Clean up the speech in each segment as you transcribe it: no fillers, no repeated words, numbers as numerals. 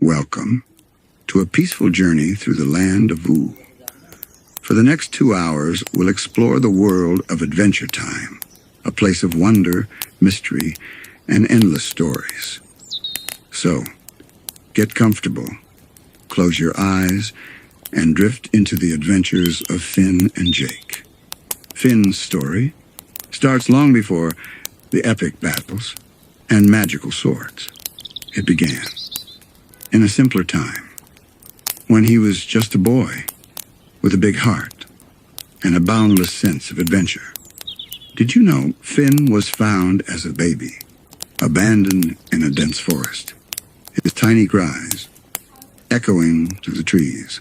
Welcome to a peaceful journey through the land of Ooh. For the next 2 hours, we'll explore the world of Adventure Time, a place of wonder, mystery, and endless stories. So, get comfortable, close your eyes, and drift into the adventures of Finn and Jake. Finn's story starts long before the epic battles and magical swords. It began in a simpler time, when he was just a boy with a big heart and a boundless sense of adventure. Did you know Finn was found as a baby, abandoned in a dense forest, his tiny cries echoing through the trees?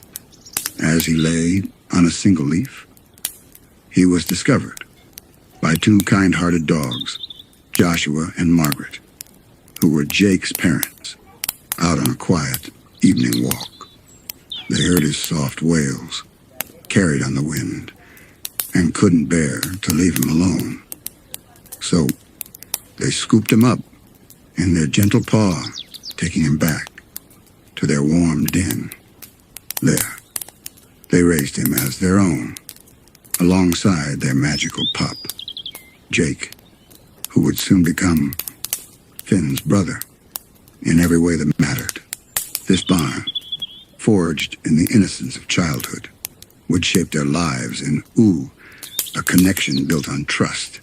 As he lay on a single leaf, he was discovered by 2 kind-hearted dogs, Joshua and Margaret, who were Jake's parents, out on a quiet evening walk. They heard his soft wails, carried on the wind, and couldn't bear to leave him alone. So they scooped him up in their gentle paw, taking him back to their warm den. There, they raised him as their own, alongside their magical pup, Jake, who would soon become Finn's brother in every way that mattered. This bond, forged in the innocence of childhood, would shape their lives in Ooh, a connection built on trust,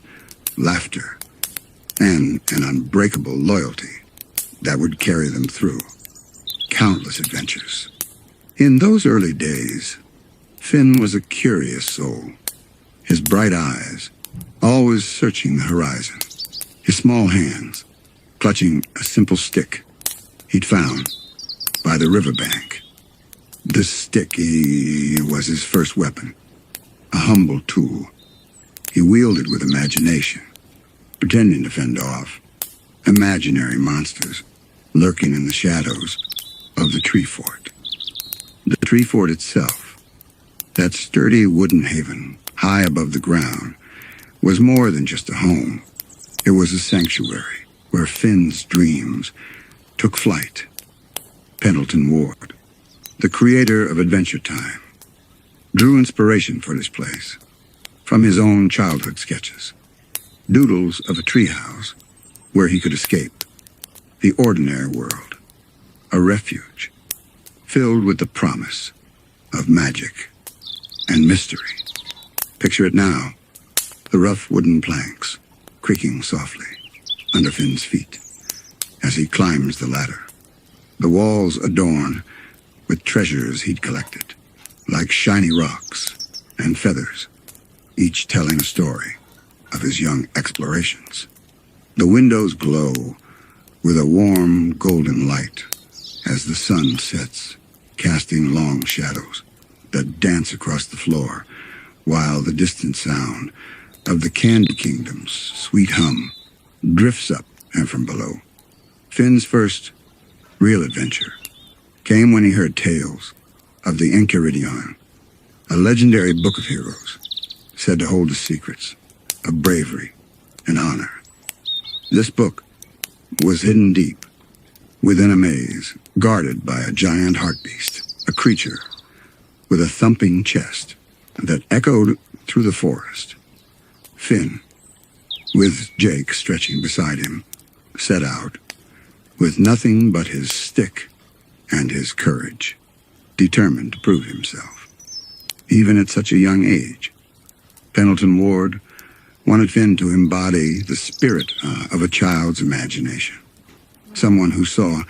laughter, and an unbreakable loyalty that would carry them through countless adventures. In those early days, Finn was a curious soul, his bright eyes always searching the horizon, his small hands clutching a simple stick he'd found by the riverbank. This stick was his first weapon, a humble tool he wielded with imagination, pretending to fend off imaginary monsters lurking in the shadows of the tree fort. The tree fort itself, that sturdy wooden haven high above the ground, was more than just a home. It was a sanctuary where Finn's dreams took flight. Pendleton Ward, the creator of Adventure Time, drew inspiration for this place from his own childhood sketches, doodles of a treehouse where he could escape the ordinary world, a refuge filled with the promise of magic and mystery. Picture it now, the rough wooden planks creaking softly under Finn's feet as he climbs the ladder. The walls adorned with treasures he'd collected, like shiny rocks and feathers, each telling a story of his young explorations. The windows glow with a warm golden light as the sun sets, casting long shadows that dance across the floor, while the distant sound of the Candy Kingdom's sweet hum drifts up and from below. Finn's first real adventure came when he heard tales of the Enchiridion, a legendary book of heroes said to hold the secrets of bravery and honor. This book was hidden deep within a maze guarded by a giant hartebeest, a creature with a thumping chest that echoed through the forest. Finn, with Jake stretching beside him, set out with nothing but his stick and his courage, determined to prove himself. Even at such a young age, Pendleton Ward wanted Finn to embody the spirit of a child's imagination, someone who saw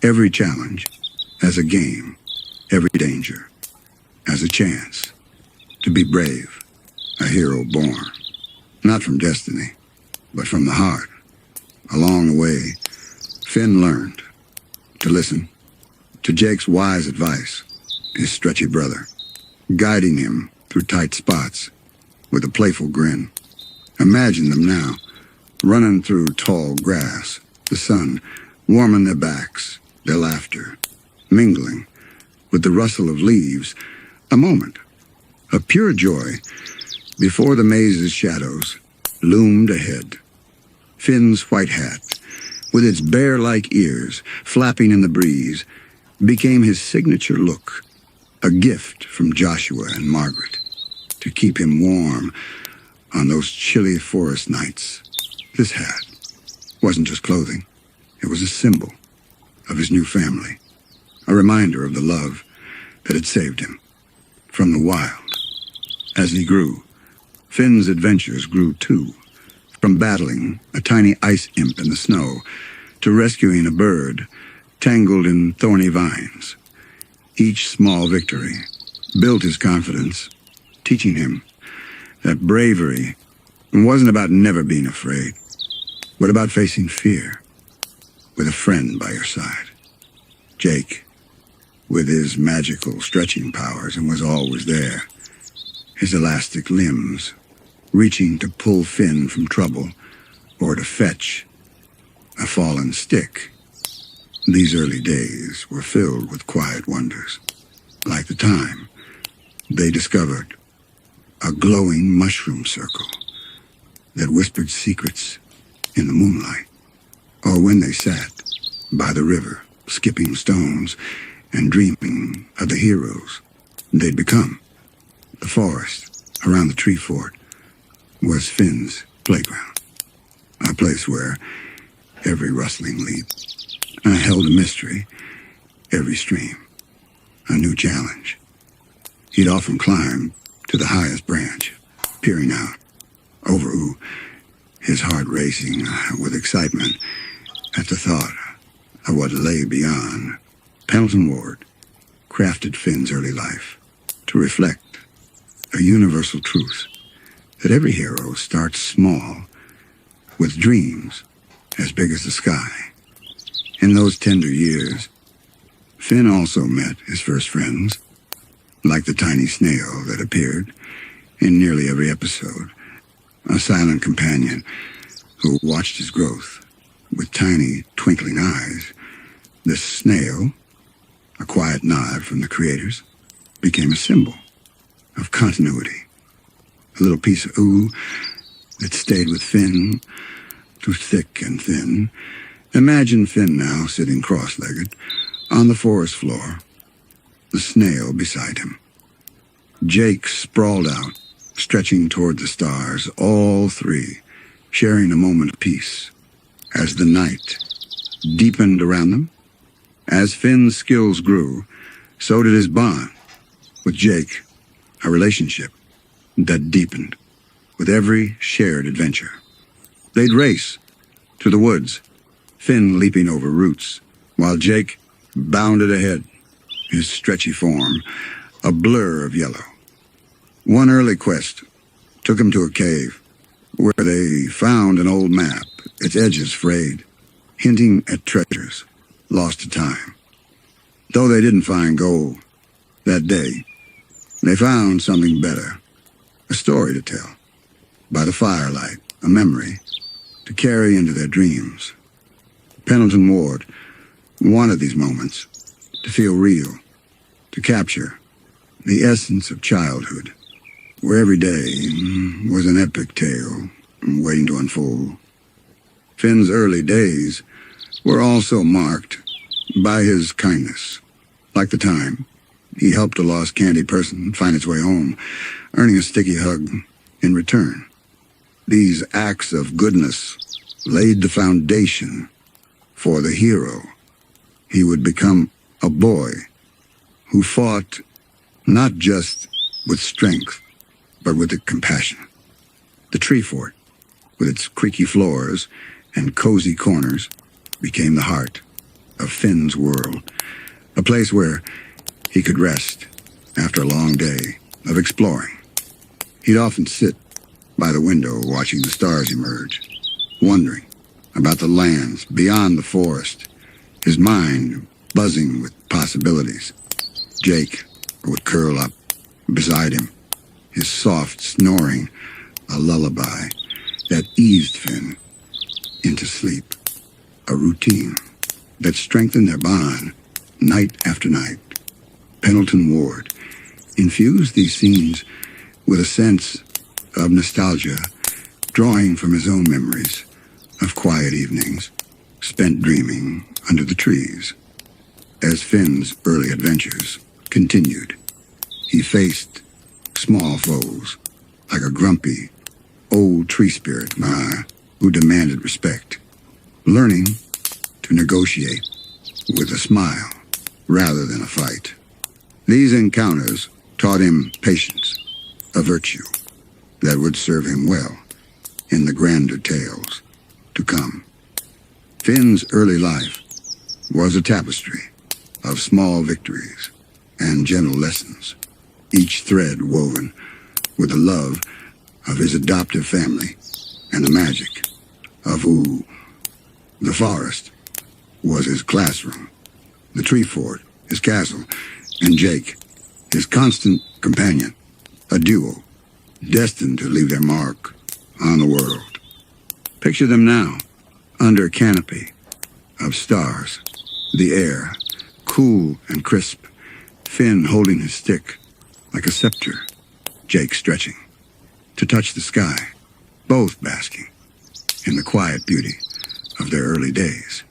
every challenge as a game, every danger as a chance to be brave, a hero born, not from destiny, but from the heart. Along the way, Finn learned to listen to Jake's wise advice, his stretchy brother, guiding him through tight spots with a playful grin. Imagine them now, running through tall grass, the sun warming their backs, their laughter mingling with the rustle of leaves, a moment of pure joy before the maze's shadows loomed ahead. Finn's white hat, with its bear-like ears flapping in the breeze, became his signature look, a gift from Joshua and Margaret to keep him warm on those chilly forest nights. This hat wasn't just clothing. It was a symbol of his new family, a reminder of the love that had saved him from the wild. As he grew, Finn's adventures grew too, from battling a tiny ice imp in the snow to rescuing a bird tangled in thorny vines. Each small victory built his confidence, teaching him that bravery wasn't about never being afraid, but about facing fear with a friend by your side. Jake, with his magical stretching powers, and was always there, his elastic limbs reaching to pull Finn from trouble or to fetch a fallen stick. These early days were filled with quiet wonders, like the time they discovered a glowing mushroom circle that whispered secrets in the moonlight, or when they sat by the river, skipping stones and dreaming of the heroes they'd become. The forest around the tree fort was Finn's playground, a place where every rustling leaf held a mystery, every stream a new challenge. He'd often climb to the highest branch, peering out over his heart racing with excitement at the thought of what lay beyond. Pendleton Ward crafted Finn's early life to reflect a universal truth that every hero starts small, with dreams as big as the sky. In those tender years, Finn also met his first friends, like the tiny snail that appeared in nearly every episode, a silent companion who watched his growth with tiny, twinkling eyes. This snail, a quiet nod from the creators, became a symbol of continuity, a little piece of ooh that stayed with Finn through thick and thin. Imagine Finn now sitting cross-legged on the forest floor, the snail beside him. Jake sprawled out, stretching toward the stars, all three sharing a moment of peace as the night deepened around them. As Finn's skills grew, so did his bond with Jake, a relationship that deepened with every shared adventure. They'd race to the woods, Finn leaping over roots, while Jake bounded ahead, his stretchy form a blur of yellow. One early quest took him to a cave where they found an old map, its edges frayed, hinting at treasures lost to time. Though they didn't find gold that day, they found something better, a story to tell, by the firelight, a memory to carry into their dreams. Pendleton Ward wanted these moments to feel real, to capture the essence of childhood, where every day was an epic tale waiting to unfold. Finn's early days were also marked by his kindness, like the time he helped a lost candy person find its way home, earning a sticky hug in return. These acts of goodness laid the foundation for the hero he would become, a boy who fought not just with strength, but with compassion. The tree fort, with its creaky floors and cozy corners, became the heart of Finn's world, a place where he could rest after a long day of exploring. He'd often sit by the window watching the stars emerge, wondering about the lands beyond the forest, his mind buzzing with possibilities. Jake would curl up beside him, his soft snoring a lullaby that eased Finn into sleep, a routine that strengthened their bond night after night. Pendleton Ward infused these scenes with a sense of nostalgia, drawing from his own memories of quiet evenings spent dreaming under the trees. as Finn's early adventures continued. He faced small foes, like a grumpy, old tree spirit who demanded respect, learning to negotiate with a smile rather than a fight. These encounters taught him patience, a virtue that would serve him well in the grander tales to come. Finn's early life was a tapestry of small victories and gentle lessons, each thread woven with the love of his adoptive family and the magic of who the forest was his classroom, the tree fort his castle, and Jake, his constant companion, a duo destined to leave their mark on the world. Picture them now, under a canopy of stars, the air cool and crisp, Finn holding his stick like a scepter, Jake stretching to touch the sky, both basking in the quiet beauty of their early days.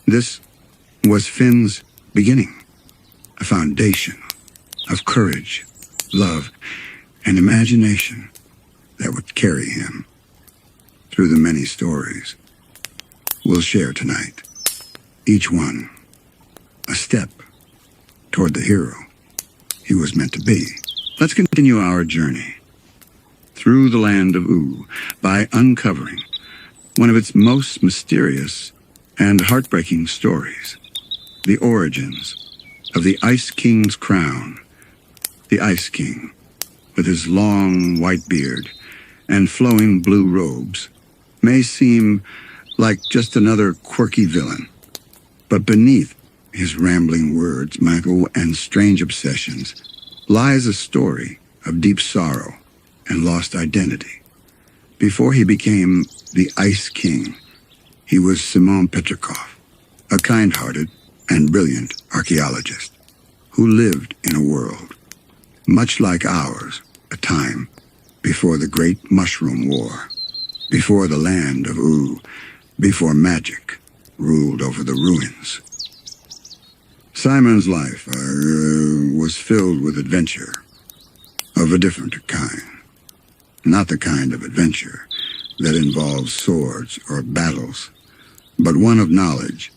This was Finn's beginning, a foundation of courage, love, and imagination that would carry him through the many stories we'll share tonight. Each one a step toward the hero he was meant to be. Let's continue our journey through the land of Ooh by uncovering one of its most mysterious and heartbreaking stories, the origins of the Ice King's crown. The Ice King, with his long white beard and flowing blue robes, may seem like just another quirky villain, but beneath his rambling words, Michael, and strange obsessions lies a story of deep sorrow and lost identity. Before he became the Ice King, he was Simon Petrikov, a kind-hearted and brilliant archaeologist who lived in a world much like ours, a time before the Great Mushroom War, before the land of Ooh, before magic ruled over the ruins. Simon's life was filled with adventure of a different kind. Not the kind of adventure that involves swords or battles, but one of knowledge,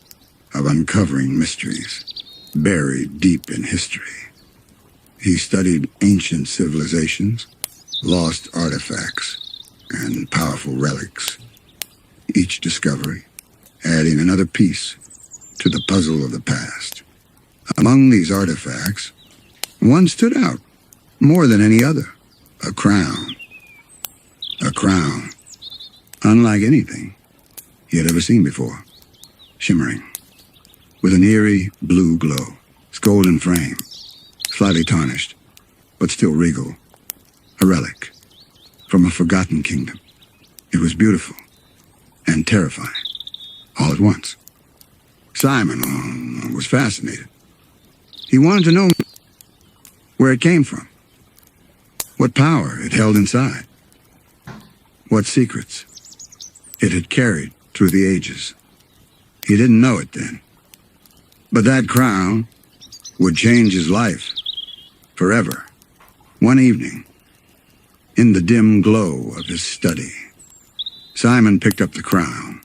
of uncovering mysteries buried deep in history. He studied ancient civilizations, lost artifacts, and powerful relics, each discovery adding another piece to the puzzle of the past. Among these artifacts, one stood out more than any other, a crown. A crown, unlike anything he had ever seen before, shimmering, with an eerie blue glow, its golden frame, slightly tarnished, but still regal, a relic from a forgotten kingdom. It was beautiful and terrifying, all at once. Simon was fascinated. He wanted to know where it came from, what power it held inside, what secrets it had carried through the ages. He didn't know it then, but that crown would change his life forever. One evening, in the dim glow of his study, Simon picked up the crown.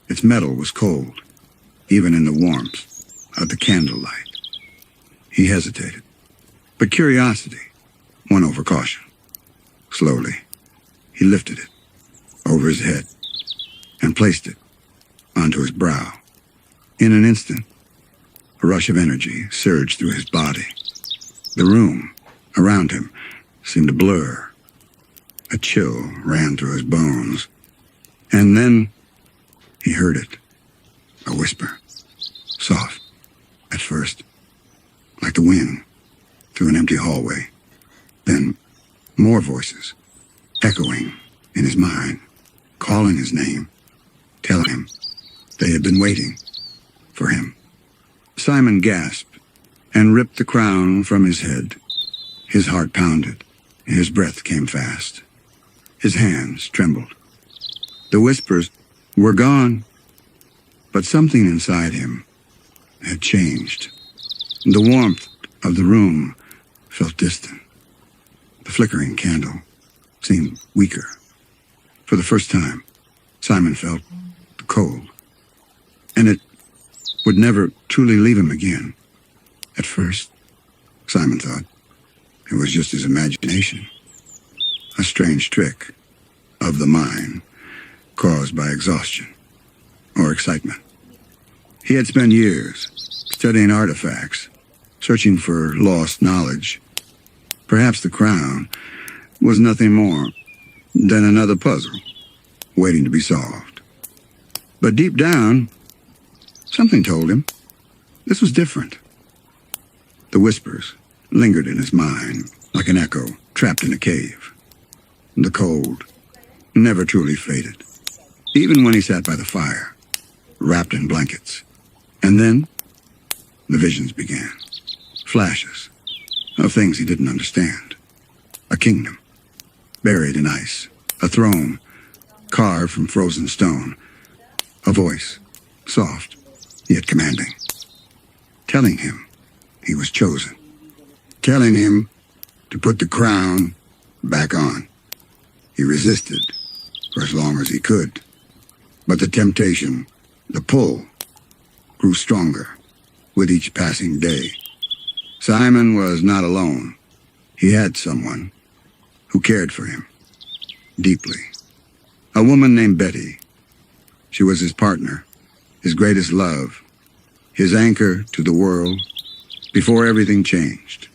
Its metal was cold, even in the warmth of the candlelight. He hesitated, but curiosity won over caution. Slowly, he lifted it over his head and placed it onto his brow. In an instant, a rush of energy surged through his body. The room around him seemed to blur. A chill ran through his bones. And then he heard it, a whisper, soft at first, like the wind through an empty hallway. Then more voices, echoing in his mind, calling his name, telling him they had been waiting for him. Simon gasped and ripped the crown from his head. His heart pounded. His breath came fast. His hands trembled. The whispers were gone, but something inside him had changed. The warmth of the room felt distant. The flickering candle seemed weaker. For the first time, Simon felt the cold. And it would never truly leave him again. At first, Simon thought it was just his imagination. A strange trick of the mind caused by exhaustion or excitement. He had spent years studying artifacts, searching for lost knowledge. Perhaps the crown was nothing more than another puzzle waiting to be solved. But deep down, something told him this was different. The whispers lingered in his mind like an echo trapped in a cave. The cold never truly faded, even when he sat by the fire, wrapped in blankets. And then the visions began. Flashes of things he didn't understand. A kingdom buried in ice. A throne carved from frozen stone. A voice, soft yet commanding, telling him he was chosen. Telling him to put the crown back on. He resisted for as long as he could. But the temptation, the pull, grew stronger with each passing day. Simon was not alone. He had someone who cared for him deeply. A woman named Betty. She was his partner, his greatest love, his anchor to the world before everything changed.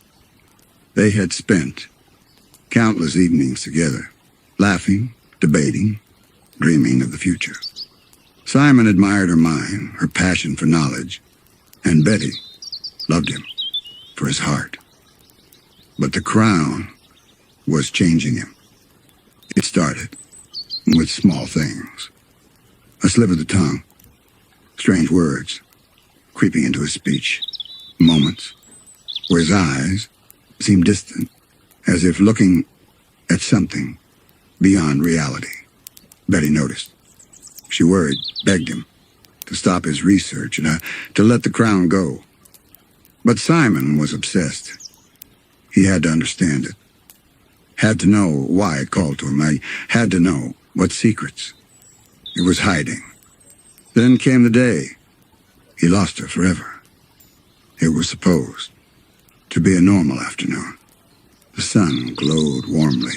They had spent countless evenings together, laughing, debating, dreaming of the future. Simon admired her mind, her passion for knowledge, and Betty loved him for his heart. But the crown was changing him. It started with small things. A slip of the tongue, strange words creeping into his speech, moments where his eyes seemed distant, as if looking at something beyond reality. Betty noticed. She worried, begged him to stop his research and to let the crown go. But Simon was obsessed. He had to understand it. Had to know why it called to him. I had to know what secrets it was hiding. Then came the day he lost her forever. It was supposed to be a normal afternoon. The sun glowed warmly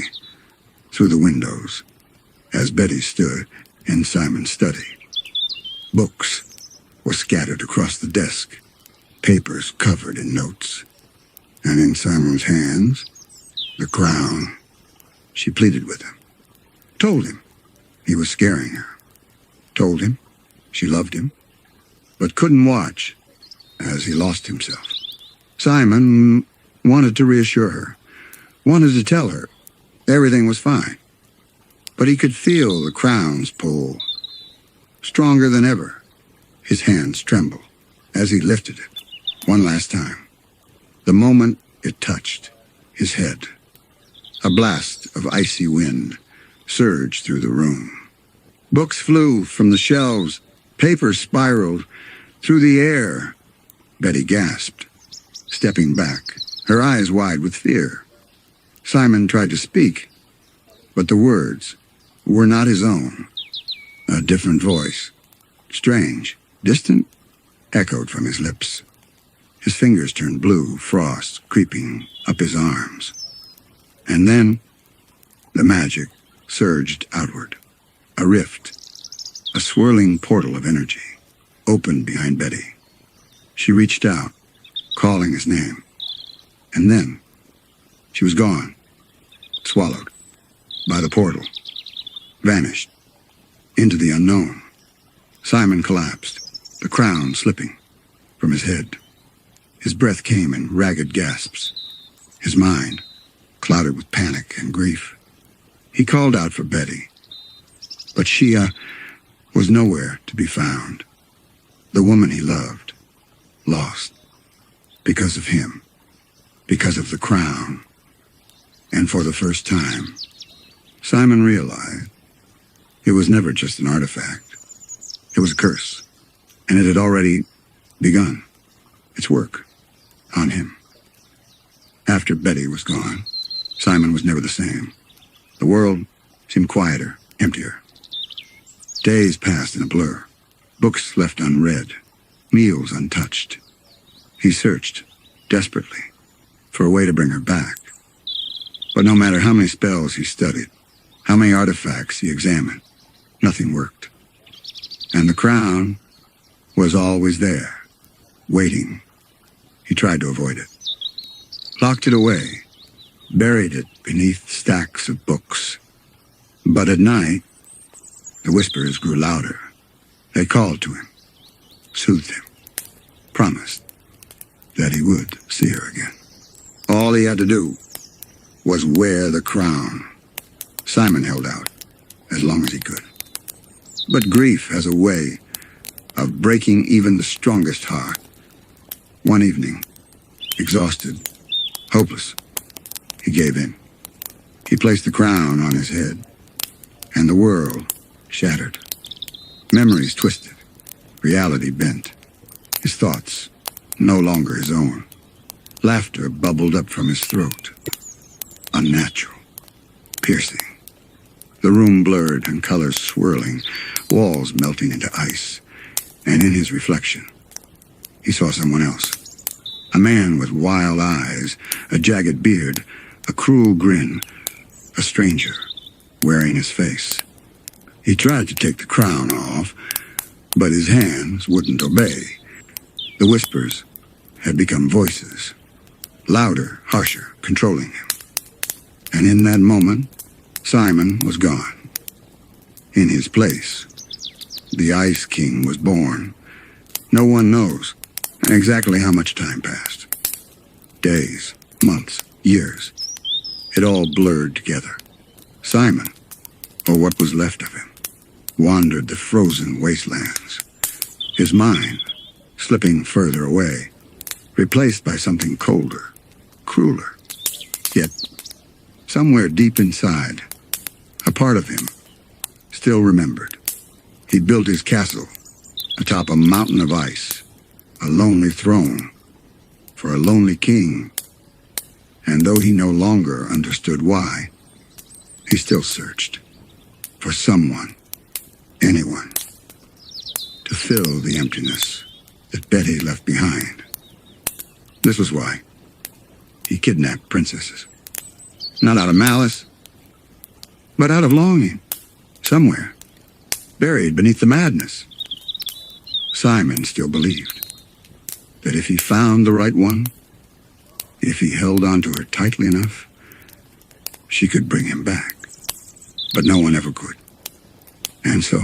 through the windows as Betty stood in Simon's study. Books were scattered across the desk, papers covered in notes. And in Simon's hands, the crown. She pleaded with him, told him he was scaring her, told him she loved him, but couldn't watch as he lost himself. Simon wanted to reassure her, wanted to tell her everything was fine, but he could feel the crown's pull, stronger than ever. His hands trembled as he lifted it one last time. The moment it touched his head, a blast of icy wind surged through the room. Books flew from the shelves, papers spiraled through the air. Betty gasped, stepping back, her eyes wide with fear. Simon tried to speak, but the words were not his own. A different voice, strange, distant, echoed from his lips. His fingers turned blue, frost creeping up his arms. And then the magic surged outward. A rift, a swirling portal of energy, opened behind Betty. She reached out, calling his name. And then she was gone, swallowed by the portal, vanished into the unknown. Simon collapsed, the crown slipping from his head. His breath came in ragged gasps, his mind clouded with panic and grief. He called out for Betty, but she was nowhere to be found. The woman he loved, lost, because of him, because of the crown. And for the first time, Simon realized it was never just an artifact. It was a curse, and it had already begun its work. on him. After Betty was gone, Simon was never the same. The world seemed quieter, emptier. Days passed in a blur, books left unread, meals untouched. He searched, desperately, for a way to bring her back. But no matter how many spells he studied, how many artifacts he examined, nothing worked. And the crown was always there, waiting. He tried to avoid it, locked it away, buried it beneath stacks of books. But at night, the whispers grew louder. They called to him, soothed him, promised that he would see her again. All he had to do was wear the crown. Simon held out as long as he could. But grief has a way of breaking even the strongest heart. One evening, exhausted, hopeless, he gave in. He placed the crown on his head, and the world shattered. Memories twisted, reality bent. His thoughts no longer his own. Laughter bubbled up from his throat. Unnatural, piercing. The room blurred and colors swirling, walls melting into ice. And in his reflection, he saw someone else. A man with wild eyes, a jagged beard, a cruel grin, a stranger wearing his face. He tried to take the crown off, but his hands wouldn't obey. The whispers had become voices, louder, harsher, controlling him. And in that moment, Simon was gone. In his place, the Ice King was born. No one knows exactly how much time passed. Days, months, years. It all blurred together. Simon, or what was left of him, wandered the frozen wastelands. His mind slipping further away, replaced by something colder, crueler. Yet, somewhere deep inside, a part of him still remembered. He built his castle atop a mountain of ice, a lonely throne for a lonely king. And though he no longer understood why, he still searched for someone, anyone, to fill the emptiness that Betty left behind. This was why he kidnapped princesses. Not out of malice, but out of longing. Somewhere, buried beneath the madness. Simon still believed that if he found the right one, if he held on to her tightly enough, she could bring him back. But no one ever could. And so,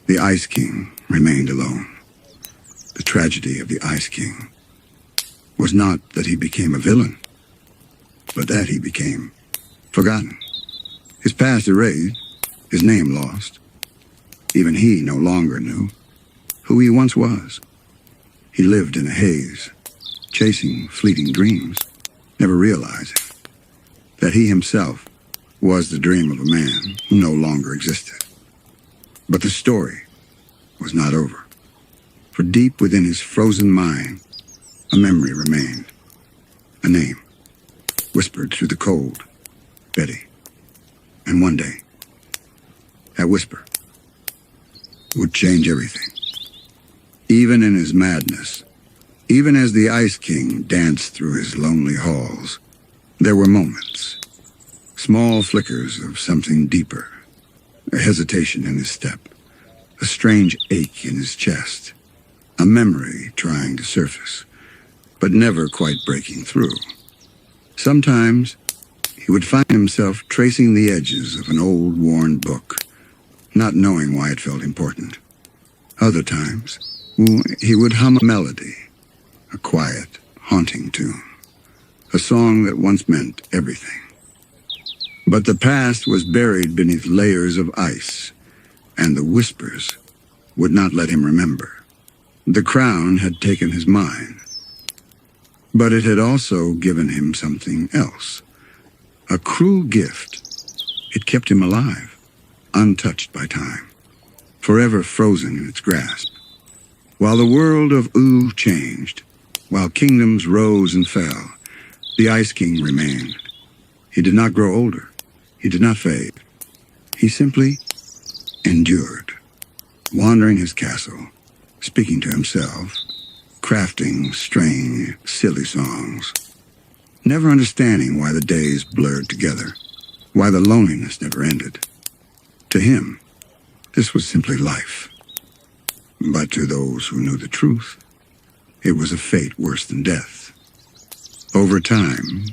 the Ice King remained alone. The tragedy of the Ice King was not that he became a villain, but that he became forgotten. His past erased, his name lost. Even he no longer knew who he once was. He lived in a haze, chasing fleeting dreams, never realizing that he himself was the dream of a man who no longer existed. But the story was not over. For deep within his frozen mind, a memory remained. A name, whispered through the cold, Betty. And one day, that whisper would change everything. Even in his madness, even as the Ice King danced through his lonely halls, there were moments, small flickers of something deeper, a hesitation in his step, a strange ache in his chest, a memory trying to surface, but never quite breaking through. Sometimes, he would find himself tracing the edges of an old, worn book, not knowing why it felt important. Other times, he would hum a melody, a quiet, haunting tune, a song that once meant everything. But the past was buried beneath layers of ice, and the whispers would not let him remember. The crown had taken his mind, but it had also given him something else. A cruel gift. It kept him alive, untouched by time, forever frozen in its grasp. While the world of Ooh changed, While kingdoms rose and fell, the Ice King remained. He did not grow older. He did not fade. He simply endured, wandering his castle, speaking to himself, crafting strange, silly songs, never understanding why the days blurred together, why the loneliness never ended. To him, this was simply life. But to those who knew the truth, it was a fate worse than death. Over time,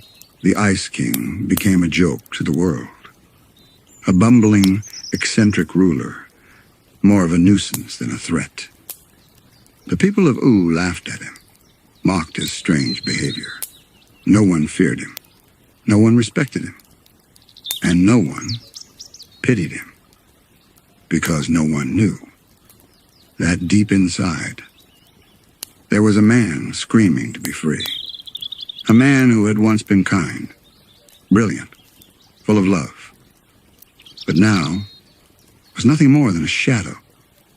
the Ice King became a joke to the world. A bumbling, eccentric ruler, more of a nuisance than a threat. The people of Oo laughed at him, mocked his strange behavior. No one feared him. No one respected him. And no one pitied him. Because no one knew that deep inside, there was a man screaming to be free. A man who had once been kind, brilliant, full of love, but now was nothing more than a shadow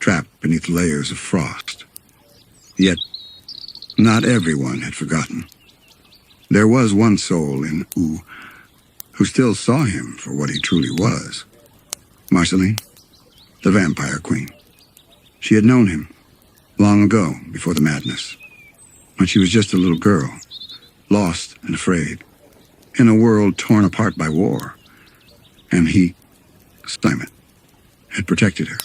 trapped beneath layers of frost. Yet, not everyone had forgotten. There was one soul in Oo who still saw him for what he truly was. Marceline, the vampire queen. She had known him long ago, before the madness, when she was just a little girl, lost and afraid, in a world torn apart by war. And he, Simon, had protected her,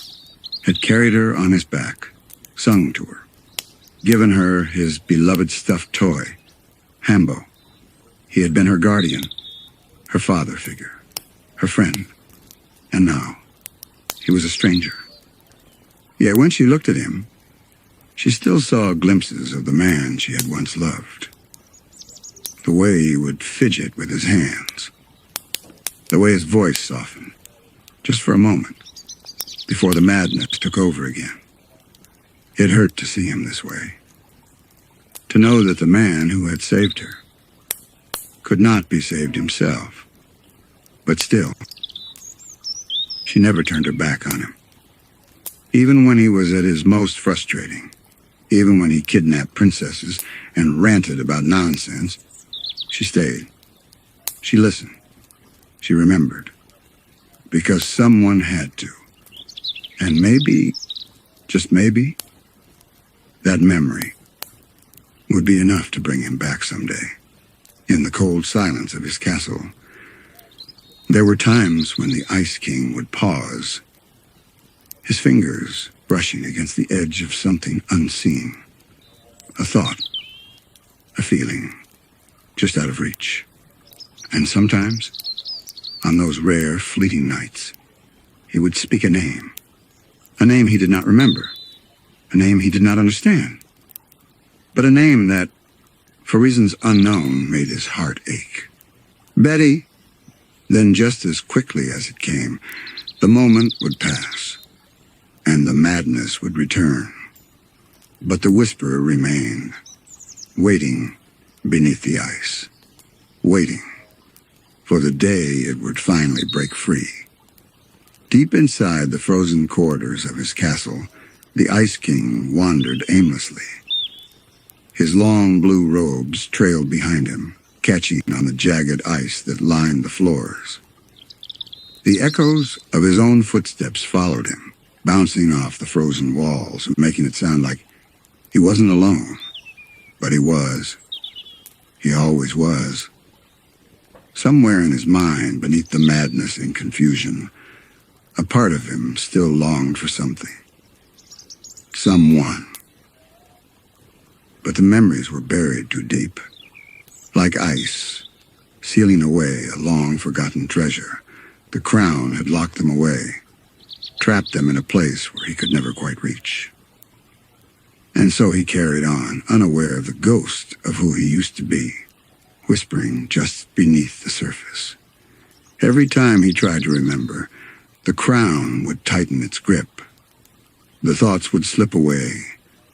had carried her on his back, sung to her, given her his beloved stuffed toy, Hambo. He had been her guardian, her father figure, her friend. And now, he was a stranger. Yet when she looked at him, she still saw glimpses of the man she had once loved. The way he would fidget with his hands. The way his voice softened, just for a moment, before the madness took over again. It hurt to see him this way. To know that the man who had saved her could not be saved himself. But still, she never turned her back on him. Even when he was at his most frustrating, even when he kidnapped princesses and ranted about nonsense, she stayed. She listened. She remembered. Because someone had to. And maybe, just maybe, that memory would be enough to bring him back someday. In the cold silence of his castle, there were times when the Ice King would pause, his fingers brushing against the edge of something unseen. A thought, a feeling, just out of reach. And sometimes, on those rare, fleeting nights, he would speak a name he did not remember, a name he did not understand, but a name that, for reasons unknown, made his heart ache. Betty. Then just as quickly as it came, the moment would pass, and the madness would return. But the whisperer remained, waiting beneath the ice, waiting for the day it would finally break free. Deep inside the frozen corridors of his castle, the Ice King wandered aimlessly. His long blue robes trailed behind him, catching on the jagged ice that lined the floors. The echoes of his own footsteps followed him, bouncing off the frozen walls and making it sound like he wasn't alone. But he was. He always was. Somewhere in his mind, beneath the madness and confusion, a part of him still longed for something. Someone. But the memories were buried too deep. Like ice, sealing away a long-forgotten treasure, the crown had locked them away, trapped them in a place where he could never quite reach. And so he carried on, unaware of the ghost of who he used to be, whispering just beneath the surface. Every time he tried to remember, the crown would tighten its grip. The thoughts would slip away,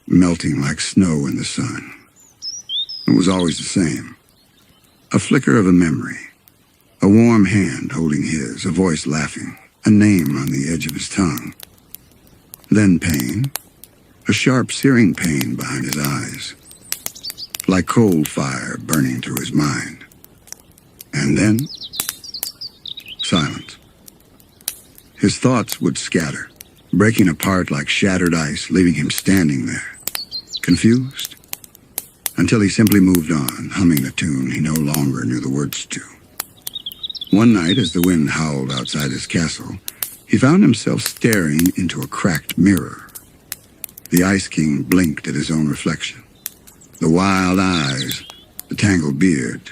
melting like snow in the sun. It was always the same. A flicker of a memory, a warm hand holding his, a voice laughing, a name on the edge of his tongue. Then pain, a sharp, searing pain behind his eyes. like coal fire burning through his mind. And then, silence. His thoughts would scatter, breaking apart like shattered ice, leaving him standing there, confused, until he simply moved on, humming a tune he no longer knew the words to. One night, as the wind howled outside his castle, he found himself staring into a cracked mirror. The Ice King blinked at his own reflection. The wild eyes, the tangled beard,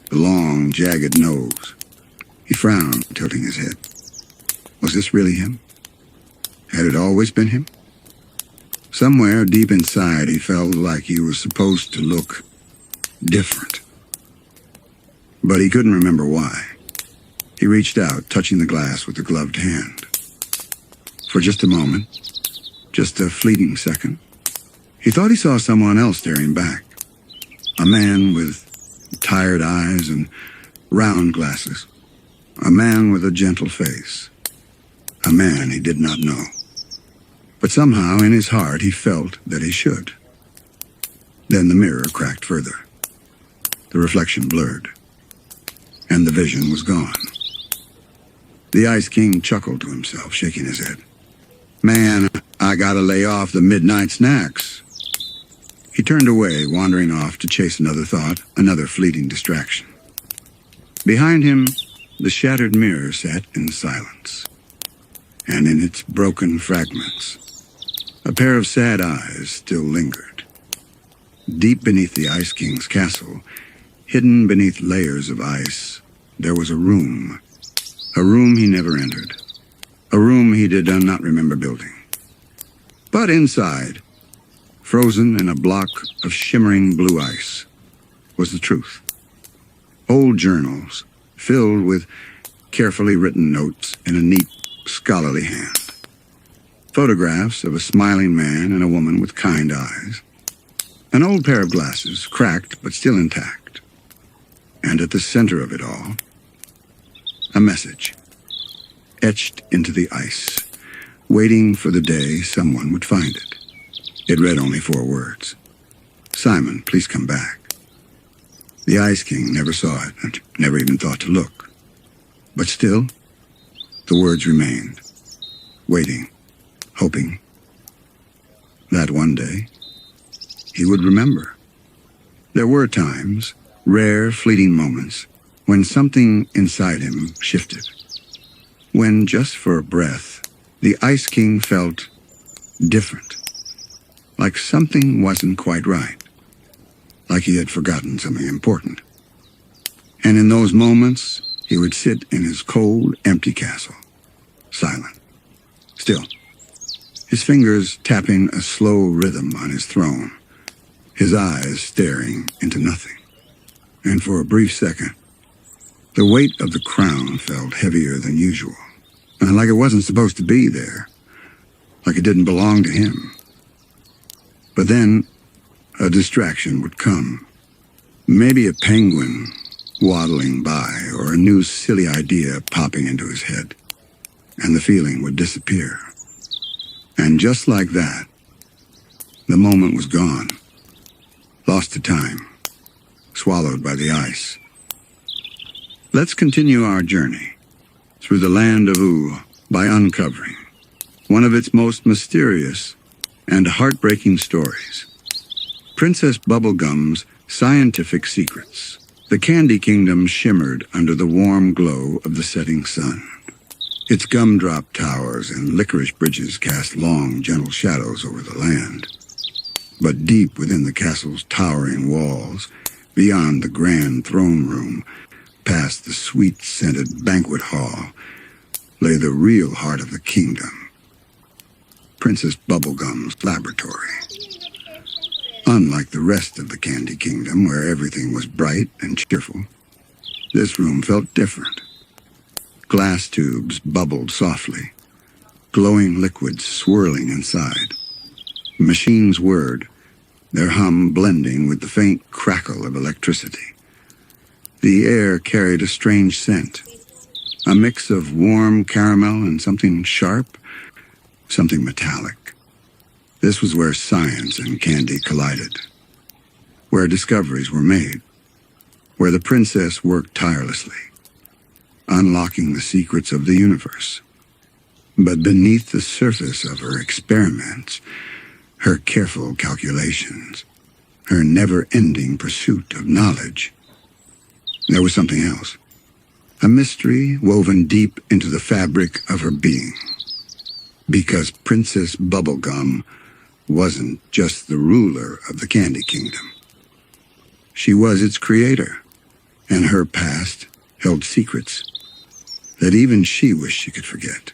the long, jagged nose. He frowned, tilting his head. Was this really him? Had it always been him? Somewhere deep inside, he felt like he was supposed to look different. But he couldn't remember why. He reached out, touching the glass with a gloved hand. For just a moment, just a fleeting second, he thought he saw someone else staring back. A man with tired eyes and round glasses. A man with a gentle face. A man he did not know. But somehow in his heart he felt that he should. Then the mirror cracked further. The reflection blurred. And the vision was gone. The Ice King chuckled to himself, shaking his head. Man, I gotta lay off the midnight snacks. He turned away, wandering off to chase another thought, another fleeting distraction. Behind him, the shattered mirror sat in silence. And in its broken fragments, a pair of sad eyes still lingered. Deep beneath the Ice King's castle, hidden beneath layers of ice, there was a room he never entered, a room he did not remember building. But inside, frozen in a block of shimmering blue ice, was the truth. Old journals, filled with carefully written notes in a neat, scholarly hand. Photographs of a smiling man and a woman with kind eyes. An old pair of glasses, cracked but still intact. And at the center of it all, a message, etched into the ice, waiting for the day someone would find it. It read only 4 words. Simon, please come back. The Ice King never saw it and never even thought to look. But still, the words remained, waiting, hoping that one day he would remember. There were times, rare, fleeting moments, when something inside him shifted. When, just for a breath, the Ice King felt different. Like something wasn't quite right. Like he had forgotten something important. And in those moments, he would sit in his cold, empty castle, silent, still, his fingers tapping a slow rhythm on his throne, his eyes staring into nothing. And for a brief second, the weight of the crown felt heavier than usual, and like it wasn't supposed to be there, like it didn't belong to him. But then, a distraction would come. Maybe a penguin waddling by, or a new silly idea popping into his head, and the feeling would disappear. And just like that, the moment was gone, lost to time, swallowed by the ice. Let's continue our journey through the land of Ooh by uncovering one of its most mysterious and heartbreaking stories. Princess Bubblegum's scientific secrets. The Candy Kingdom shimmered under the warm glow of the setting sun. Its gumdrop towers and licorice bridges cast long, gentle shadows over the land. But deep within the castle's towering walls, beyond the grand throne room, past the sweet-scented banquet hall, lay the real heart of the kingdom, Princess Bubblegum's laboratory. Unlike the rest of the Candy Kingdom, where everything was bright and cheerful, this room felt different. Glass tubes bubbled softly, glowing liquids swirling inside. Machines whirred, their hum blending with the faint crackle of electricity. The air carried a strange scent, a mix of warm caramel and something sharp, something metallic. This was where science and candy collided. where discoveries were made, where the princess worked tirelessly, unlocking the secrets of the universe. But beneath the surface of her experiments, her careful calculations, her never-ending pursuit of knowledge, there was something else. A mystery woven deep into the fabric of her being. Because Princess Bubblegum wasn't just the ruler of the Candy Kingdom. She was its creator, and her past held secrets that even she wished she could forget.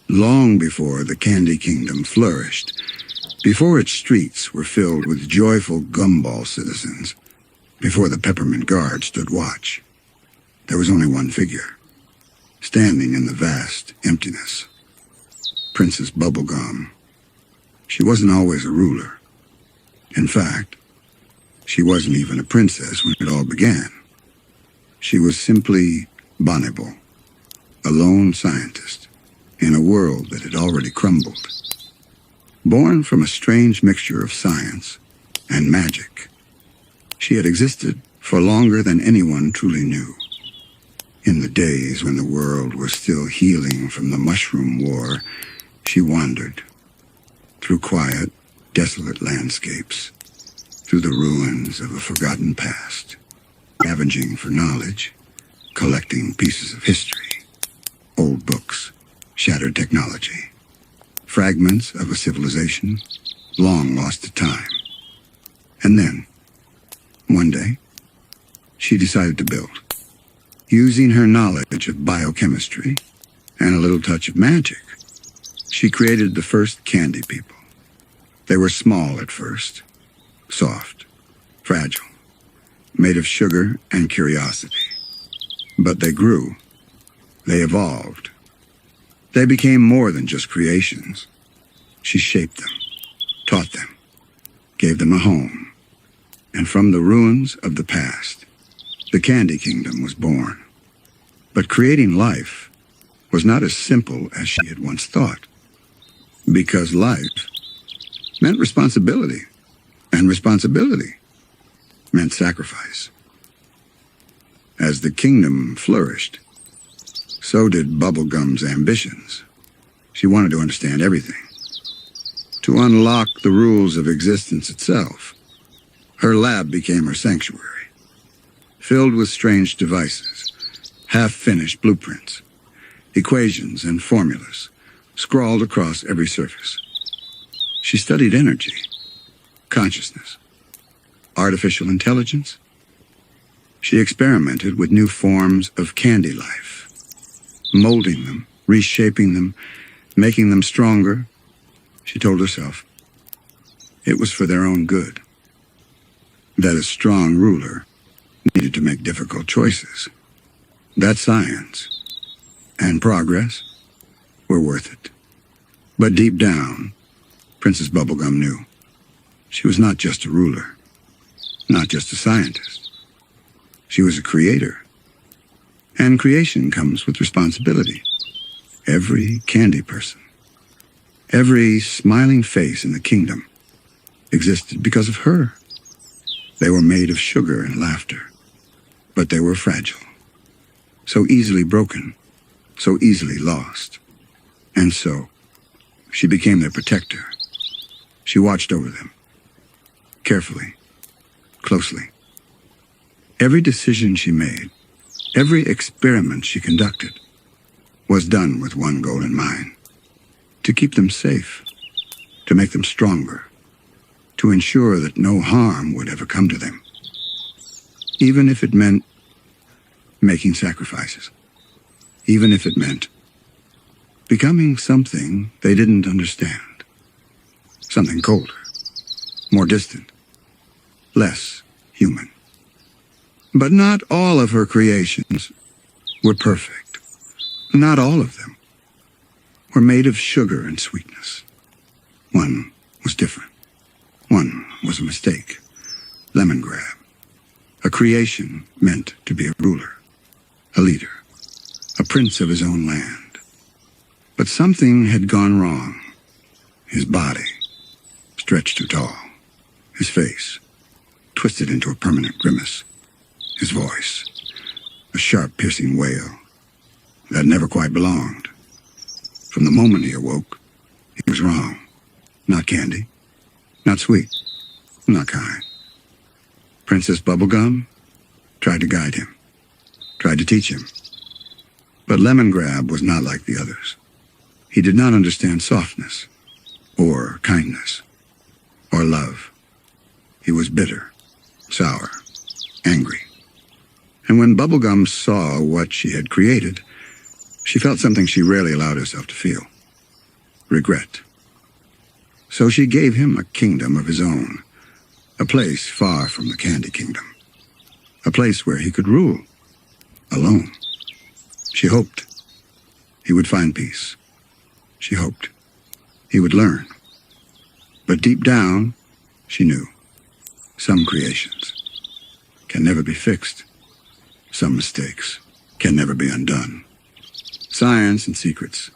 Long before the Candy Kingdom flourished, before its streets were filled with joyful gumball citizens, before the Peppermint Guard stood watch, there was only one figure, standing in the vast emptiness. Princess Bubblegum. She wasn't always a ruler. In fact, she wasn't even a princess when it all began. She was simply Bonnible, a lone scientist in a world that had already crumbled. Born from a strange mixture of science and magic, she had existed for longer than anyone truly knew. In the days when the world was still healing from the Mushroom War, she wandered through quiet, desolate landscapes, through the ruins of a forgotten past, scavenging for knowledge, collecting pieces of history, old books, shattered technology, fragments of a civilization long lost to time. And then, one day, she decided to build. Using her knowledge of biochemistry and a little touch of magic, she created the first candy people. They were small at first, soft, fragile, made of sugar and curiosity. But they grew. They evolved. They became more than just creations. She shaped them, taught them, gave them a home. And from the ruins of the past, the Candy Kingdom was born. But creating life was not as simple as she had once thought. Because life meant responsibility, and responsibility meant sacrifice. As the kingdom flourished, so did Bubblegum's ambitions. She wanted to understand everything, to unlock the rules of existence itself. Her lab became her sanctuary, filled with strange devices, half-finished blueprints, equations and formulas, scrawled across every surface. She studied energy, consciousness, artificial intelligence. She experimented with new forms of candy life, molding them, reshaping them, making them stronger. She told herself it was for their own good, that a strong ruler needed to make difficult choices, that science and progress were worth it. But deep down, Princess Bubblegum knew she was not just a ruler, not just a scientist. She was a creator. And creation comes with responsibility. Every candy person, every smiling face in the kingdom existed because of her. They were made of sugar and laughter, but they were fragile, so easily broken, so easily lost. And so, she became their protector. She watched over them, carefully, closely. Every decision she made, every experiment she conducted, was done with one goal in mind: to keep them safe, to make them stronger, to ensure that no harm would ever come to them, even if it meant making sacrifices, even if it meant becoming something they didn't understand, something colder, more distant, less human. But not all of her creations were perfect. Not all of them were made of sugar and sweetness. One was different. One was a mistake, lemon grab, a creation meant to be a ruler, a leader, a prince of his own land. But something had gone wrong. His body stretched too tall, his face twisted into a permanent grimace. His voice, a sharp, piercing wail that never quite belonged. From the moment he awoke, he was wrong. Not candy, not sweet, not kind. Princess Bubblegum tried to guide him, tried to teach him. But Lemon Grab was not like the others. He did not understand softness, or kindness, or love. He was bitter, sour, angry. And when Bubblegum saw what she had created, she felt something she rarely allowed herself to feel: regret. So she gave him a kingdom of his own, a place far from the Candy Kingdom, a place where he could rule, alone. She hoped he would find peace. She hoped he would learn. But deep down, she knew some creations can never be fixed. Some mistakes can never be undone. Science and secrets.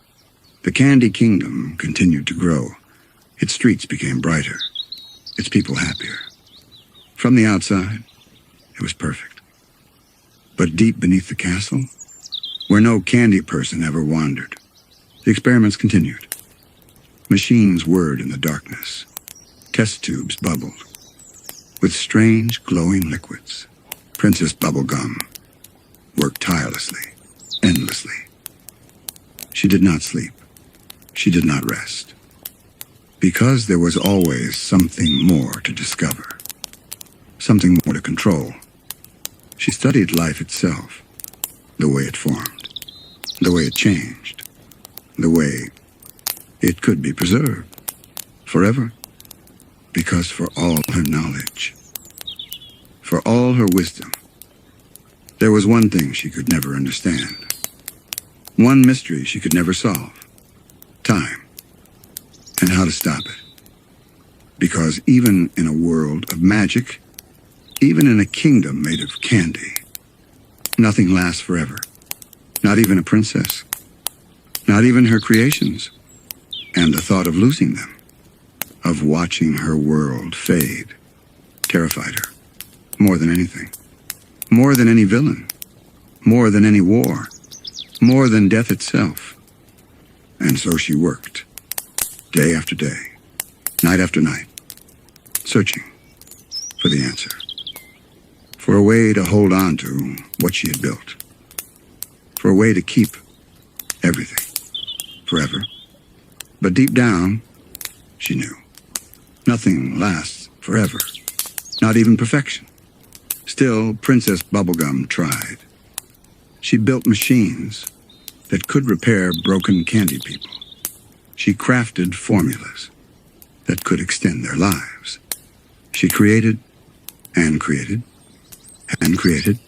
The Candy Kingdom continued to grow. Its streets became brighter, its people happier. From the outside, it was perfect. But deep beneath the castle, where no candy person ever wandered, the experiments continued. Machines whirred in the darkness. Test tubes bubbled with strange glowing liquids. Princess Bubblegum worked tirelessly, endlessly. She did not sleep. She did not rest. Because there was always something more to discover, something more to control. She studied life itself, the way it formed, the way it changed, the way it could be preserved forever. Because for all her knowledge, for all her wisdom, there was one thing she could never understand, one mystery she could never solve: time, and how to stop it. Because even in a world of magic, even in a kingdom made of candy, nothing lasts forever. Not even a princess. Not even her creations. And the thought of losing them, of watching her world fade, terrified her more than anything. More than any villain. More than any war. More than death itself. And so she worked, day after day, night after night, searching for the answer, for a way to hold on to what she had built, for a way to keep everything forever. But deep down, she knew nothing lasts forever, not even perfection. Still, Princess Bubblegum tried. She built machines that could repair broken candy people. She crafted formulas that could extend their lives. She created and created and created.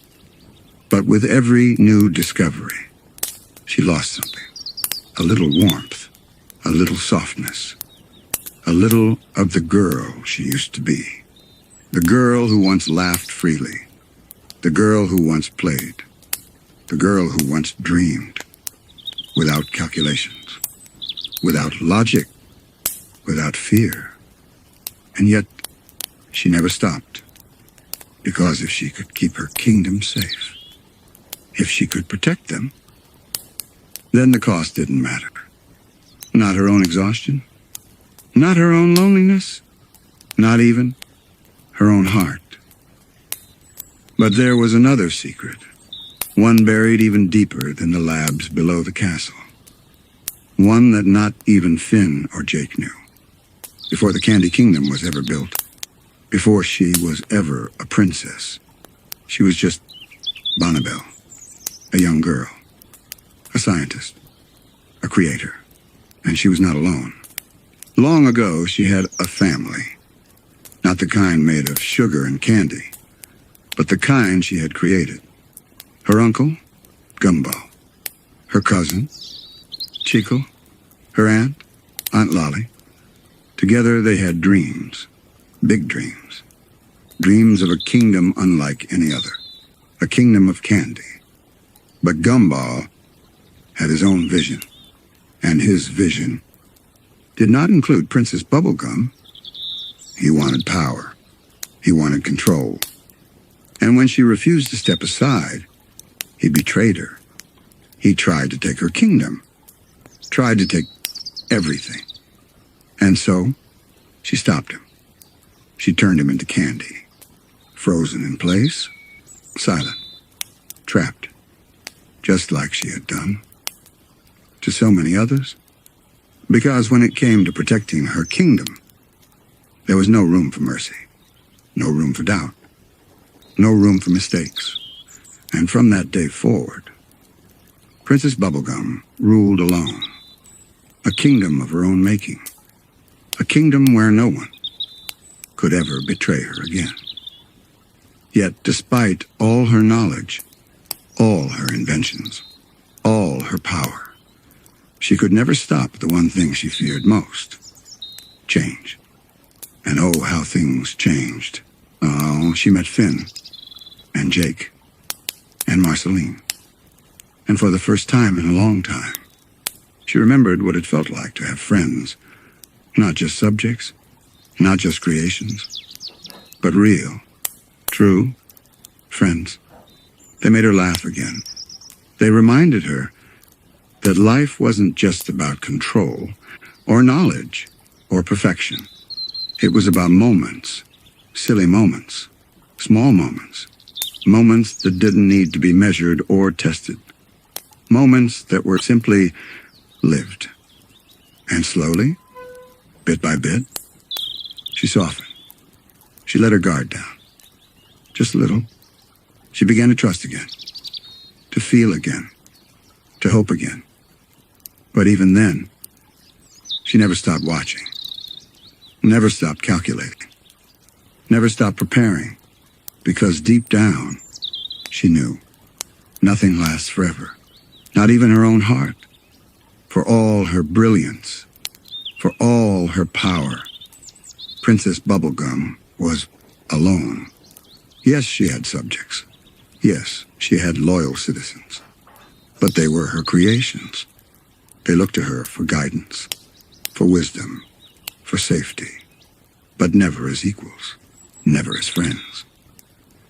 But with every new discovery, she lost something. A little warmth, a little softness, a little of the girl she used to be. The girl who once laughed freely. The girl who once played. The girl who once dreamed. Without calculations. Without logic. Without fear. And yet, she never stopped. Because if she could keep her kingdom safe, if she could protect them, then the cost didn't matter. Not her own exhaustion. Not her own loneliness. Not even her own heart. But there was another secret, one buried even deeper than the labs below the castle. One that not even Finn or Jake knew. Before the Candy Kingdom was ever built, before she was ever a princess, she was just Bonnibel, a young girl, a scientist, a creator, and she was not alone. Long ago, she had a family, not the kind made of sugar and candy, but the kind she had created. Her uncle, Gumball, her cousin, Chico, her aunt, Aunt Lolly. Together they had dreams, big dreams, dreams of a kingdom unlike any other, a kingdom of candy. But Gumball had his own vision, and his vision did not include Princess Bubblegum. He wanted power, He wanted control. And when she refused to step aside, he betrayed her. He tried to take her kingdom, tried to take everything. And so, she stopped him. She turned him into candy, frozen in place, silent, trapped, just like she had done to so many others. Because when it came to protecting her kingdom, there was no room for mercy, no room for doubt, no room for mistakes. And from that day forward, Princess Bubblegum ruled alone, a kingdom of her own making, a kingdom where no one could ever betray her again. Yet, despite all her knowledge, all her inventions, all her power, she could never stop the one thing she feared most: change. And oh, how things changed. Oh, she met Finn, and Jake, and Marceline. And for the first time in a long time, she remembered what it felt like to have friends, not just subjects, not just creations, but real, true friends. They made her laugh again. They reminded her that life wasn't just about control, or knowledge, or perfection. It was about moments, silly moments, small moments, moments that didn't need to be measured or tested, moments that were simply lived. And slowly, bit by bit, she softened. She let her guard down. Just a little. She began to trust again, to feel again, to hope again. But even then, she never stopped watching, never stopped calculating, never stopped preparing, because deep down, she knew nothing lasts forever, not even her own heart. For all her brilliance, for all her power, Princess Bubblegum was alone. Yes, she had subjects. Yes, she had loyal citizens. But they were her creations. They looked to her for guidance, for wisdom, for safety, but never as equals, never as friends.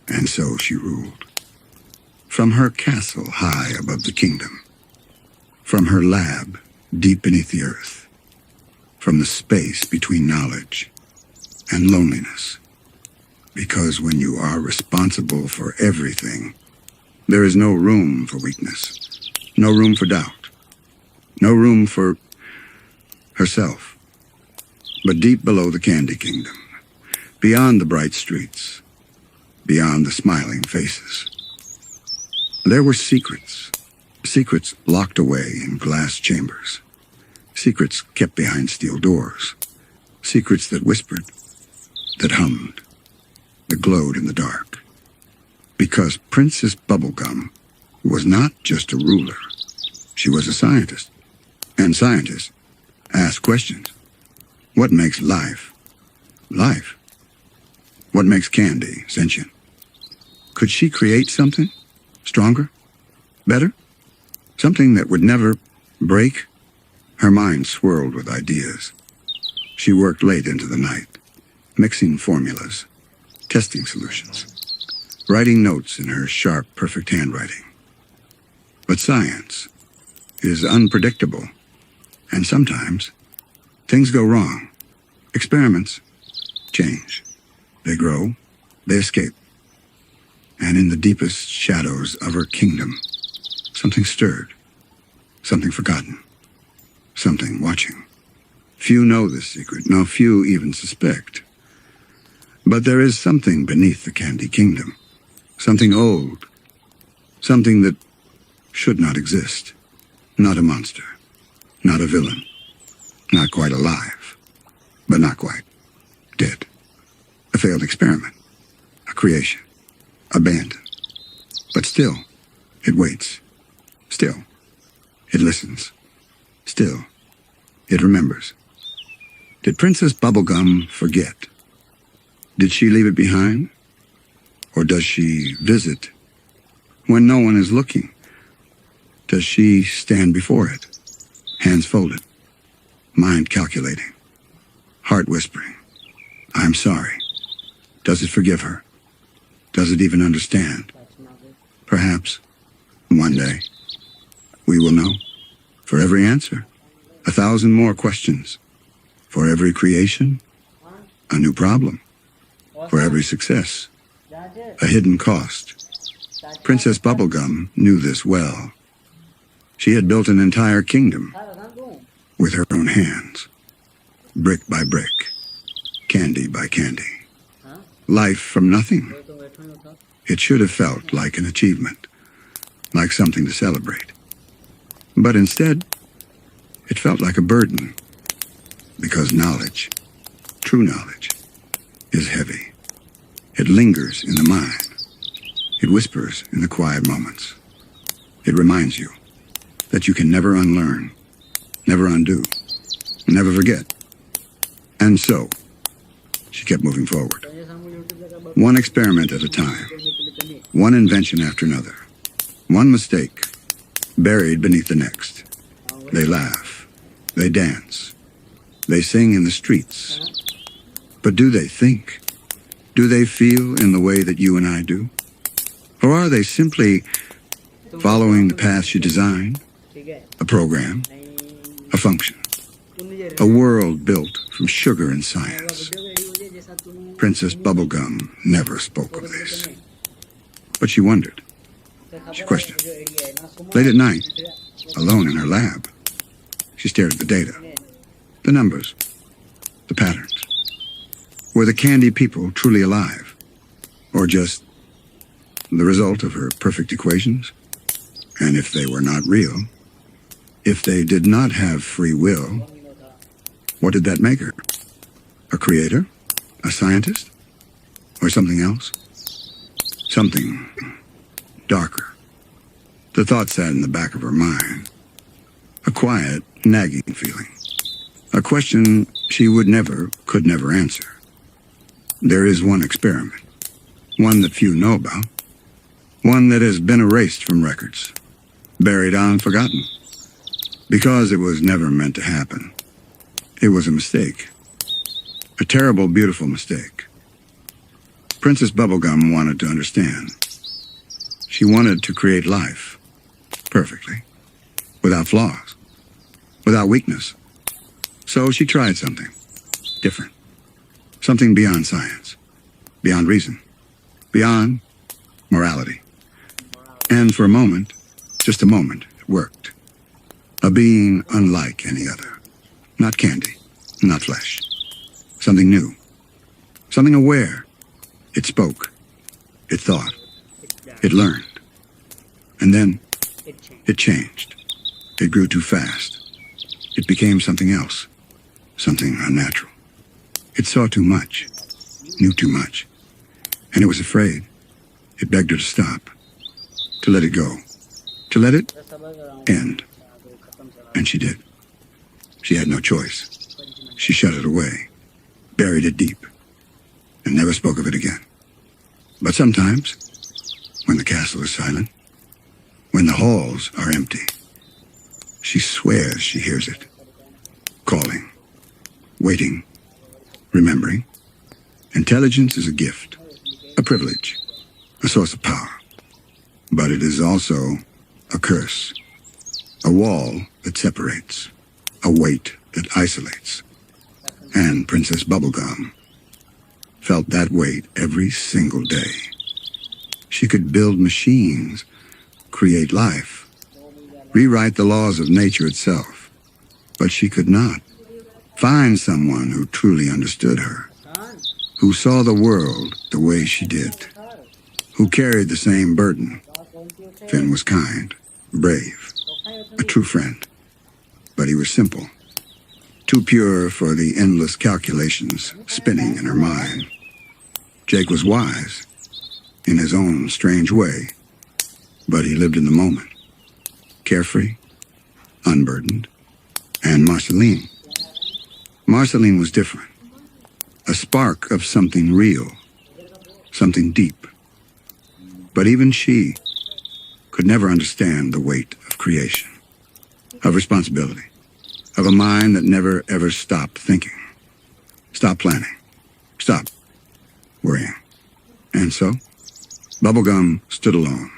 And so she ruled. From her castle high above the kingdom, from her lab deep beneath the earth, from the space between knowledge and loneliness. Because when you are responsible for everything, there is no room for weakness, no room for doubt, no room for herself. But deep below the Candy Kingdom, beyond the bright streets, beyond the smiling faces, there were secrets, secrets locked away in glass chambers, secrets kept behind steel doors, secrets that whispered, that hummed, that glowed in the dark. Because Princess Bubblegum was not just a ruler, she was a scientist. And scientists ask questions. What makes life life? What makes candy sentient? Could she create something stronger, better? Something that would never break? Her mind swirled with ideas. She worked late into the night, mixing formulas, testing solutions, writing notes in her sharp, perfect handwriting. But science is unpredictable, and sometimes things go wrong. Experiments change. They grow, they escape. And in the deepest shadows of her kingdom, something stirred, something forgotten, something watching. Few know this secret, no, few even suspect. But there is something beneath the Candy Kingdom, something old, something that should not exist. Not a monster, not a villain, not quite alive, but not quite dead. A failed experiment, a creation, abandoned. But still, it waits. Still, it listens. Still, it remembers. Did Princess Bubblegum forget? Did she leave it behind? Or does she visit when no one is looking? Does she stand before it, hands folded, mind calculating, heart whispering, I'm sorry, Does it forgive her? Does it even understand? Perhaps, one day, we will know. For every answer, 1,000 more questions. For every creation, a new problem. For every success, a hidden cost. Princess Bubblegum knew this well. She had built an entire kingdom with her own hands, brick by brick, candy by candy. Life from nothing. It should have felt like an achievement, like something to celebrate. But instead, it felt like a burden, because knowledge, true knowledge, is heavy. It lingers in the mind. It whispers in the quiet moments. It reminds you that you can never unlearn, never undo, never forget. And so, she kept moving forward. One experiment at a time. One invention after another. One mistake buried beneath the next. They laugh. They dance. They sing in the streets. But do they think? Do they feel in the way that you and I do? Or are they simply following the path she designed? A program? A function? A world built from sugar and science? Princess Bubblegum never spoke of this. But she wondered. She questioned. Late at night, alone in her lab, she stared at the data, the numbers, the patterns. Were the candy people truly alive? Or just the result of her perfect equations? And if they were not real, if they did not have free will, what did that make her? A creator? A scientist? Or something else? Something darker. The thought sat in the back of her mind. A quiet, nagging feeling. A question she could never answer. There is one experiment. One that few know about. One that has been erased from records. Buried on, forgotten. Because it was never meant to happen. It was a mistake. A terrible, beautiful mistake. Princess Bubblegum wanted to understand. She wanted to create life. Perfectly. Without flaws. Without weakness. So she tried something. Different. Something beyond science. Beyond reason. Beyond morality. And for a moment, just a moment, it worked. A being unlike any other. Not candy. Not flesh. Something new. Something aware. It spoke. It thought. It learned. And then it changed. It grew too fast. It became something else. Something unnatural. It saw too much. Knew too much. And it was afraid. It begged her to stop. To let it go. To let it end. And she did. She had no choice. She shut it away. Buried it deep. And never spoke of it again. But sometimes, when the castle is silent, when the halls are empty, she swears she hears it. Calling. Waiting. Remembering. Intelligence is a gift. A privilege. A source of power. But it is also a curse. A wall that separates. A weight that isolates. And Princess Bubblegum felt that weight every single day. She could build machines, create life, rewrite the laws of nature itself. But she could not find someone who truly understood her, who saw the world the way she did, who carried the same burden. Finn was kind, brave, a true friend, but he was simple, too pure for the endless calculations spinning in her mind. Jake was wise, in his own strange way, but he lived in the moment, carefree, unburdened. And Marceline. Marceline was different. A spark of something real, something deep. But even she could never understand the weight of creation, of responsibility, of a mind that never ever stopped thinking, stopped planning, stopped worrying. And so, Bubblegum stood alone,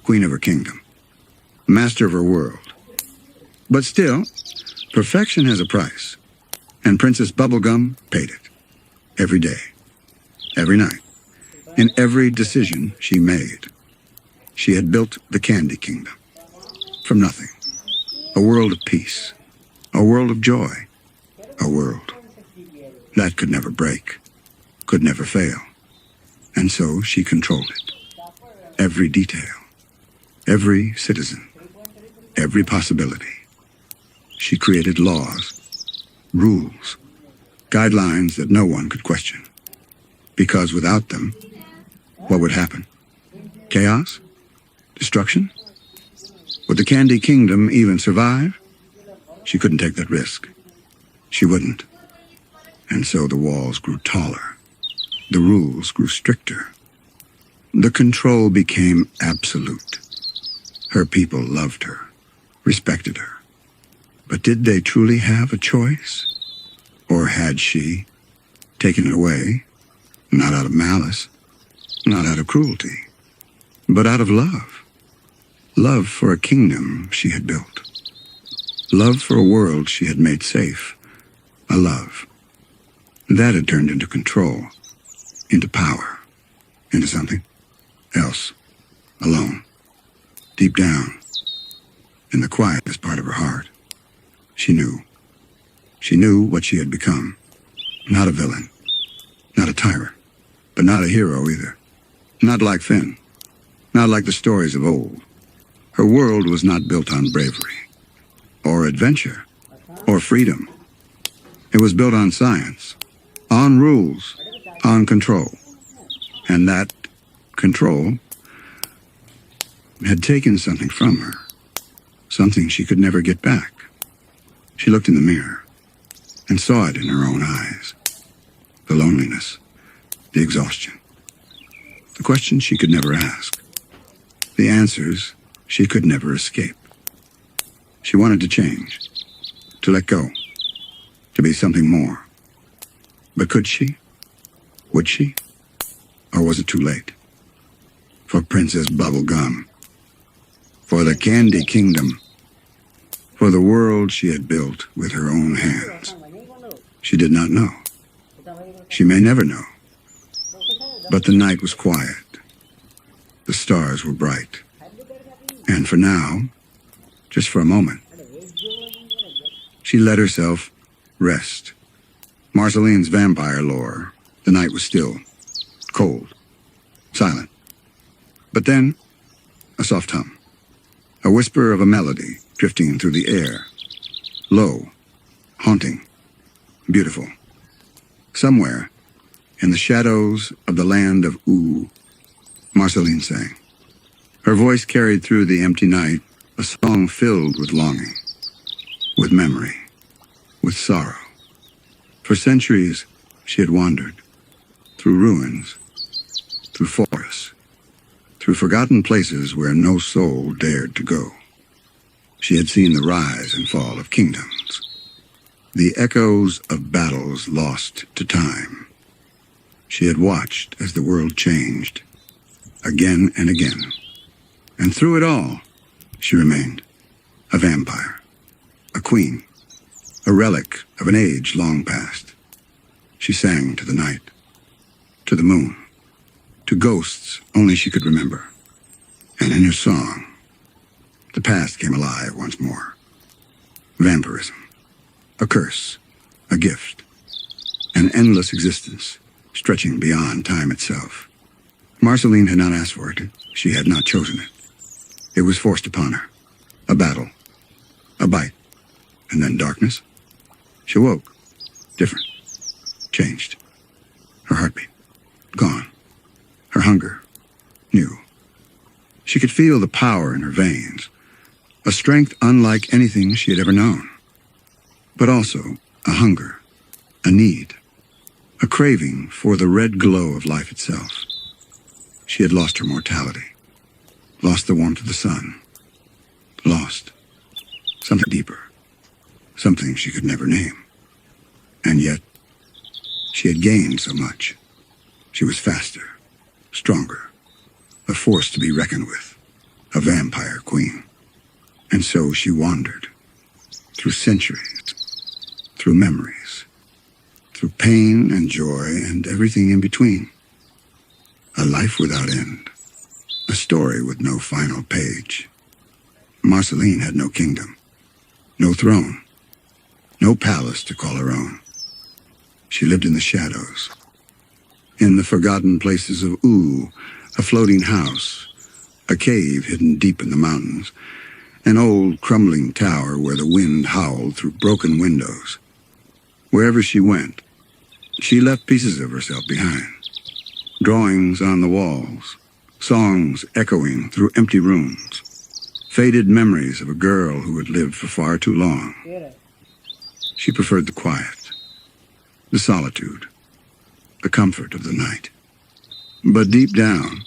queen of her kingdom, master of her world. But still, perfection has a price, and Princess Bubblegum paid it. Every day, every night, in every decision she made. She had built the Candy Kingdom. From nothing. A world of peace. A world of joy. A world that could never break, could never fail. And so she controlled it. Every detail. Every citizen. Every possibility. She created laws, rules, guidelines that no one could question. Because without them, what would happen? Chaos? Destruction? Would the Candy Kingdom even survive? She couldn't take that risk. She wouldn't. And so the walls grew taller. The rules grew stricter. The control became absolute. Her people loved her, respected her. But did they truly have a choice? Or had she taken it away, not out of malice, not out of cruelty, but out of love? Love for a kingdom she had built. Love for a world she had made safe. A love that had turned into control, into power, into something else, alone, deep down, in the quietest part of her heart. She knew. She knew what she had become. Not a villain, not a tyrant, but not a hero either. Not like Finn, not like the stories of old. Her world was not built on bravery, or adventure, or freedom. It was built on science, on rules, on control. And that control had taken something from her, something she could never get back. She looked in the mirror and saw it in her own eyes. The loneliness, the exhaustion, the questions she could never ask, the answers she could never escape. She wanted to change, to let go, to be something more. But could she? Would she? Or was it too late? For Princess Bubblegum, for the Candy Kingdom, for the world she had built with her own hands. She did not know. She may never know. But the night was quiet. The stars were bright. And for now, just for a moment, she let herself rest. Marceline's vampire lore. The night was still, cold, silent. But then, a soft hum. A whisper of a melody drifting through the air. Low, haunting, beautiful. Somewhere, in the shadows of the land of Ooh, Marceline sang. Her voice carried through the empty night a song filled with longing, with memory, with sorrow. For centuries, she had wandered, through ruins, through forests, through forgotten places where no soul dared to go. She had seen the rise and fall of kingdoms, the echoes of battles lost to time. She had watched as the world changed, again and again. And through it all, she remained a vampire, a queen, a relic of an age long past. She sang to the night, to the moon, to ghosts only she could remember. And in her song, the past came alive once more. Vampirism, a curse, a gift, an endless existence stretching beyond time itself. Marceline had not asked for it. She had not chosen it. It was forced upon her. A battle, a bite, and then darkness. She woke, different, changed. Her heartbeat, gone. Her hunger, new. She could feel the power in her veins, a strength unlike anything she had ever known. But also a hunger, a need, a craving for the red glow of life itself. She had lost her mortality, lost the warmth of the sun, lost something deeper, something she could never name. And yet, she had gained so much. She was faster, stronger, a force to be reckoned with, a vampire queen. And so she wandered, through centuries, through memories, through pain and joy and everything in between. A life without end, a story with no final page. Marceline had no kingdom, no throne, no palace to call her own. She lived in the shadows, in the forgotten places of Ooh, a floating house, a cave hidden deep in the mountains, an old crumbling tower where the wind howled through broken windows. Wherever she went, she left pieces of herself behind. Drawings on the walls, songs echoing through empty rooms, faded memories of a girl who had lived for far too long. She preferred the quiet, the solitude, the comfort of the night. But deep down,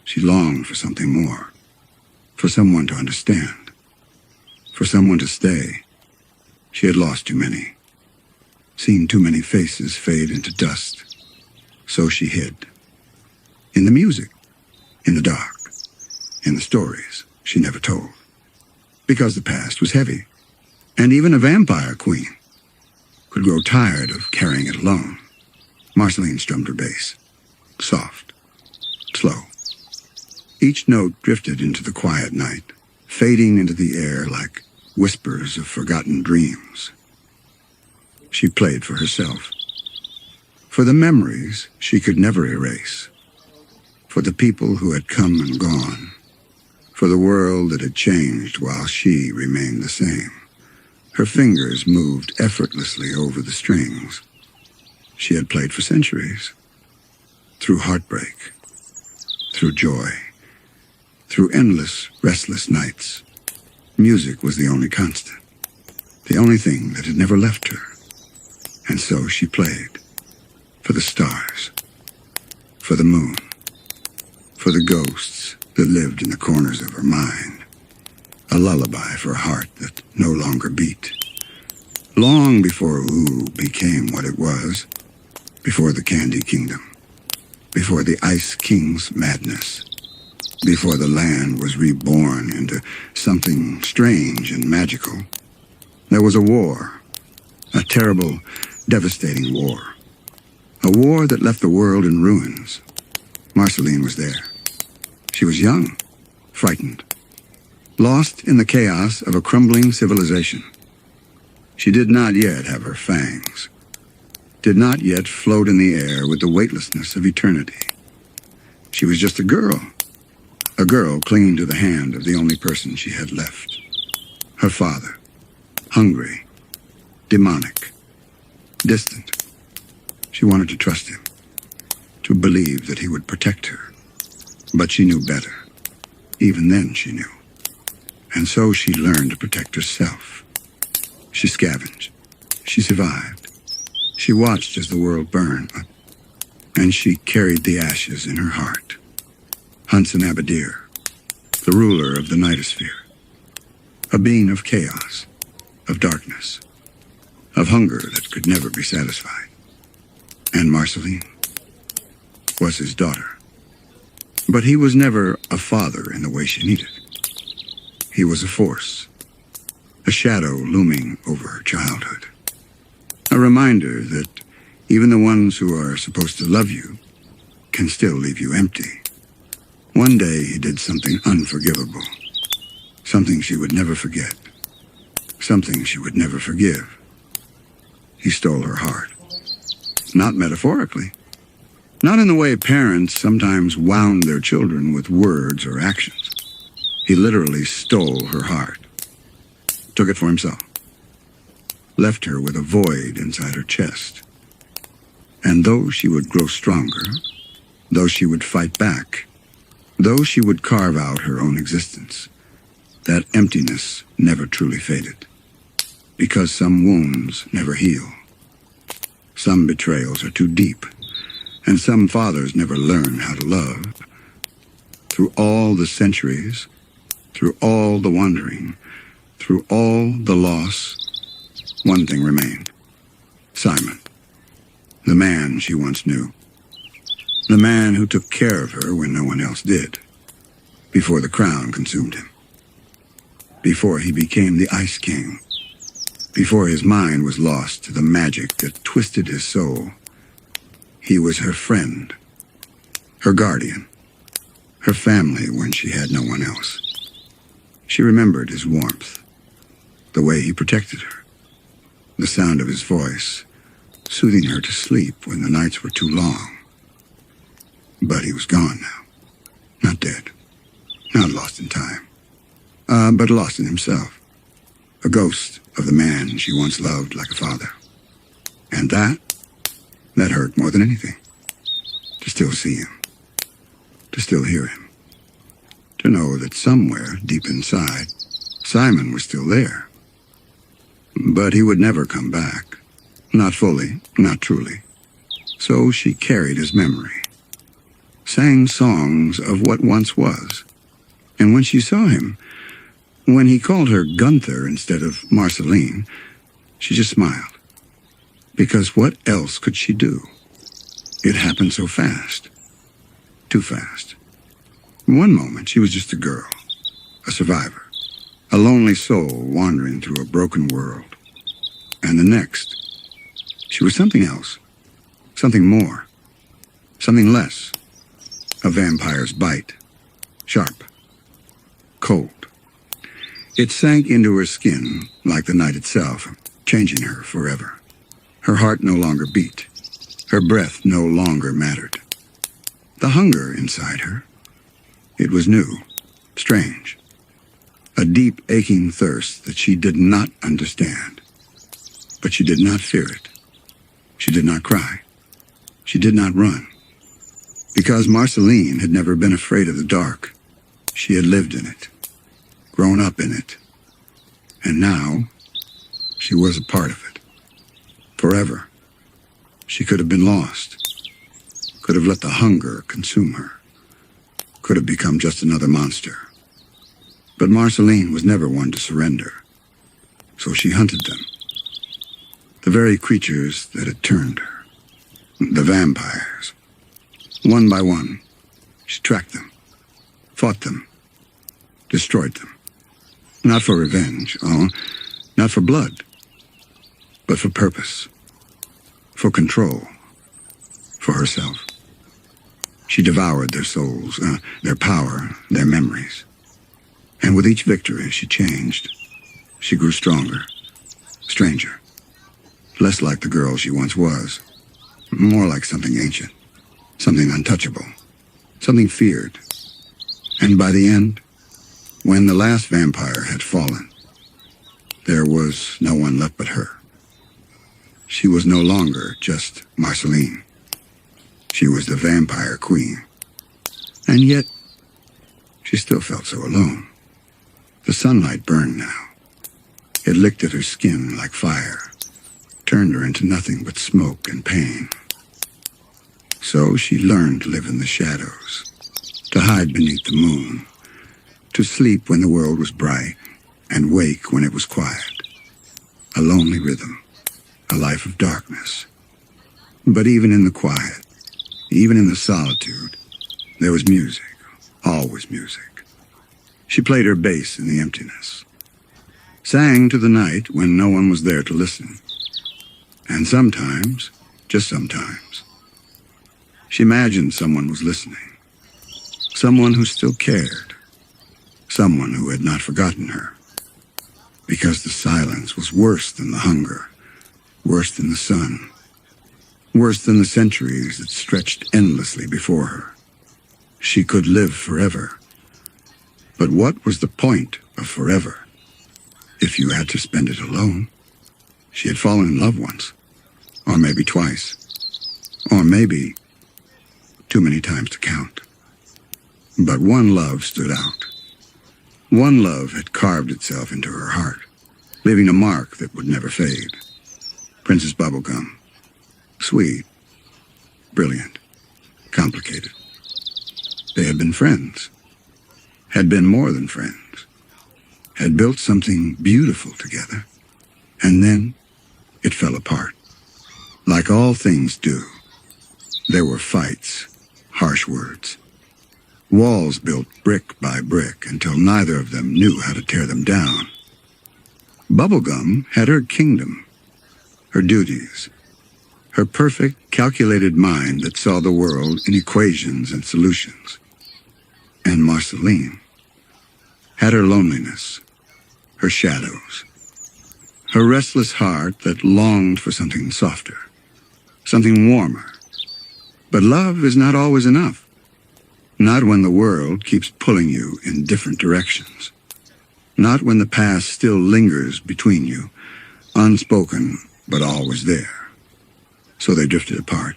she longed for something more, for someone to understand, for someone to stay. She had lost too many, seen too many faces fade into dust. So she hid. In the music, in the dark, in the stories she never told. Because the past was heavy, and even a vampire queen could grow tired of carrying it alone. Marceline strummed her bass, soft, slow. Each note drifted into the quiet night, fading into the air like whispers of forgotten dreams. She played for herself, for the memories she could never erase, for the people who had come and gone, for the world that had changed while she remained the same. Her fingers moved effortlessly over the strings. She had played for centuries, through heartbreak, through joy, through endless, restless nights. Music was the only constant, the only thing that had never left her. And so she played, for the stars, for the moon, for the ghosts that lived in the corners of her mind, a lullaby for a heart that no longer beat. Long before Ooh became what it was, before the Candy Kingdom, before the Ice King's madness, before the land was reborn into something strange and magical, there was a war, a terrible, devastating war, a war that left the world in ruins. Marceline was there. She was young, frightened, lost in the chaos of a crumbling civilization. She did not yet have her fangs, did not yet float in the air with the weightlessness of eternity. She was just a girl clinging to the hand of the only person she had left. Her father, hungry, demonic, distant. She wanted to trust him, to believe that he would protect her. But she knew better. Even then she knew. And so she learned to protect herself. She scavenged. She survived. She watched as the world burned, and she carried the ashes in her heart. Hunson Abadir, the ruler of the Nightosphere, a being of chaos, of darkness, of hunger that could never be satisfied. And Marceline was his daughter. But he was never a father in the way she needed. He was a force, a shadow looming over her childhood. A reminder that even the ones who are supposed to love you can still leave you empty. One day he did something unforgivable, something she would never forget, something she would never forgive. He stole her heart. Not metaphorically. Not in the way parents sometimes wound their children with words or actions. He literally stole her heart, took it for himself, left her with a void inside her chest. And though she would grow stronger, though she would fight back, though she would carve out her own existence, that emptiness never truly faded. Because some wounds never heal. Some betrayals are too deep, and some fathers never learn how to love. Through all the centuries, through all the wandering, through all the loss, one thing remained. Simon, the man she once knew. The man who took care of her when no one else did, before the crown consumed him, before he became the Ice King, before his mind was lost to the magic that twisted his soul. He was her friend, her guardian, her family when she had no one else. She remembered his warmth, the way he protected her, the sound of his voice, soothing her to sleep when the nights were too long. But he was gone now, not dead, not lost in time, but lost in himself, a ghost of the man she once loved like a father. And that hurt more than anything, to still see him, to still hear him, to know that somewhere deep inside, Simon was still there. But he would never come back, not fully, not truly. So she carried his memory, sang songs of what once was. And when she saw him, when he called her Gunther instead of Marceline, she just smiled. Because what else could she do? It happened so fast. Too fast. In one moment, she was just a girl, a survivor, a lonely soul wandering through a broken world. And the next, she was something else, something more, something less. A vampire's bite, sharp, cold. It sank into her skin like the night itself, changing her forever. Her heart no longer beat. Her breath no longer mattered. The hunger inside her, it was new, strange. A deep, aching thirst that she did not understand. But she did not fear it. She did not cry. She did not run. Because Marceline had never been afraid of the dark. She had lived in it, grown up in it. And now, she was a part of it. Forever. She could have been lost. Could have let the hunger consume her. Could have become just another monster. But Marceline was never one to surrender. So she hunted them. The very creatures that had turned her. The vampires. One by one, she tracked them, fought them, destroyed them. Not for revenge, not for blood, but for purpose, for control, for herself. She devoured their souls, their power, their memories. And with each victory, she changed. She grew stronger, stranger, less like the girl she once was, more like something ancient, something untouchable, something feared. And by the end, when the last vampire had fallen, there was no one left but her. She was no longer just Marceline. She was the vampire queen. And yet, she still felt so alone. The sunlight burned now. It licked at her skin like fire, turned her into nothing but smoke and pain. So she learned to live in the shadows, to hide beneath the moon, to sleep when the world was bright, and wake when it was quiet. A lonely rhythm, a life of darkness. But even in the quiet, even in the solitude, there was music, always music. She played her bass in the emptiness, sang to the night when no one was there to listen. And sometimes, just sometimes, she imagined someone was listening, someone who still cared, someone who had not forgotten her. Because the silence was worse than the hunger, worse than the sun, worse than the centuries that stretched endlessly before her. She could live forever. But what was the point of forever if you had to spend it alone? She had fallen in love once, or maybe twice, or maybe too many times to count. But one love stood out. One love had carved itself into her heart, leaving a mark that would never fade. Princess Bubblegum. Sweet, brilliant, complicated. They had been friends, had been more than friends, had built something beautiful together, and then it fell apart. Like all things do, there were fights, harsh words. Walls built brick by brick until neither of them knew how to tear them down. Bubblegum had her kingdom, her duties, her perfect, calculated mind that saw the world in equations and solutions. And Marceline had her loneliness, her shadows, her restless heart that longed for something softer, something warmer. But love is not always enough, not when the world keeps pulling you in different directions, not when the past still lingers between you, unspoken but always there. So they drifted apart,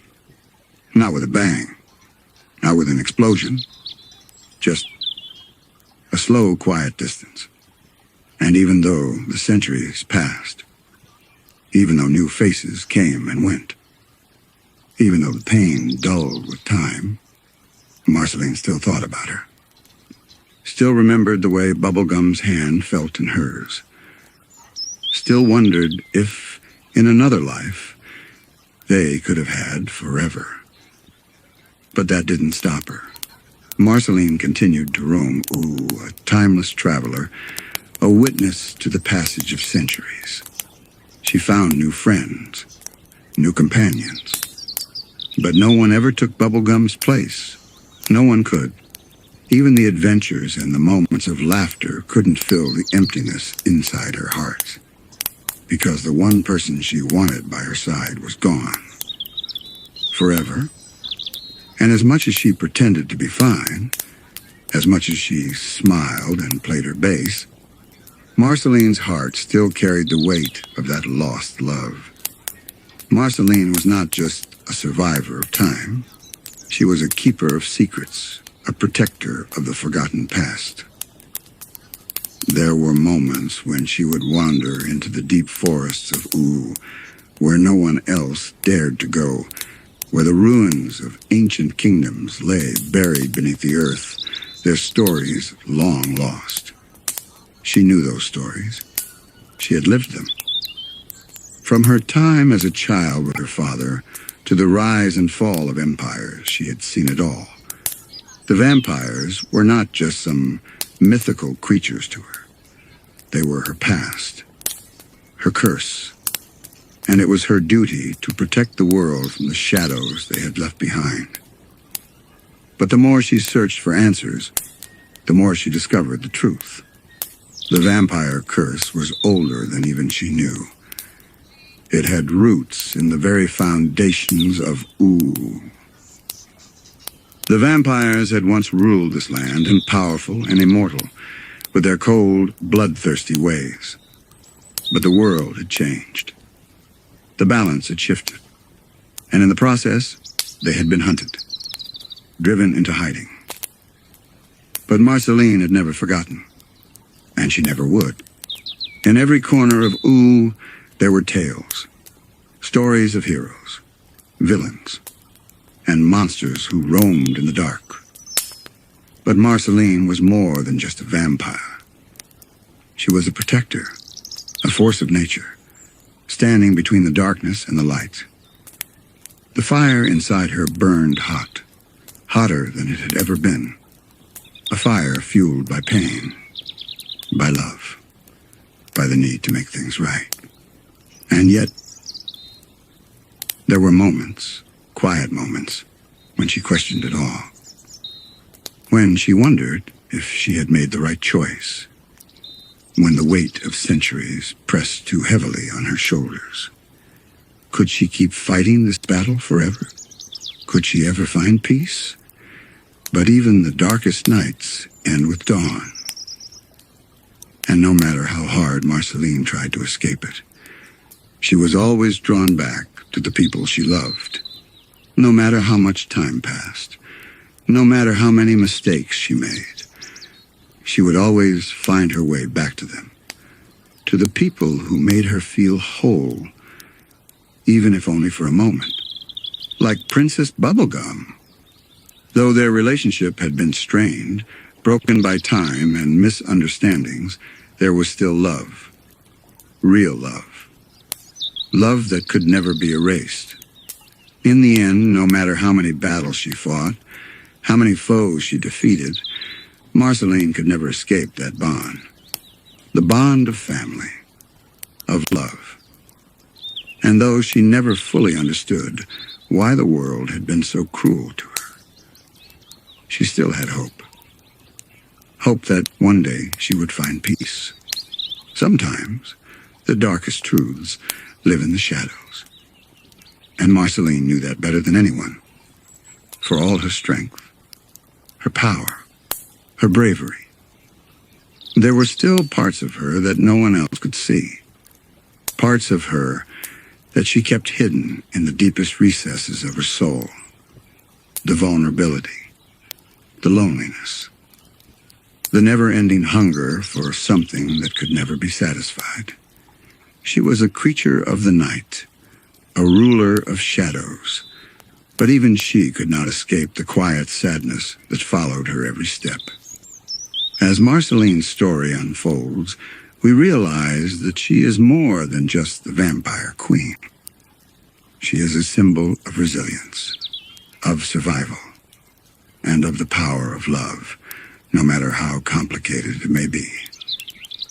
not with a bang, not with an explosion, just a slow, quiet distance. And even though the centuries passed, even though new faces came and went, even though the pain dulled with time, Marceline still thought about her, still remembered the way Bubblegum's hand felt in hers, still wondered if, in another life, they could have had forever. But that didn't stop her. Marceline continued to roam, a timeless traveler, a witness to the passage of centuries. She found new friends, new companions. But no one ever took Bubblegum's place. No one could. Even the adventures and the moments of laughter couldn't fill the emptiness inside her heart, because the one person she wanted by her side was gone. Forever. And as much as she pretended to be fine, as much as she smiled and played her bass, Marceline's heart still carried the weight of that lost love. Marceline was not just a survivor of time. She was a keeper of secrets, a protector of the forgotten past. There were moments when she would wander into the deep forests of Ooh, where no one else dared to go, where the ruins of ancient kingdoms lay buried beneath the earth, their stories long lost. She knew those stories. She had lived them. From her time as a child with her father to the rise and fall of empires, she had seen it all. The vampires were not just some mythical creatures to her. They were her past, her curse, and it was her duty to protect the world from the shadows they had left behind. But the more she searched for answers, the more she discovered the truth. The vampire curse was older than even she knew. It had roots in the very foundations of Ooh. The vampires had once ruled this land, and powerful and immortal, with their cold, bloodthirsty ways. But the world had changed. The balance had shifted, and in the process, they had been hunted, driven into hiding. But Marceline had never forgotten, and she never would. In every corner of Ooh, there were tales, stories of heroes, villains, and monsters who roamed in the dark. But Marceline was more than just a vampire. She was a protector, a force of nature, standing between the darkness and the light. The fire inside her burned hot, hotter than it had ever been. A fire fueled by pain, by love, by the need to make things right. And yet, there were moments, quiet moments, when she questioned it all. When she wondered if she had made the right choice. When the weight of centuries pressed too heavily on her shoulders. Could she keep fighting this battle forever? Could she ever find peace? But even the darkest nights end with dawn. And no matter how hard Marceline tried to escape it, she was always drawn back to the people she loved. No matter how much time passed, no matter how many mistakes she made, she would always find her way back to them, to the people who made her feel whole, even if only for a moment, like Princess Bubblegum. Though their relationship had been strained, broken by time and misunderstandings, there was still love, real love. Love that could never be erased. In the end, no matter how many battles she fought, how many foes she defeated, Marceline could never escape that bond. The bond of family, of love. And though she never fully understood why the world had been so cruel to her, she still had hope. Hope that one day she would find peace. Sometimes the darkest truths live in the shadows. And Marceline knew that better than anyone. For all her strength, her power, her bravery, there were still parts of her that no one else could see. Parts of her that she kept hidden in the deepest recesses of her soul. The vulnerability, the loneliness, the never-ending hunger for something that could never be satisfied. She was a creature of the night, a ruler of shadows, but even she could not escape the quiet sadness that followed her every step. As Marceline's story unfolds, we realize that she is more than just the vampire queen. She is a symbol of resilience, of survival, and of the power of love, no matter how complicated it may be.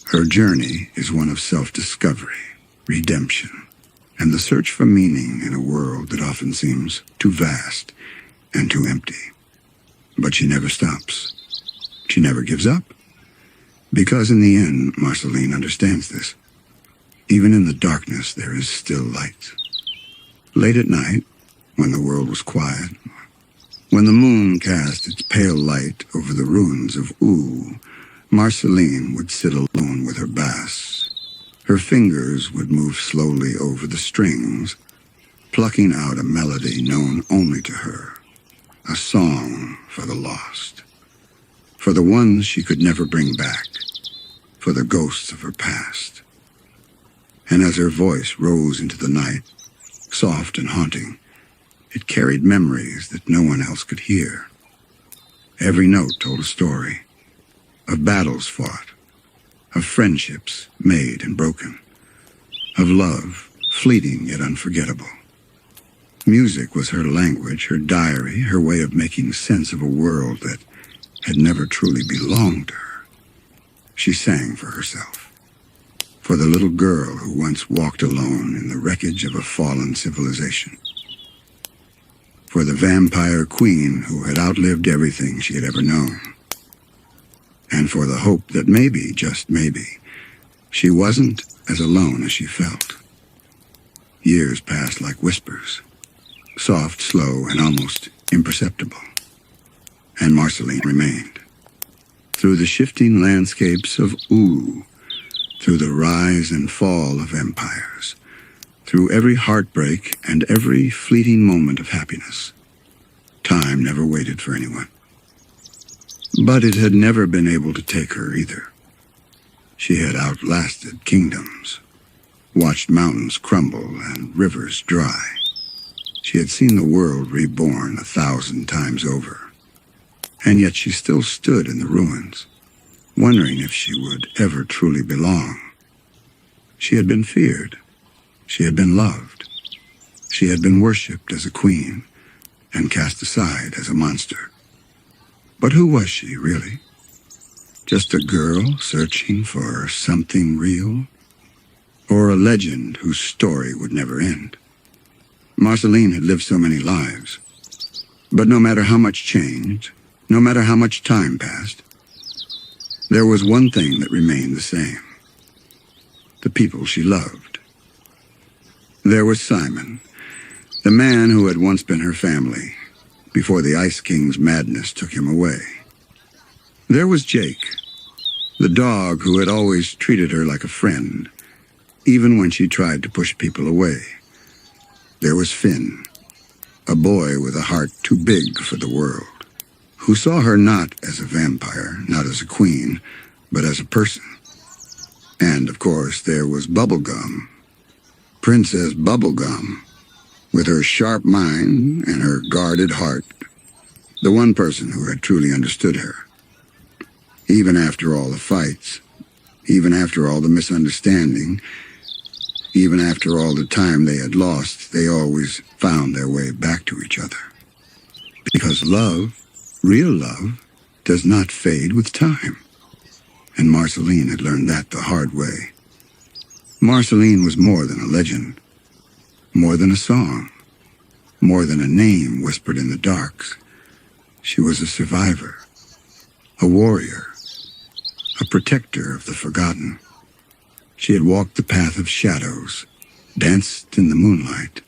Her journey is one of self-discovery, redemption, and the search for meaning in a world that often seems too vast and too empty. But she never stops. She never gives up. Because in the end, Marceline understands this. Even in the darkness, there is still light. Late at night, when the world was quiet, when the moon cast its pale light over the ruins of Oo, Marceline would sit alone with her bass. Her fingers would move slowly over the strings, plucking out a melody known only to her, a song for the lost, for the ones she could never bring back, for the ghosts of her past. And as her voice rose into the night, soft and haunting, it carried memories that no one else could hear. Every note told a story, of battles fought, of friendships made and broken, of love fleeting yet unforgettable. Music was her language, her diary, her way of making sense of a world that had never truly belonged to her. She sang for herself, for the little girl who once walked alone in the wreckage of a fallen civilization, for the vampire queen who had outlived everything she had ever known, and for the hope that maybe, just maybe, she wasn't as alone as she felt. Years passed like whispers, soft, slow, and almost imperceptible. And Marceline remained. Through the shifting landscapes of Oo, through the rise and fall of empires, through every heartbreak and every fleeting moment of happiness, time never waited for anyone. But it had never been able to take her either. She had outlasted kingdoms, watched mountains crumble and rivers dry. She had seen the world reborn 1,000 times over. And yet she still stood in the ruins, wondering if she would ever truly belong. She had been feared. She had been loved. She had been worshipped as a queen and cast aside as a monster. But who was she, really? Just a girl searching for something real? Or a legend whose story would never end? Marceline had lived so many lives. But no matter how much changed, no matter how much time passed, there was one thing that remained the same. The people she loved. There was Simon, the man who had once been her family, before the Ice King's madness took him away. There was Jake, the dog who had always treated her like a friend, even when she tried to push people away. There was Finn, a boy with a heart too big for the world, who saw her not as a vampire, not as a queen, but as a person. And, of course, there was Bubblegum, Princess Bubblegum, with her sharp mind and her guarded heart, the one person who had truly understood her. Even after all the fights, even after all the misunderstanding, even after all the time they had lost, they always found their way back to each other. Because love Real love does not fade with time. And Marceline had learned that the hard way. Marceline was more than a legend, more than a song, more than a name whispered in the darks. She was a survivor, a warrior, a protector of the forgotten. She had walked the path of shadows, danced in the moonlight,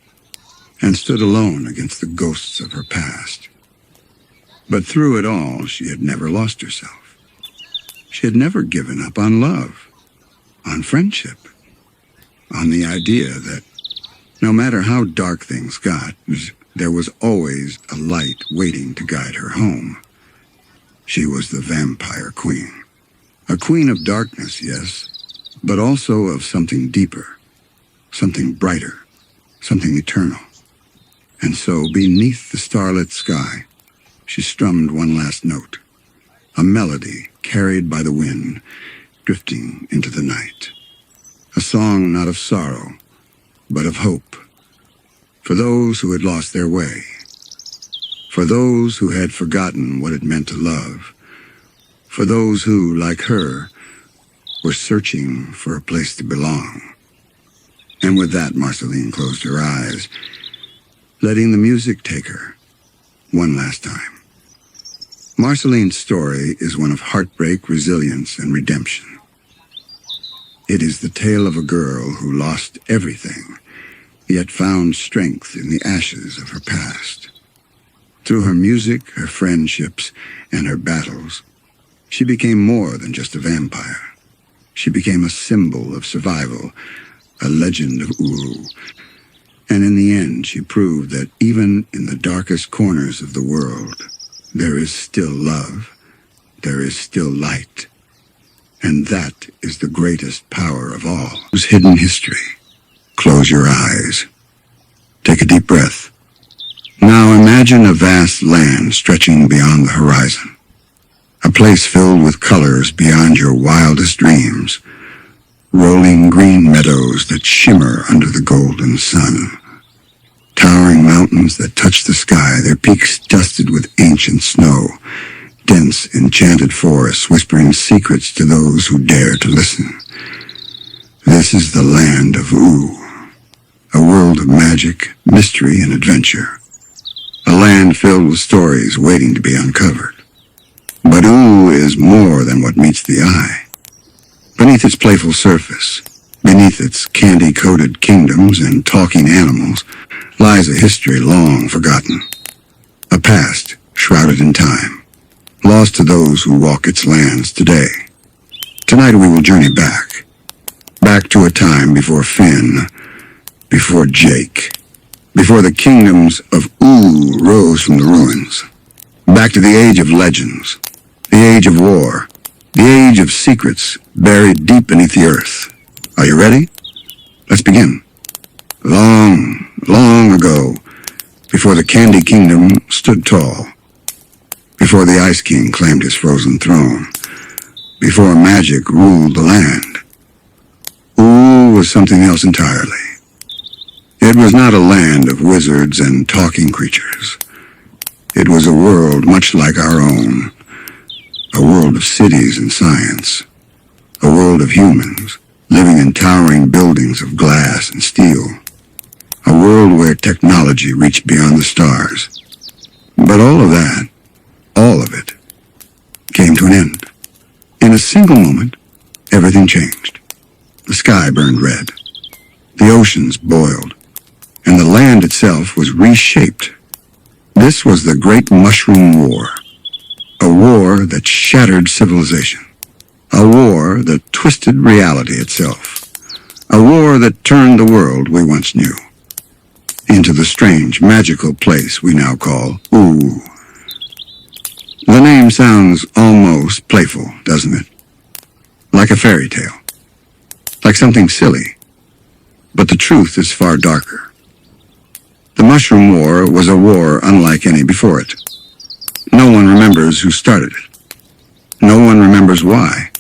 and stood alone against the ghosts of her past. But through it all, she had never lost herself. She had never given up on love, on friendship, on the idea that no matter how dark things got, there was always a light waiting to guide her home. She was the vampire queen. A queen of darkness, yes, but also of something deeper, something brighter, something eternal. And so, beneath the starlit sky, she strummed one last note, a melody carried by the wind, drifting into the night. A song not of sorrow, but of hope, for those who had lost their way, for those who had forgotten what it meant to love, for those who, like her, were searching for a place to belong. And with that, Marceline closed her eyes, letting the music take her one last time. Marceline's story is one of heartbreak, resilience, and redemption. It is the tale of a girl who lost everything, yet found strength in the ashes of her past. Through her music, her friendships, and her battles, she became more than just a vampire. She became a symbol of survival, a legend of Uru. And in the end, she proved that even in the darkest corners of the world, there is still love, there is still light. And that is the greatest power of all. It was hidden history. Close your eyes. Take a deep breath. Now imagine a vast land stretching beyond the horizon. A place filled with colors beyond your wildest dreams. Rolling green meadows that shimmer under the golden sun. Towering mountains that touch the sky, their peaks dusted with ancient snow. Dense, enchanted forests whispering secrets to those who dare to listen. This is the land of Uru, a world of magic, mystery, and adventure. A land filled with stories waiting to be uncovered. But Uru is more than what meets the eye. Beneath its playful surface, beneath its candy-coated kingdoms and talking animals, lies a history long forgotten. A past shrouded in time, lost to those who walk its lands today. Tonight we will journey back to a time before Finn, before Jake, before the kingdoms of Uru rose from the ruins. Back to the age of legends, the age of war, the age of secrets buried deep beneath the earth. Are you ready? Let's begin. Long, long ago, before the Candy Kingdom stood tall, before the Ice King claimed his frozen throne, before magic ruled the land, Uru was something else entirely. It was not a land of wizards and talking creatures. It was a world much like our own, a world of cities and science, a world of humans living in towering buildings of glass and steel, a world where technology reached beyond the stars. But all of that, all of it, came to an end. In a single moment, everything changed. The sky burned red, the oceans boiled, and the land itself was reshaped. This was the Great Mushroom War, a war that shattered civilization, a war that twisted reality itself, a war that turned the world we once knew into the strange, magical place we now call Uru. The name sounds almost playful, doesn't it? Like a fairy tale, like something silly, but the truth is far darker. The Mushroom War was a war unlike any before it. No one remembers who started it. No one remembers why.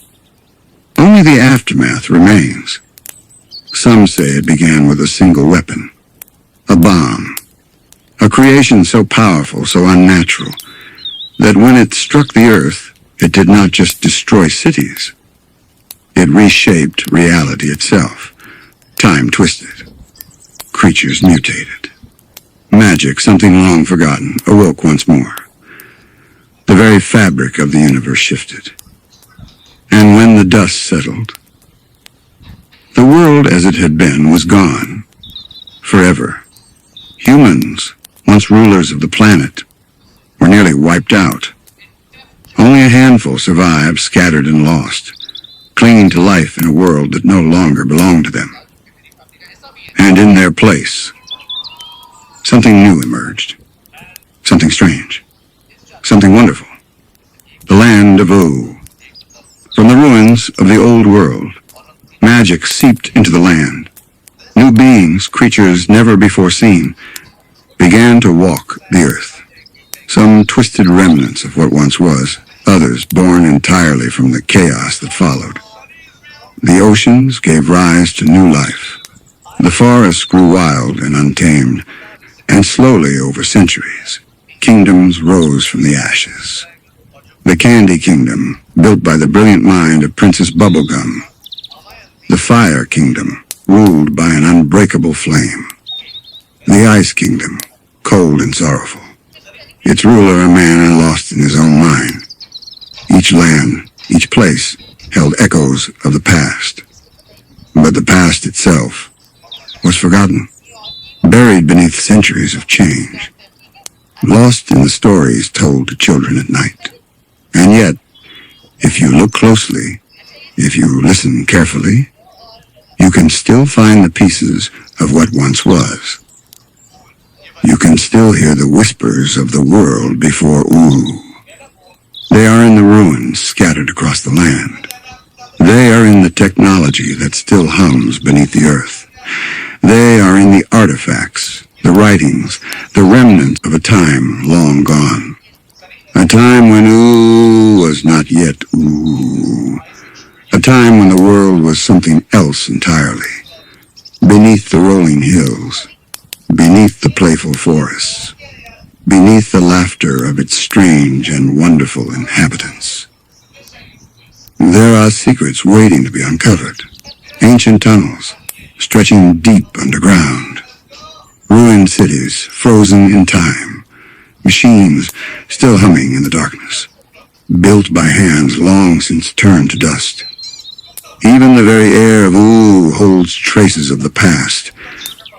Only the aftermath remains. Some say it began with a single weapon, a bomb, a creation so powerful, so unnatural, that when it struck the earth, it did not just destroy cities. It reshaped reality itself. Time twisted. Creatures mutated. Magic, something long forgotten, awoke once more. The very fabric of the universe shifted. And when the dust settled, the world as it had been was gone. Forever. Humans, once rulers of the planet, were nearly wiped out. Only a handful survived, scattered and lost, clinging to life in a world that no longer belonged to them. And in their place, something new emerged. Something strange. Something wonderful. The land of Oo. From the ruins of the old world, magic seeped into the land. New beings, creatures never before seen, began to walk the earth. Some twisted remnants of what once was, others born entirely from the chaos that followed. The oceans gave rise to new life. The forests grew wild and untamed, and slowly over centuries, kingdoms rose from the ashes. The Candy Kingdom, built by the brilliant mind of Princess Bubblegum. The Fire Kingdom, ruled by an unbreakable flame. The Ice Kingdom, cold and sorrowful. Its ruler a man lost in his own mind. Each land, each place, held echoes of the past. But the past itself was forgotten, buried beneath centuries of change, lost in the stories told to children at night. And yet, if you look closely, if you listen carefully, you can still find the pieces of what once was. You can still hear the whispers of the world before Oo. They are in the ruins scattered across the land. They are in the technology that still hums beneath the earth. They are in the artifacts, the writings, the remnants of a time long gone. A time when Oo was not yet Oo. A time when the world was something else entirely. Beneath the rolling hills, beneath the playful forests, beneath the laughter of its strange and wonderful inhabitants. There are secrets waiting to be uncovered. Ancient tunnels, stretching deep underground. Ruined cities, frozen in time. Machines still humming in the darkness. Built by hands long since turned to dust. Even the very air of Oo holds traces of the past.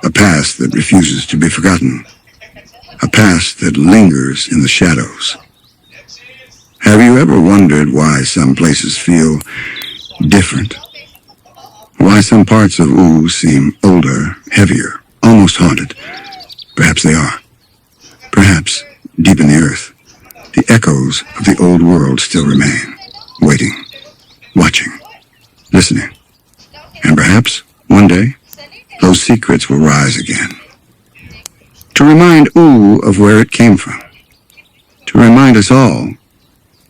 A past that refuses to be forgotten. A past that lingers in the shadows. Have you ever wondered why some places feel different? Why some parts of Oo seem older, heavier, almost haunted? Perhaps they are. Perhaps, deep in the earth, the echoes of the old world still remain, waiting, watching, listening. And perhaps, one day, those secrets will rise again. To remind Oo of where it came from. To remind us all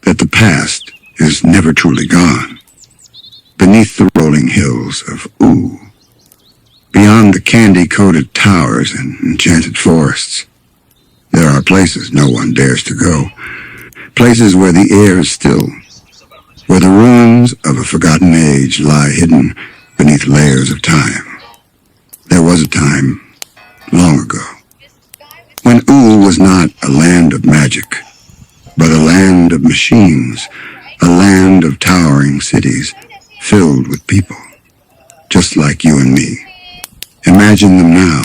that the past is never truly gone. Beneath the rolling hills of Oo. Beyond the candy-coated towers and enchanted forests. There are places no one dares to go. Places where the air is still. Where the ruins of a forgotten age lie hidden beneath layers of time. There was a time, long ago, when Oo was not a land of magic, but a land of machines, a land of towering cities filled with people, just like you and me. Imagine them now,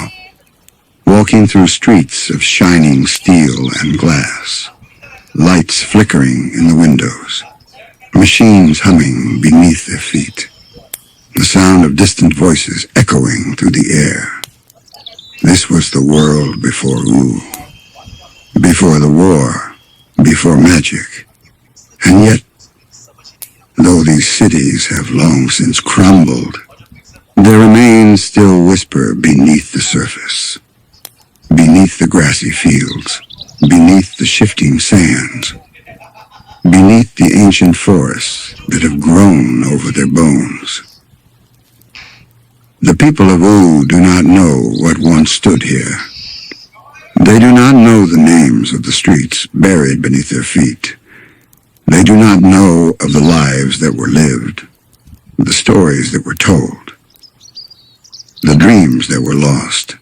walking through streets of shining steel and glass, lights flickering in the windows, machines humming beneath their feet, the sound of distant voices echoing through the air. This was the world before Oo, before the war, before magic. And yet, though these cities have long since crumbled, there remains still whisper beneath the surface, beneath the grassy fields, beneath the shifting sands, beneath the ancient forests that have grown over their bones. The people of Oo do not know what once stood here. They do not know the names of the streets buried beneath their feet. They do not know of the lives that were lived, the stories that were told, the dreams that were lost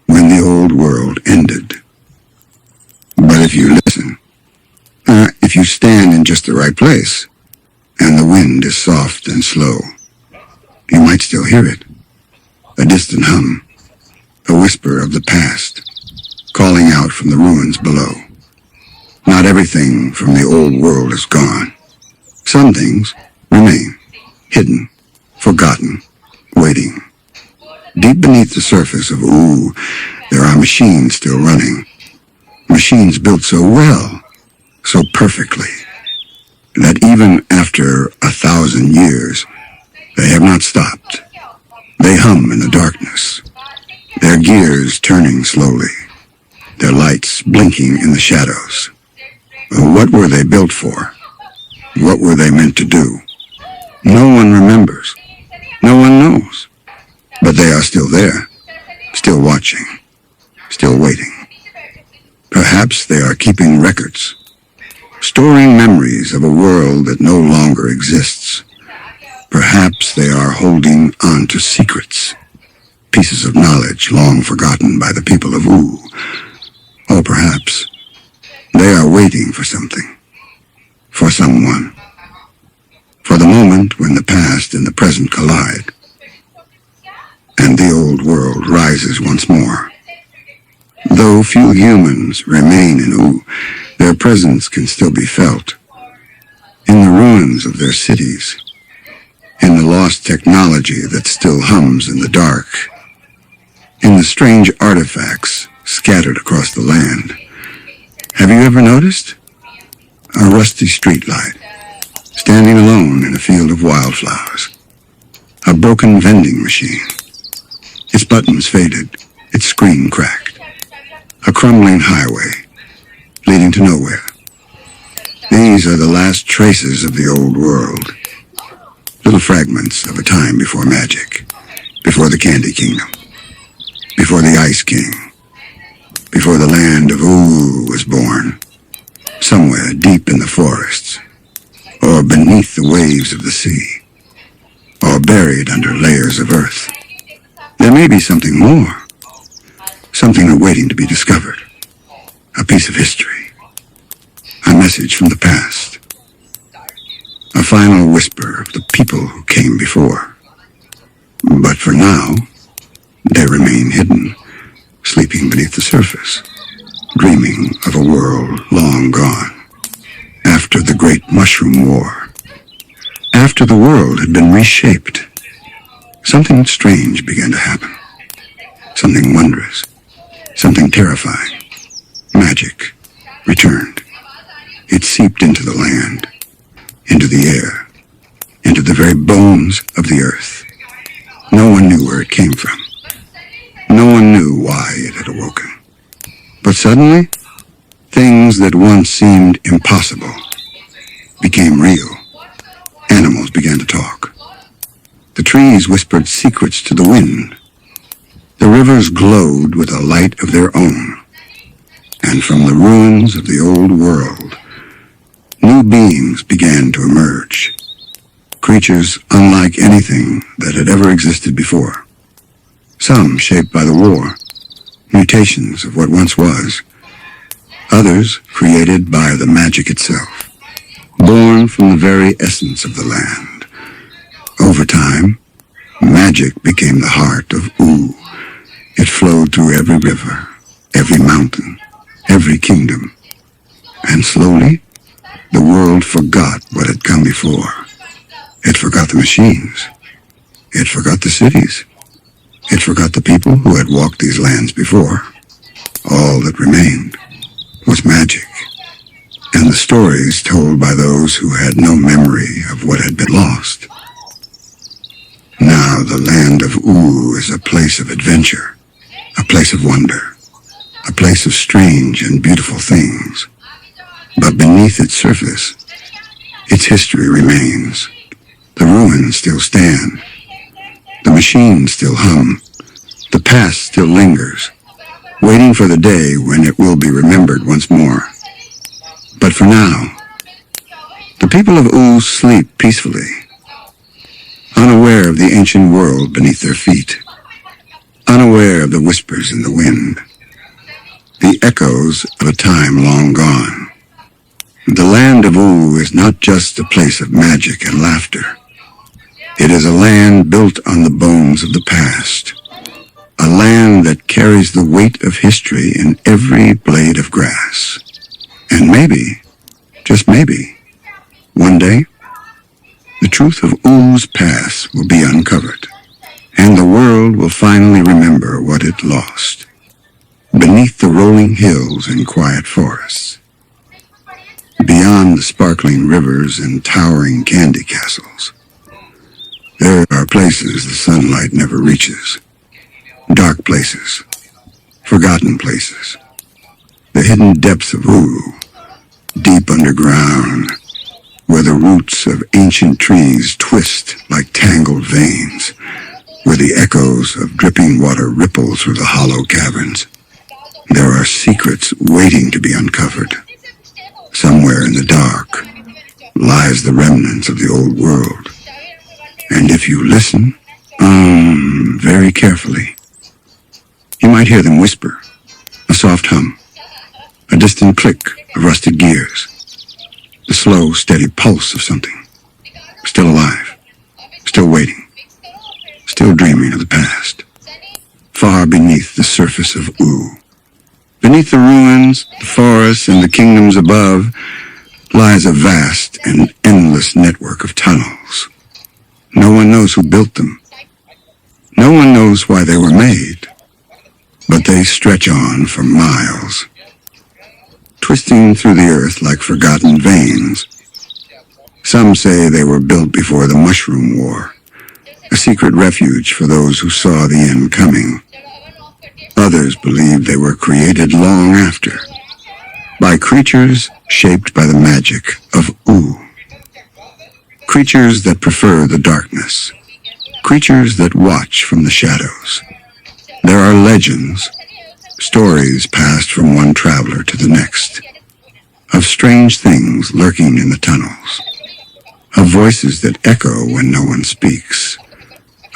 when the old world ended. But if you listen, if you stand in just the right place, and the wind is soft and slow, you might still hear it, a distant hum, a whisper of the past, calling out from the ruins below. Not everything from the old world is gone. Some things remain, hidden, forgotten, waiting. Deep beneath the surface of Ooh, there are machines still running. Machines built so well, so perfectly, that even after 1,000 years, they have not stopped. They hum in the darkness, their gears turning slowly, their lights blinking in the shadows. What were they built for? What were they meant to do? No one remembers. No one knows. But they are still there, still watching, still waiting. Perhaps they are keeping records, storing memories of a world that no longer exists. Perhaps they are holding on to secrets, pieces of knowledge long forgotten by the people of Ooh. Or perhaps they are waiting for something, for someone, for the moment when the past and the present collide, and the old world rises once more. Though few humans remain in Ooh, their presence can still be felt. In the ruins of their cities, in the lost technology that still hums in the dark, in the strange artifacts scattered across the land. Have you ever noticed? A rusty streetlight, standing alone in a field of wildflowers. A broken vending machine, its buttons faded, its screen cracked. A crumbling highway, leading to nowhere. These are the last traces of the old world. Little fragments of a time before magic, before the Candy Kingdom, before the Ice King, before the land of Ooh was born, somewhere deep in the forests, or beneath the waves of the sea, or buried under layers of earth. There may be something more, something awaiting to be discovered, a piece of history, a message from the past, a final whisper of the people who came before. But for now, they remain hidden, sleeping beneath the surface, dreaming of a world long gone. After the Great Mushroom War, after the world had been reshaped, something strange began to happen. Something wondrous, something terrifying. Magic returned. It seeped into the land, into the air, into the very bones of the earth. No one knew where it came from. No one knew why it had awoken. But suddenly, things that once seemed impossible became real. Animals began to talk. The trees whispered secrets to the wind. The rivers glowed with a light of their own. And from the ruins of the old world, new beings began to emerge. Creatures unlike anything that had ever existed before. Some shaped by the war, mutations of what once was. Others created by the magic itself, born from the very essence of the land. Over time, magic became the heart of Ooh. It flowed through every river, every mountain, every kingdom. And slowly, the world forgot what had come before. It forgot the machines. It forgot the cities. It forgot the people who had walked these lands before. All that remained was magic, and the stories told by those who had no memory of what had been lost. Now the land of Ooh is a place of adventure, a place of wonder, a place of strange and beautiful things. But beneath its surface, its history remains. The ruins still stand. The machines still hum. The past still lingers. waiting for the day when it will be remembered once more. But for now, the people of Oo sleep peacefully, unaware of the ancient world beneath their feet, unaware of the whispers in the wind, the echoes of a time long gone. The land of Oo is not just a place of magic and laughter. It is a land built on the bones of the past, a land that carries the weight of history in every blade of grass. And maybe, just maybe, one day, the truth of Oo's past will be uncovered, and the world will finally remember what it lost beneath the rolling hills and quiet forests, beyond the sparkling rivers and towering candy castles. There are places the sunlight never reaches, dark places, forgotten places, the hidden depths of Oo, deep underground, where the roots of ancient trees twist like tangled veins, where the echoes of dripping water ripple through the hollow caverns. There are secrets waiting to be uncovered. Somewhere in the dark lies the remnants of the old world. And if you listen, very carefully, you might hear them whisper, a soft hum, a distant click of rusted gears, the slow, steady pulse of something, still alive, still waiting, still dreaming of the past, far beneath the surface of Oo. Beneath the ruins, the forests, and the kingdoms above lies a vast and endless network of tunnels. No one knows who built them. No one knows why they were made, but they stretch on for miles, twisting through the earth like forgotten veins. Some say they were built before the Mushroom War, a secret refuge for those who saw the end coming. Others believe they were created long after, by creatures shaped by the magic of Oo. Creatures that prefer the darkness, creatures that watch from the shadows. There are legends, stories passed from one traveler to the next, of strange things lurking in the tunnels, of voices that echo when no one speaks,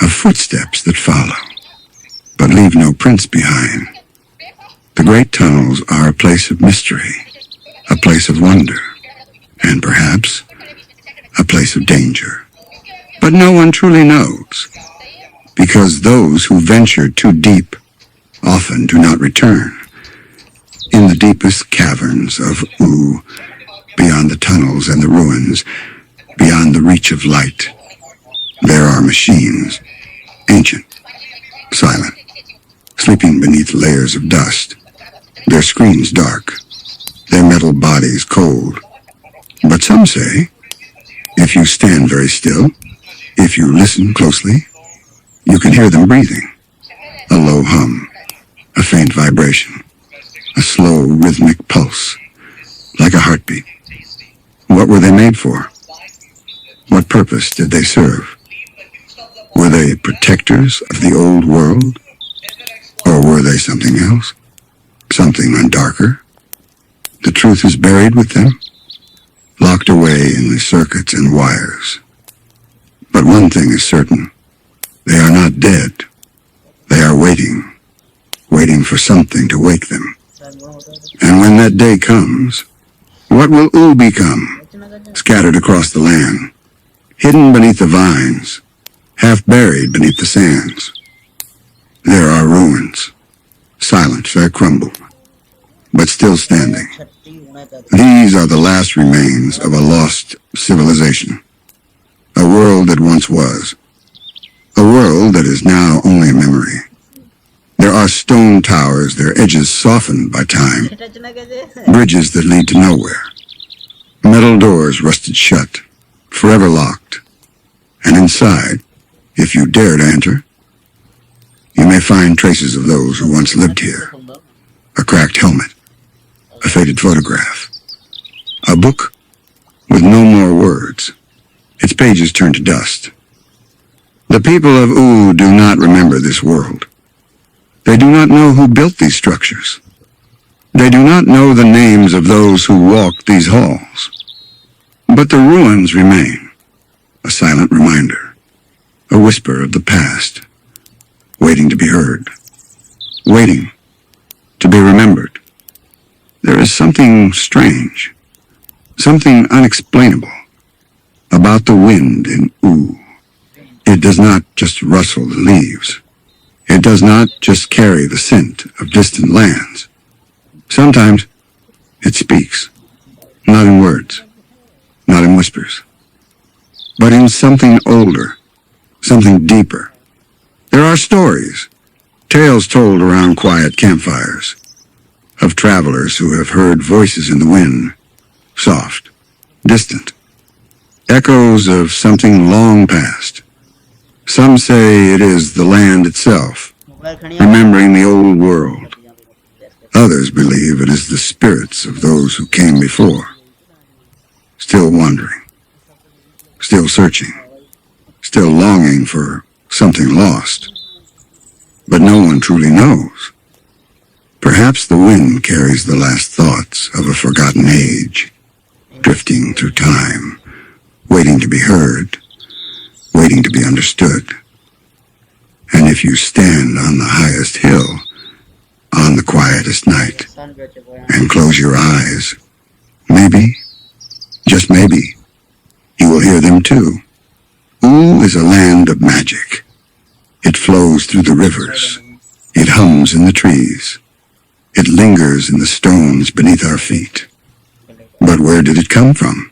of footsteps that follow, but leave no prints behind. The great tunnels are a place of mystery, a place of wonder, and perhaps a place of danger. But no one truly knows, because those who venture too deep often do not return. In the deepest caverns of Oo, beyond the tunnels and the ruins, beyond the reach of light, there are machines, ancient, silent, sleeping beneath layers of dust, their screens dark, their metal bodies cold. But some say, if you stand very still, if you listen closely, you can hear them breathing. A low hum, a faint vibration, a slow rhythmic pulse, like a heartbeat. What were they made for? What purpose did they serve? Were they protectors of the old world? Or were they something else? Something darker? The truth is buried with them, locked away in the circuits and wires. But one thing is certain. They are not dead. They are waiting, waiting for something to wake them. And when that day comes, what will Oo become? Scattered across the land, hidden beneath the vines, half buried beneath the sands. There are ruins, silent, fair crumbled, but still standing. These are the last remains of a lost civilization, a world that once was, a world that is now only a memory. There are stone towers, their edges softened by time, bridges that lead to nowhere, metal doors rusted shut, forever locked, and inside, if you dare to enter, you may find traces of those who once lived here. A cracked helmet, a faded photograph, a book with no more words, its pages turned to dust. The people of Oo do not remember this world. They do not know who built these structures. They do not know the names of those who walked these halls. But the ruins remain, a silent reminder, a whisper of the past, waiting to be heard, waiting to be remembered. There is something strange, something unexplainable about the wind in Oo. It does not just rustle the leaves. It does not just carry the scent of distant lands. Sometimes it speaks, not in words, not in whispers, but in something older, something deeper. There are stories, tales told around quiet campfires, of travelers who have heard voices in the wind, soft, distant, echoes of something long past. Some say it is the land itself, remembering the old world. Others believe it is the spirits of those who came before, still wandering, still searching, still longing for something lost. But no one truly knows. Perhaps the wind carries the last thoughts of a forgotten age, drifting through time, waiting to be heard, waiting to be understood. And if you stand on the highest hill, on the quietest night, and close your eyes, maybe, just maybe, you will hear them too. Oo is a land of magic. It flows through the rivers. It hums in the trees. It lingers in the stones beneath our feet. But where did it come from?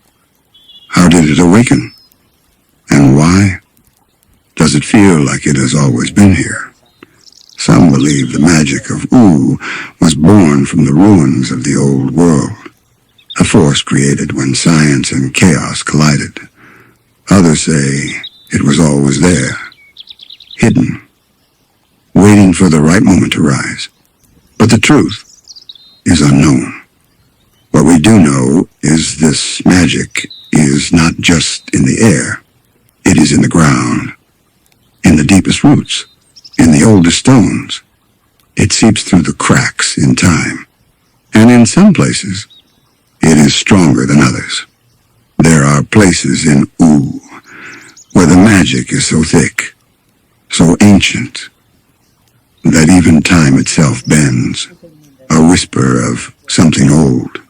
How did it awaken? And why? Does it feel like it has always been here? Some believe the magic of Oo was born from the ruins of the old world, a force created when science and chaos collided. Others say it was always there, hidden, waiting for the right moment to rise. But the truth is unknown. What we do know is this magic is not just in the air. It is in the ground, in the deepest roots, in the oldest stones. It seeps through the cracks in time. And in some places, it is stronger than others. There are places in Oo where the magic is so thick, so ancient, that even time itself bends, a whisper of something old,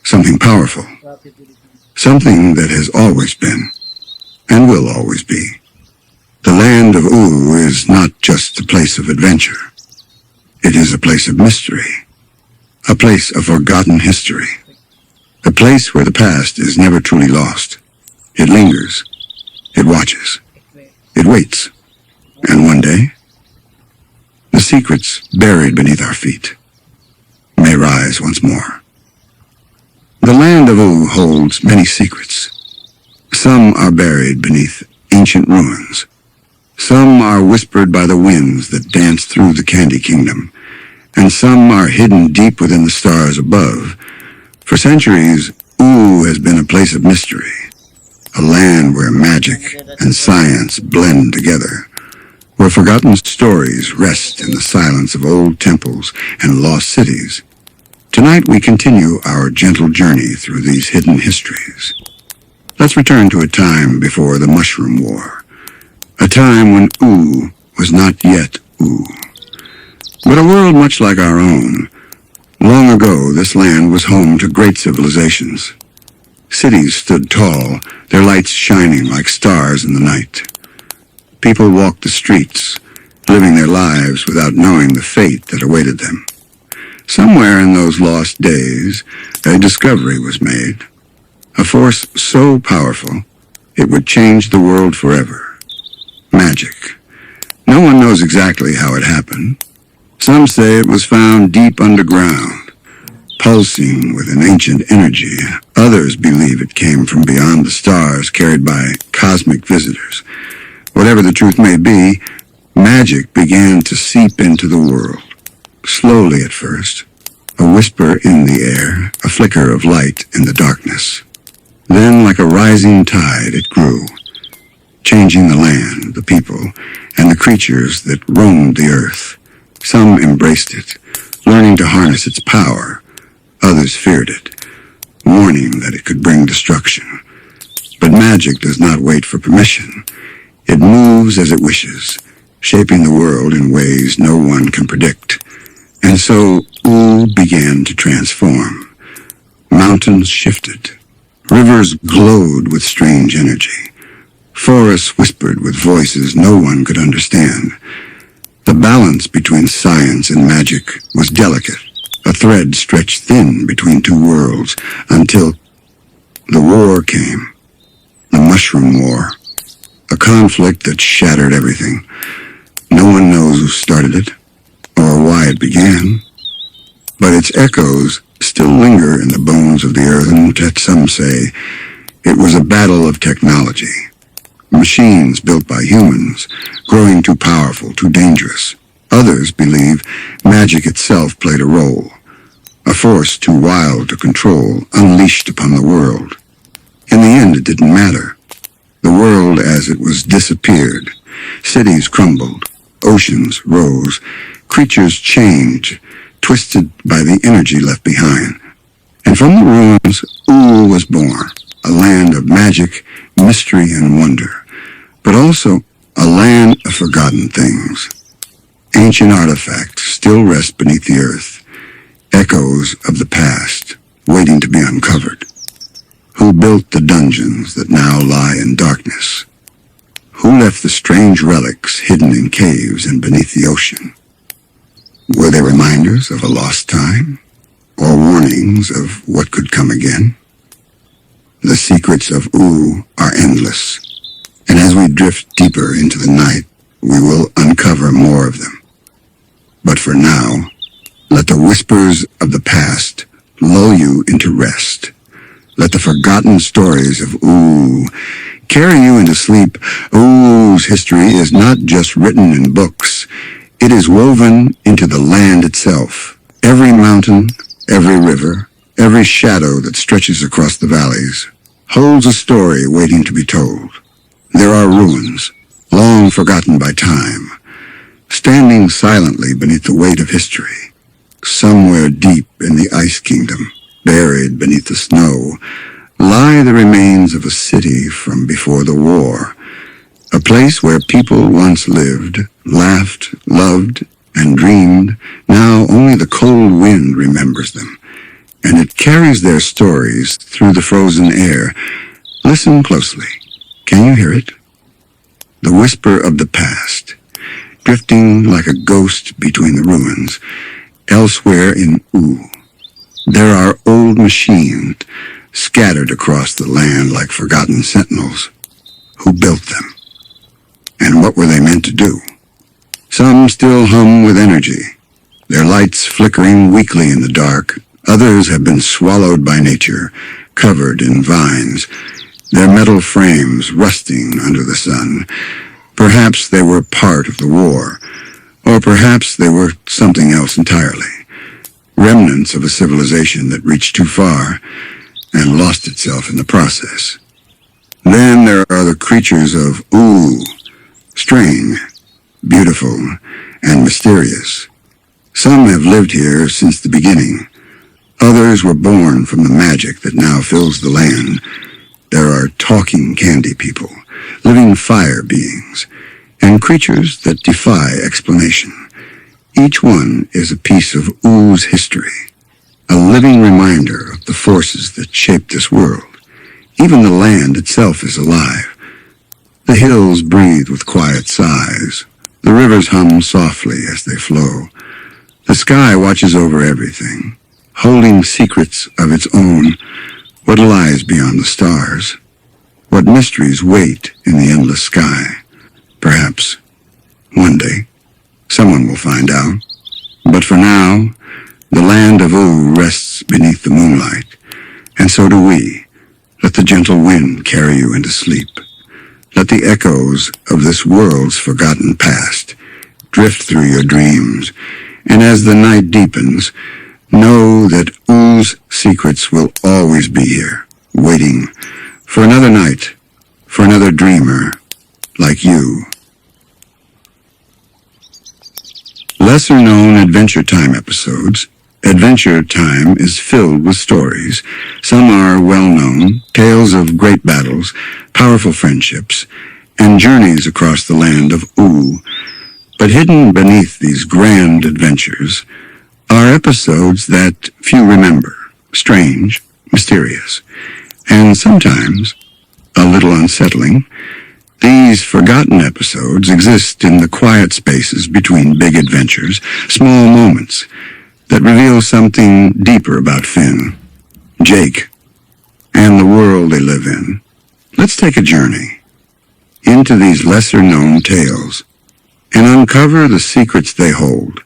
something powerful, something that has always been and will always be. The land of Oo is not just a place of adventure. It is a place of mystery, a place of forgotten history, a place where the past is never truly lost. It lingers, it watches, it waits, and one day, the secrets buried beneath our feet may rise once more. The land of Oo holds many secrets. Some are buried beneath ancient ruins. Some are whispered by the winds that dance through the Candy Kingdom, and some are hidden deep within the stars above. For centuries, Oo has been a place of mystery, a land where magic and science blend together, where forgotten stories rest in the silence of old temples and lost cities. Tonight we continue our gentle journey through these hidden histories. Let's return to a time before the Mushroom War, a time when Oo was not yet Oo, but a world much like our own. Long ago, this land was home to great civilizations. Cities stood tall, their lights shining like stars in the night. People walked the streets, living their lives without knowing the fate that awaited them. Somewhere in those lost days, a discovery was made, a force so powerful it would change the world forever. Magic. No one knows exactly how it happened. Some say it was found deep underground, pulsing with an ancient energy. Others believe it came from beyond the stars, carried by cosmic visitors. Whatever the truth may be, magic began to seep into the world. Slowly at first, a whisper in the air, a flicker of light in the darkness. Then, like a rising tide, it grew, changing the land, the people, and the creatures that roamed the earth. Some embraced it, learning to harness its power. Others feared it, warning that it could bring destruction. But magic does not wait for permission. It moves as it wishes, shaping the world in ways no one can predict. And so, Oo began to transform. Mountains shifted. Rivers glowed with strange energy. Forests whispered with voices no one could understand. The balance between science and magic was delicate, a thread stretched thin between two worlds, until the war came. The Mushroom War. A conflict that shattered everything. No one knows who started it, or why it began. But its echoes still linger in the bones of the earth, and yet some say it was a battle of technology. Machines built by humans, growing too powerful, too dangerous. Others believe magic itself played a role, a force too wild to control, unleashed upon the world. In the end, it didn't matter. The world as it was disappeared. Cities crumbled, oceans rose, creatures changed, twisted by the energy left behind. And from the ruins, Oo was born, a land of magic, mystery, and wonder, but also a land of forgotten things. Ancient artifacts still rest beneath the earth, echoes of the past, waiting to be uncovered. Who built the dungeons that now lie in darkness? Who left the strange relics hidden in caves and beneath the ocean? Were they reminders of a lost time, or warnings of what could come again? The secrets of Oo are endless, and as we drift deeper into the night, we will uncover more of them. But for now, let the whispers of the past lull you into rest. Let the forgotten stories of Oo carry you into sleep. Oo's history is not just written in books. It is woven into the land itself. Every mountain, every river, every shadow that stretches across the valleys holds a story waiting to be told. There are ruins, long forgotten by time, standing silently beneath the weight of history. Somewhere deep in the Ice Kingdom, buried beneath the snow, lie the remains of a city from before the war. A place where people once lived, laughed, loved, and dreamed. Now only the cold wind remembers them, and it carries their stories through the frozen air. Listen closely. Can you hear it? The whisper of the past, drifting like a ghost between the ruins. Elsewhere in Oo, there are old machines scattered across the land like forgotten sentinels. Who built them? And what were they meant to do? Some still hum with energy, their lights flickering weakly in the dark. Others have been swallowed by nature, covered in vines, their metal frames rusting under the sun. Perhaps they were part of the war, or perhaps they were something else entirely. Remnants of a civilization that reached too far and lost itself in the process. Then there are the creatures of Oo, strange, beautiful, and mysterious. Some have lived here since the beginning. Others were born from the magic that now fills the land. There are talking candy people, living fire beings, and creatures that defy explanation. Each one is a piece of Oo's history, a living reminder of the forces that shape this world. Even the land itself is alive. The hills breathe with quiet sighs. The rivers hum softly as they flow. The sky watches over everything, holding secrets of its own. What lies beyond the stars? What mysteries wait in the endless sky? Perhaps, one day, someone will find out. But for now, the land of Oo rests beneath the moonlight, and so do we. Let the gentle wind carry you into sleep. Let the echoes of this world's forgotten past drift through your dreams, and as the night deepens, know that Oo's secrets will always be here, waiting for another night, for another dreamer like you. Let lesser-known Adventure Time episodes, Adventure Time is filled with stories. Some are well-known, tales of great battles, powerful friendships, and journeys across the land of Oo. But hidden beneath these grand adventures are episodes that few remember, strange, mysterious, and sometimes a little unsettling. These forgotten episodes exist in the quiet spaces between big adventures, small moments that reveal something deeper about Finn, Jake, and the world they live in. Let's take a journey into these lesser-known tales and uncover the secrets they hold.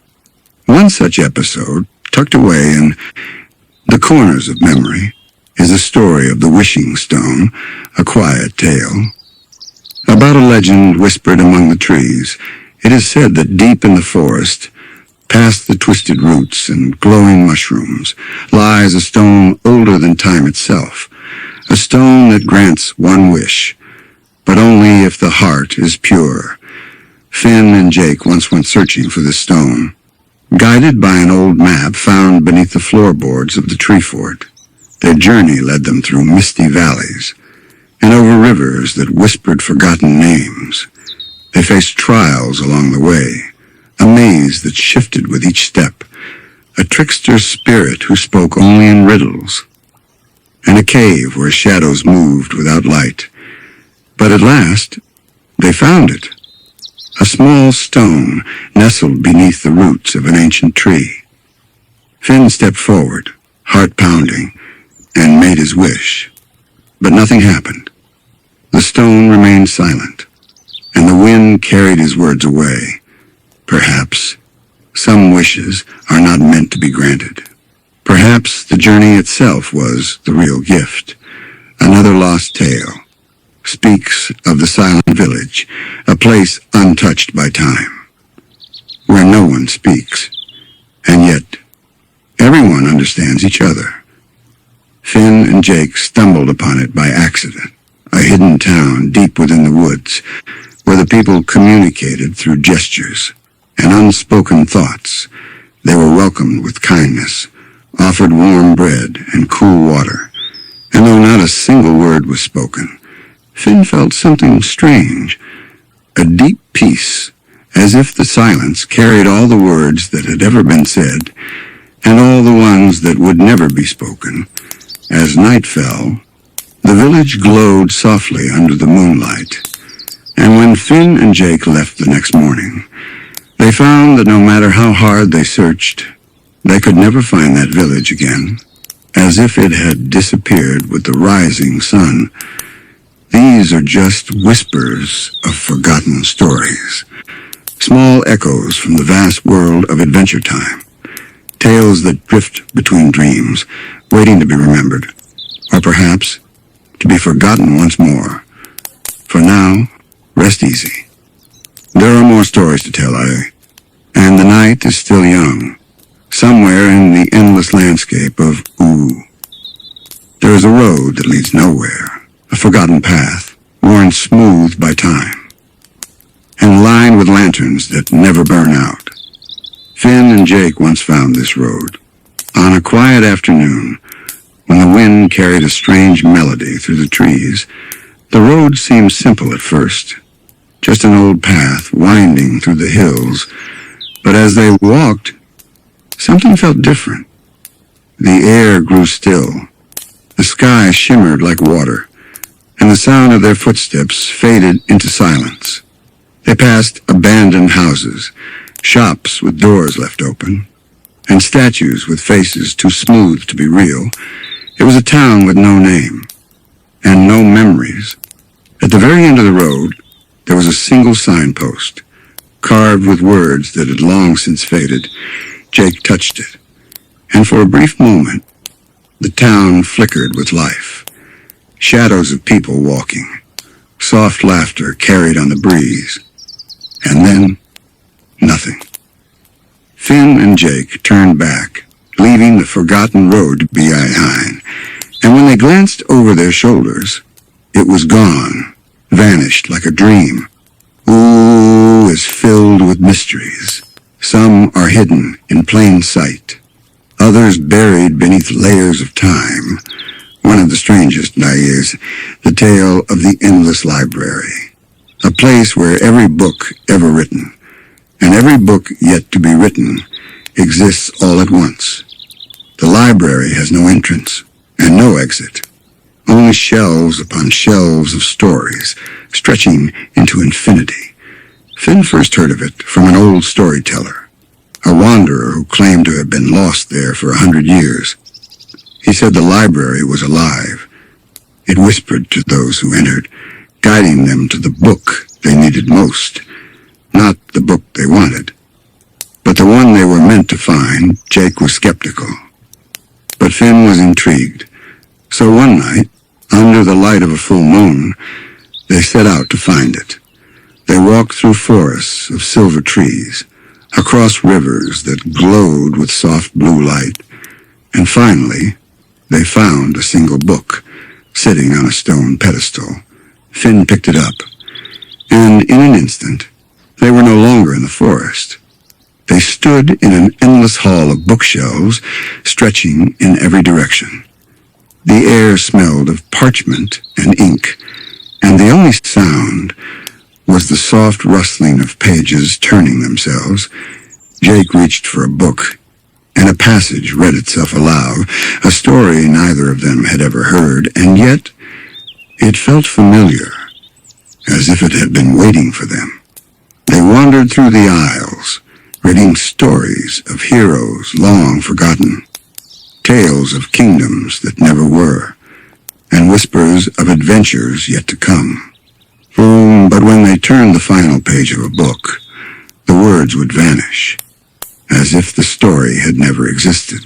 One such episode, tucked away in the corners of memory, is the story of the Wishing Stone, a quiet tale. About a legend whispered among the trees, it is said that deep in the forest, past the twisted roots and glowing mushrooms, lies a stone older than time itself, a stone that grants one wish, but only if the heart is pure. Finn and Jake once went searching for this stone, guided by an old map found beneath the floorboards of the tree fort. Their journey led them through misty valleys and over rivers that whispered forgotten names. They faced trials along the way, a maze that shifted with each step, a trickster spirit who spoke only in riddles, and a cave where shadows moved without light. But at last, they found it, a small stone nestled beneath the roots of an ancient tree. Finn stepped forward, heart pounding, and made his wish. But nothing happened. The stone remained silent, and the wind carried his words away. Perhaps some wishes are not meant to be granted. Perhaps the journey itself was the real gift. Another lost tale speaks of the silent village, a place untouched by time, where no one speaks, and yet everyone understands each other. Finn and Jake stumbled upon it by accident, a hidden town deep within the woods, where the people communicated through gestures and unspoken thoughts. They were welcomed with kindness, offered warm bread and cool water, and though not a single word was spoken, Finn felt something strange, a deep peace, as if the silence carried all the words that had ever been said, and all the ones that would never be spoken. As night fell, the village glowed softly under the moonlight, and when Finn and Jake left the next morning, they found that no matter how hard they searched, they could never find that village again, as if it had disappeared with the rising sun. These are just whispers of forgotten stories, small echoes from the vast world of Adventure Time, tales that drift between dreams, waiting to be remembered, or perhaps to be forgotten once more. For now, rest easy. There are more stories to tell, and the night is still young, somewhere in the endless landscape of Oo. There is a road that leads nowhere, a forgotten path, worn smooth by time, and lined with lanterns that never burn out. Finn and Jake once found this road. On a quiet afternoon, when the wind carried a strange melody through the trees, the road seemed simple at first, just an old path winding through the hills. But as they walked, something felt different. The air grew still, the sky shimmered like water, and the sound of their footsteps faded into silence. They passed abandoned houses, shops with doors left open, and statues with faces too smooth to be real. It was a town with no name, and no memories. At the very end of the road, there was a single signpost, carved with words that had long since faded. Jake touched it, and for a brief moment, the town flickered with life. Shadows of people walking, soft laughter carried on the breeze, and then nothing. Finn and Jake turned back, leaving the forgotten road behind, and when they glanced over their shoulders, it was gone, vanished like a dream. Oo is filled with mysteries, Some are hidden in plain sight, others buried beneath layers of time. One of the strangest is the tale of the endless library, a place where every book ever written, and every book yet to be written, exists all at once. The library has no entrance and no exit, only shelves upon shelves of stories, stretching into infinity. Finn first heard of it from an old storyteller, a wanderer who claimed to have been lost there for 100 years. He said the library was alive. It whispered to those who entered, guiding them to the book they needed most. Not the book they wanted, but the one they were meant to find. Jake was skeptical, but Finn was intrigued. So one night, under the light of a full moon, they set out to find it. They walked through forests of silver trees, across rivers that glowed with soft blue light, and finally, they found a single book, sitting on a stone pedestal. Finn picked it up, and in an instant, they were no longer in the forest. They stood in an endless hall of bookshelves, stretching in every direction. The air smelled of parchment and ink, and the only sound was the soft rustling of pages turning themselves. Jake reached for a book, and a passage read itself aloud, a story neither of them had ever heard, and yet it felt familiar, as if it had been waiting for them. They wandered through the aisles, reading stories of heroes long forgotten, tales of kingdoms that never were, and whispers of adventures yet to come. But when they turned the final page of a book, the words would vanish, as if the story had never existed.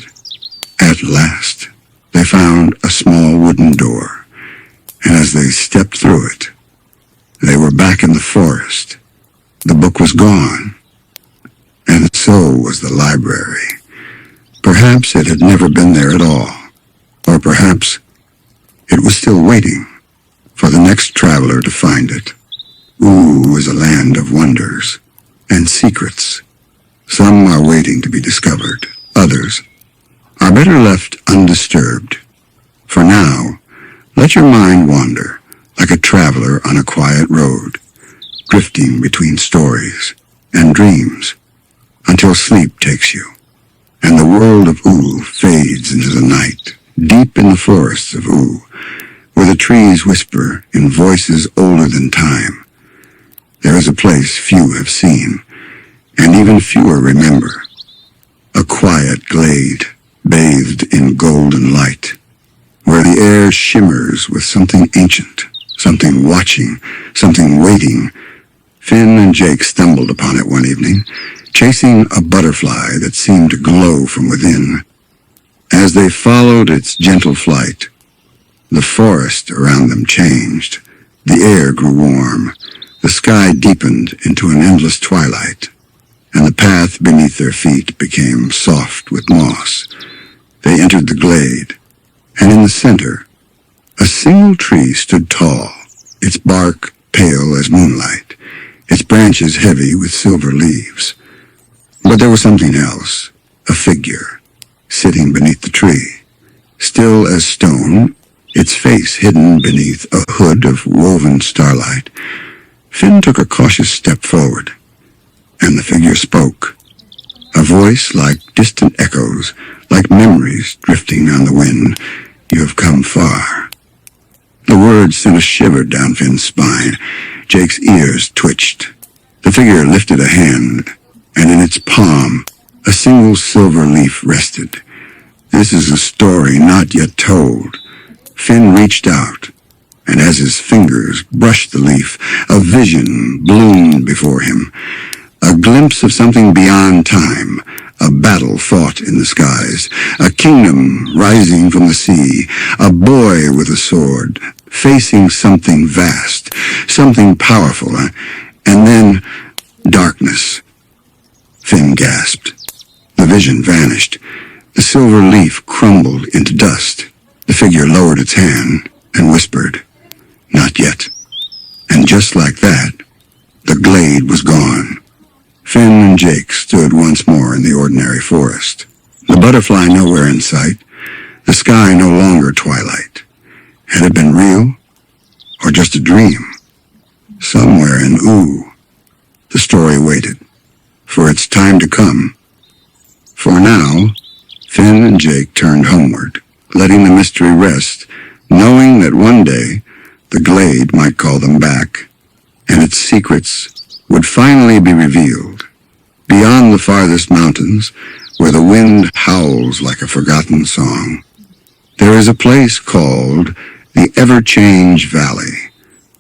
At last, they found a small wooden door, and as they stepped through it, they were back in the forest. The book was gone, and so was the library. Perhaps it had never been there at all, or perhaps it was still waiting for the next traveler to find it. Ooh is a land of wonders and secrets. Some are waiting to be discovered. Others are better left undisturbed. For now, let your mind wander like a traveler on a quiet road, drifting between stories and dreams until sleep takes you, and the world of Ooh fades into the night. Deep in the forests of Ooh, where the trees whisper in voices older than time, there is a place few have seen, and even fewer remember. A quiet glade, bathed in golden light, where the air shimmers with something ancient, something watching, something waiting. Finn and Jake stumbled upon it one evening, chasing a butterfly that seemed to glow from within. As they followed its gentle flight, the forest around them changed. The air grew warm, the sky deepened into an endless twilight, and the path beneath their feet became soft with moss. They entered the glade, and in the center, a single tree stood tall, its bark pale as moonlight, its branches heavy with silver leaves. But there was something else, a figure, sitting beneath the tree, still as stone, its face hidden beneath a hood of woven starlight. Finn took a cautious step forward, and the figure spoke, a voice like distant echoes, like memories drifting on the wind. You have come far. The words sent a shiver down Finn's spine. Jake's ears twitched. The figure lifted a hand, and in its palm, a single silver leaf rested. This is a story not yet told. Finn reached out, and as his fingers brushed the leaf, a vision bloomed before him. A glimpse of something beyond time, a battle fought in the skies, a kingdom rising from the sea, a boy with a sword, facing something vast, something powerful, and then darkness. Finn gasped. The vision vanished. The silver leaf crumbled into dust. The figure lowered its hand and whispered, "Not yet." And just like that, the glade was gone. Finn and Jake stood once more in the ordinary forest. The butterfly nowhere in sight, the sky no longer twilight. Had it been real, or just a dream? Somewhere in Ooh, the story waited, for its time to come. For now, Finn and Jake turned homeward, letting the mystery rest, knowing that one day the glade might call them back, and its secrets would finally be revealed. Beyond the farthest mountains, where the wind howls like a forgotten song, there is a place called the Ever-Change Valley,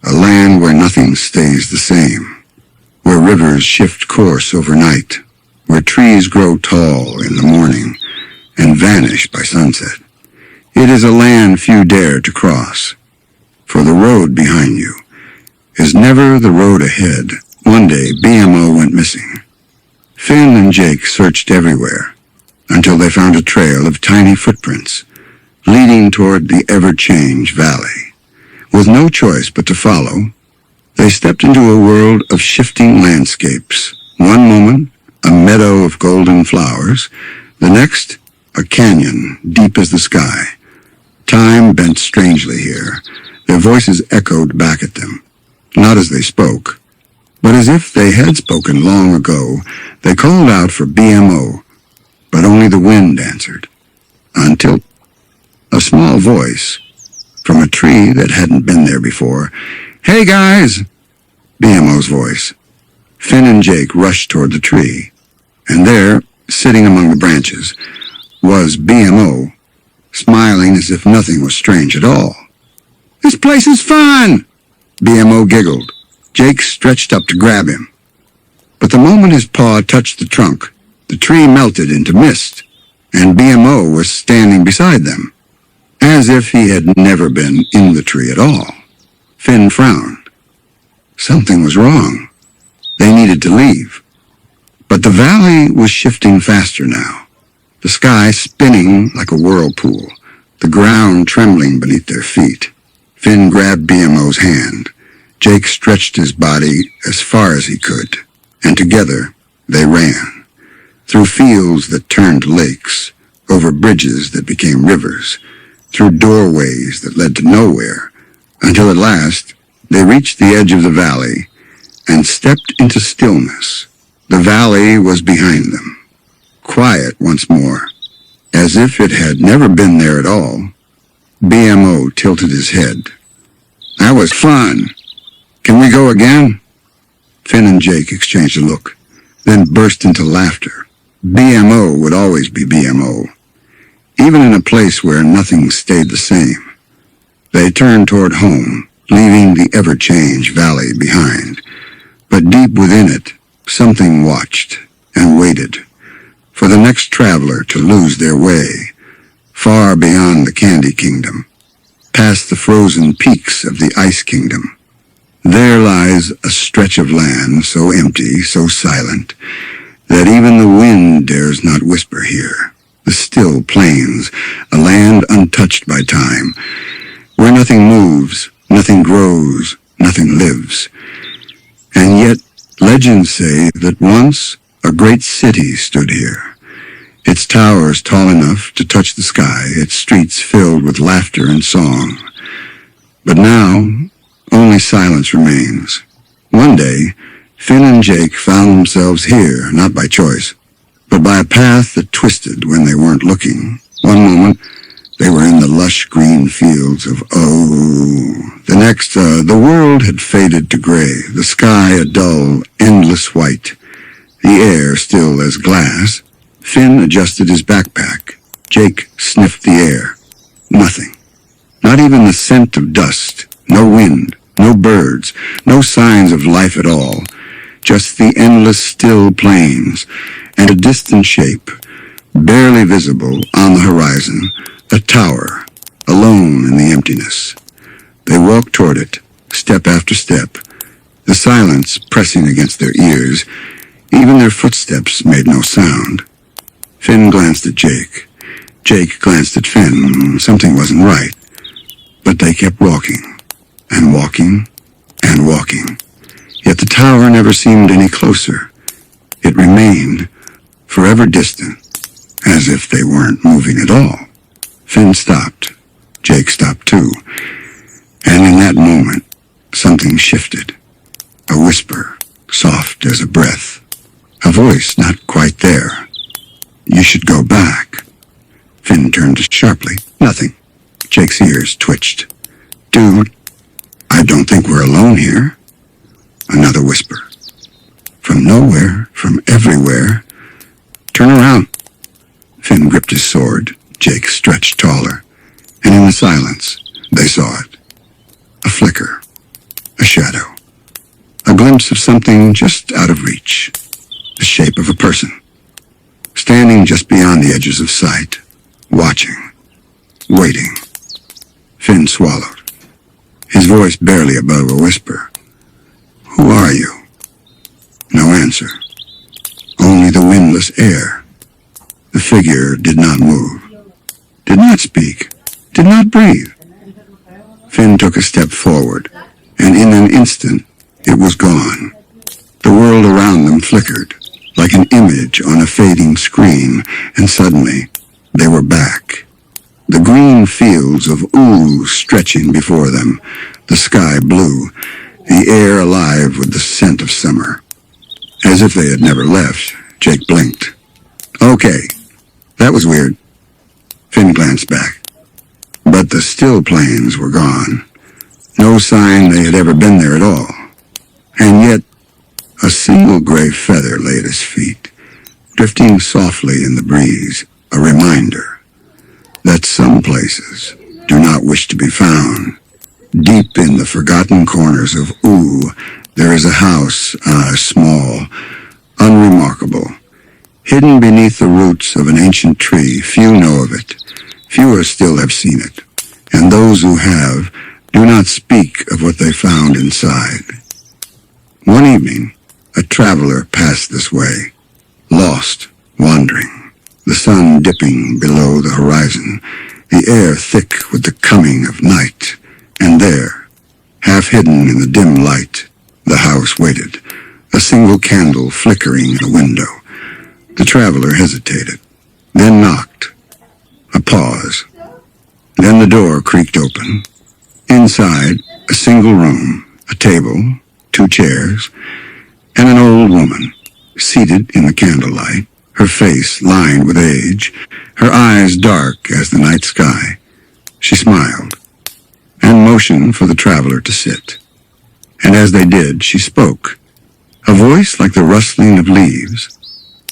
a land where nothing stays the same, where rivers shift course overnight, where trees grow tall in the morning and vanish by sunset. It is a land few dare to cross, for the road behind you is never the road ahead. One day, BMO went missing. Finn and Jake searched everywhere until they found a trail of tiny footprints leading toward the Ever-Change Valley. With no choice but to follow, they stepped into a world of shifting landscapes. One moment, a meadow of golden flowers. The next, a canyon deep as the sky. Time bent strangely here. Their voices echoed back at them, not as they spoke, but as if they had spoken long ago. They called out for BMO, but only the wind answered, until a small voice from a tree that hadn't been there before. "Hey guys!" BMO's voice. Finn and Jake rushed toward the tree, and there, sitting among the branches, was BMO, smiling as if nothing was strange at all. "This place is fun!" BMO giggled. Jake stretched up to grab him. But the moment his paw touched the trunk, the tree melted into mist, and BMO was standing beside them, as if he had never been in the tree at all. Finn frowned. Something was wrong. They needed to leave. But the valley was shifting faster now, the sky spinning like a whirlpool, the ground trembling beneath their feet. Finn grabbed BMO's hand. Jake stretched his body as far as he could, and together they ran, through fields that turned to lakes, over bridges that became rivers, through doorways that led to nowhere, until at last they reached the edge of the valley and stepped into stillness. The valley was behind them, quiet once more, as if it had never been there at all. BMO tilted his head. "That was fun. Can we go again?" Finn and Jake exchanged a look, then burst into laughter. BMO would always be BMO, even in a place where nothing stayed the same. They turned toward home, leaving the Ever-Change Valley behind. But deep within it, something watched and waited for the next traveler to lose their way, far beyond the Candy Kingdom, past the frozen peaks of the Ice Kingdom. There lies a stretch of land so empty, so silent, that even the wind dares not whisper here. The still plains, a land untouched by time, where nothing moves, nothing grows, nothing lives. And yet, legends say that once a great city stood here, its towers tall enough to touch the sky, its streets filled with laughter and song. But now, only silence remains. One day, Finn and Jake found themselves here, not by choice, but by a path that twisted when they weren't looking. One moment, they were in the lush green fields of The next, the world had faded to gray, the sky a dull, endless white, the air still as glass. Finn adjusted his backpack. Jake sniffed the air. Nothing. Not even the scent of dust. No wind. No birds. No signs of life at all. Just the endless still plains and a distant shape, barely visible on the horizon, a tower, alone in the emptiness. They walked toward it, step after step, the silence pressing against their ears. Even their footsteps made no sound. Finn glanced at Jake. Jake glanced at Finn. Something wasn't right. But they kept walking, and walking, and walking. Yet the tower never seemed any closer. It remained, forever distant, as if they weren't moving at all. Finn stopped. Jake stopped too. And in that moment, something shifted. A whisper, soft as a breath. A voice not quite there. "You should go back." Finn turned sharply. "Nothing." Jake's ears twitched. "Dude, I don't think we're alone here." Another whisper. From nowhere, from everywhere. "Turn around." Finn gripped his sword. Jake stretched taller. And in the silence, they saw it. A flicker. A shadow. A glimpse of something just out of reach. The shape of a person. Standing just beyond the edges of sight. Watching. Waiting. Finn swallowed. His voice barely above a whisper. "Who are you?" No answer. Only the windless air. The figure did not move. Did not speak. Did not breathe. Finn took a step forward, and in an instant, it was gone. The world around them flickered, like an image on a fading screen, and suddenly, they were back. The green fields of ooze stretching before them, the sky blue, the air alive with the scent of summer. As if they had never left, Jake blinked. "Okay, that was weird." Finn glanced back. But the still plains were gone. No sign they had ever been there at all. And yet, a single gray feather lay at his feet, drifting softly in the breeze, a reminder that some places do not wish to be found. Deep in the forgotten corners of Ooh, there is a house, small, unremarkable, hidden beneath the roots of an ancient tree. Few know of it. Fewer still have seen it, and those who have do not speak of what they found inside. One evening, a traveler passed this way, lost, wandering, the sun dipping below the horizon, the air thick with the coming of night, and there, half hidden in the dim light, the house waited, a single candle flickering in a window. The traveler hesitated, then knocked. A pause. Then the door creaked open. Inside, a single room, a table, 2 chairs, and an old woman, seated in the candlelight, her face lined with age, her eyes dark as the night sky. She smiled, and motioned for the traveler to sit. And as they did, she spoke, a voice like the rustling of leaves.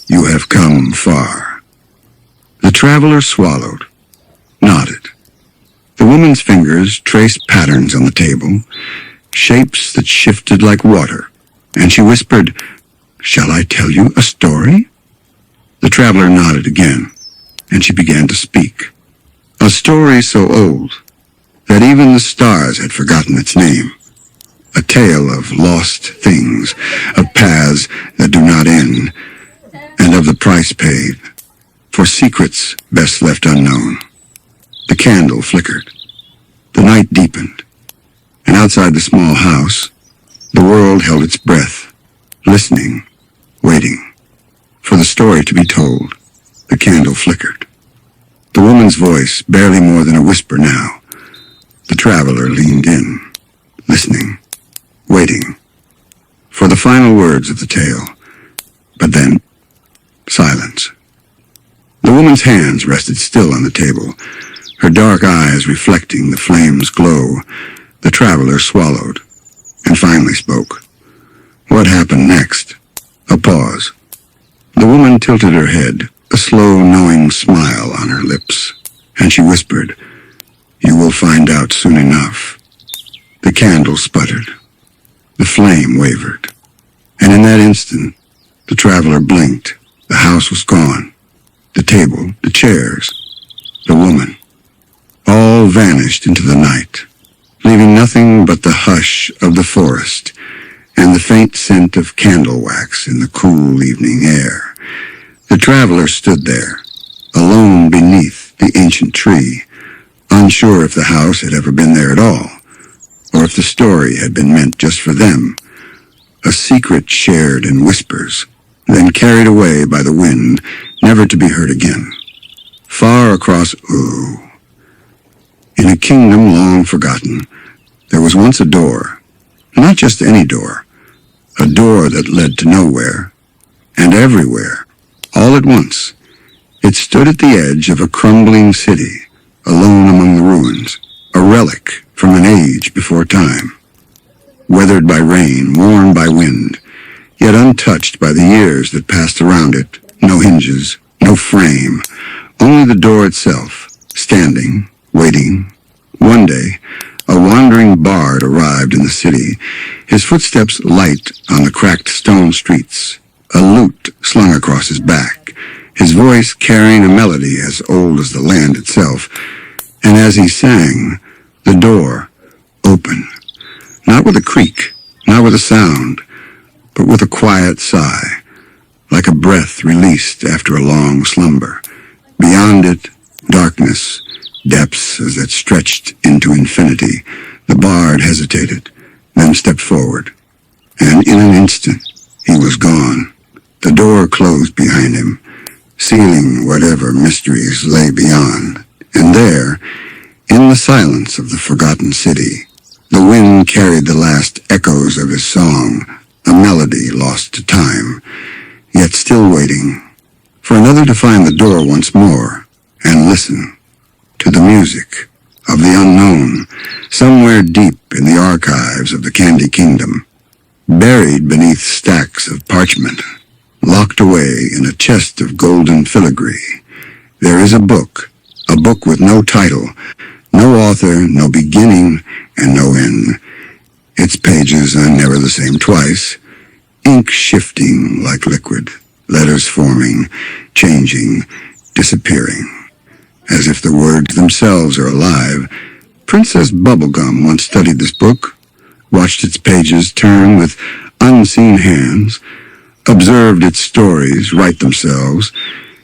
"You have come far." The traveler swallowed, nodded. The woman's fingers traced patterns on the table, shapes that shifted like water, and she whispered, "Shall I tell you a story?" The traveler nodded again, and she began to speak. A story so old that even the stars had forgotten its name. A tale of lost things, of paths that do not end, and of the price paid for secrets best left unknown. The candle flickered. The night deepened. And outside the small house, the world held its breath, listening, waiting, for the story to be told. The candle flickered. The woman's voice, barely more than a whisper now. The traveler leaned in, listening, waiting, for the final words of the tale. But then, silence. The woman's hands rested still on the table, her dark eyes reflecting the flame's glow. The traveler swallowed, and finally spoke. What happened next? A pause. The woman tilted her head, a slow, knowing smile on her lips, and she whispered, "You will find out soon enough." The candle sputtered. The flame wavered. And in that instant, the traveler blinked. The house was gone. The table, the chairs, the woman, all vanished into the night, leaving nothing but the hush of the forest and the faint scent of candle wax in the cool evening air. The traveler stood there, alone beneath the ancient tree, unsure if the house had ever been there at all, or if the story had been meant just for them, a secret shared in whispers, then carried away by the wind, never to be heard again. Far across Uru, in a kingdom long forgotten, there was once a door, not just any door, a door that led to nowhere, and everywhere, all at once. It stood at the edge of a crumbling city, alone among the ruins, a relic from an age before time. Weathered by rain, worn by wind, yet untouched by the years that passed around it, no hinges, no frame, only the door itself, standing, waiting. One day, a wandering bard arrived in the city, his footsteps light on the cracked stone streets, a lute slung across his back, his voice carrying a melody as old as the land itself, and as he sang, the door opened, not with a creak, not with a sound, but with a quiet sigh, like a breath released after a long slumber. Beyond it, darkness, depths as that stretched into infinity. The bard hesitated, then stepped forward, and in an instant he was gone. The door closed behind him, sealing whatever mysteries lay beyond. And there, in the silence of the forgotten city, the wind carried the last echoes of his song, a melody lost to time, yet still waiting for another to find the door once more and listen to the music of the unknown, somewhere deep in the archives of the Candy Kingdom, buried beneath stacks of parchment, locked away in a chest of golden filigree. There is a book with no title, no author, no beginning, and no end. Its pages are never the same twice, ink shifting like liquid, letters forming, changing, disappearing, as if the words themselves are alive. Princess Bubblegum once studied this book, watched its pages turn with unseen hands, observed its stories write themselves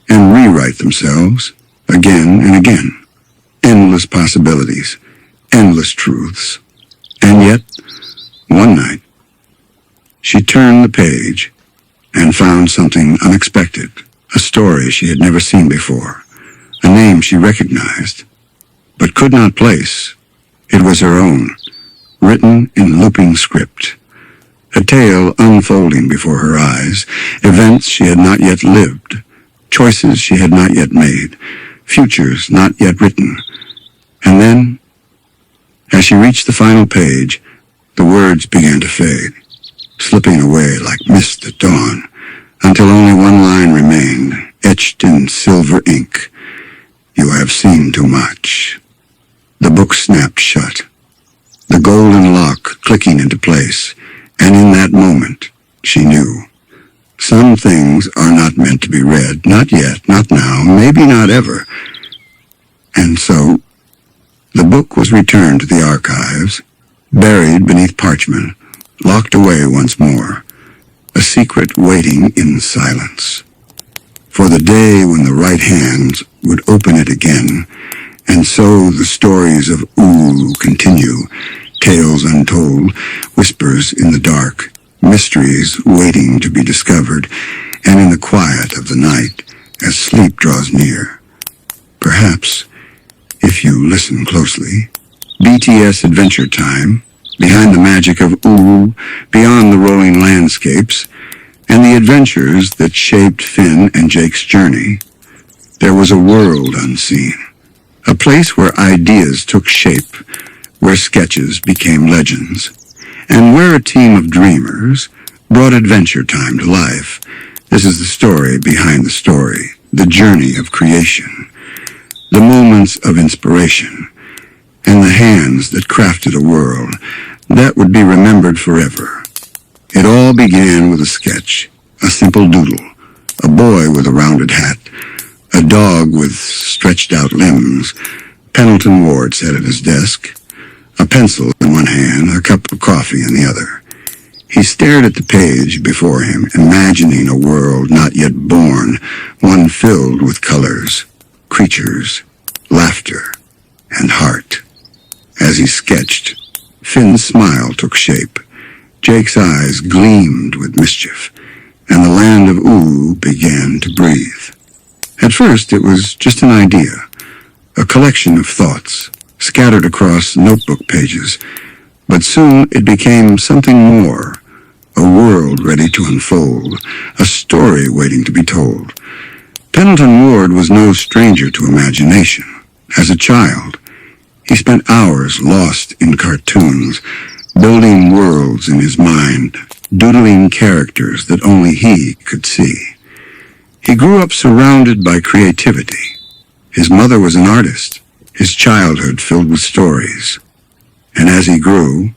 and rewrite themselves again and again. Endless possibilities, endless truths. And yet, one night, she turned the page and found something unexpected, a story she had never seen before, a name she recognized, but could not place. It was her own, written in looping script, a tale unfolding before her eyes, events she had not yet lived, choices she had not yet made, futures not yet written. And then, as she reached the final page, the words began to fade, slipping away like mist at dawn, until only one line remained, etched in silver ink. "You have seen too much." The book snapped shut, the golden lock clicking into place, and in that moment, she knew. Some things are not meant to be read, not yet, not now, maybe not ever. And so, the book was returned to the archives, buried beneath parchment, locked away once more, a secret waiting in silence, for the day when the right hands would open it again. And so the stories of Uru continue, tales untold, whispers in the dark, mysteries waiting to be discovered, and in the quiet of the night, as sleep draws near, perhaps, if you listen closely, BTS Adventure Time, behind the magic of Uru, beyond the rolling landscapes, and the adventures that shaped Finn and Jake's journey, there was a world unseen, a place where ideas took shape, where sketches became legends, and where a team of dreamers brought Adventure Time to life. This is the story behind the story, the journey of creation, the moments of inspiration, and the hands that crafted a world that would be remembered forever. It all began with a sketch, a simple doodle, a boy with a rounded hat, a dog with stretched out limbs. Pendleton Ward sat at his desk, a pencil in one hand, a cup of coffee in the other. He stared at the page before him, imagining a world not yet born, one filled with colors, creatures, laughter, and heart. As he sketched, Finn's smile took shape. Jake's eyes gleamed with mischief, and the land of Ooh began to breathe. At first, it was just an idea, a collection of thoughts scattered across notebook pages, but soon it became something more, a world ready to unfold, a story waiting to be told. Pendleton Ward was no stranger to imagination. As a child, he spent hours lost in cartoons, building worlds in his mind, doodling characters that only he could see. He grew up surrounded by creativity. His mother was an artist, his childhood filled with stories. And as he grew,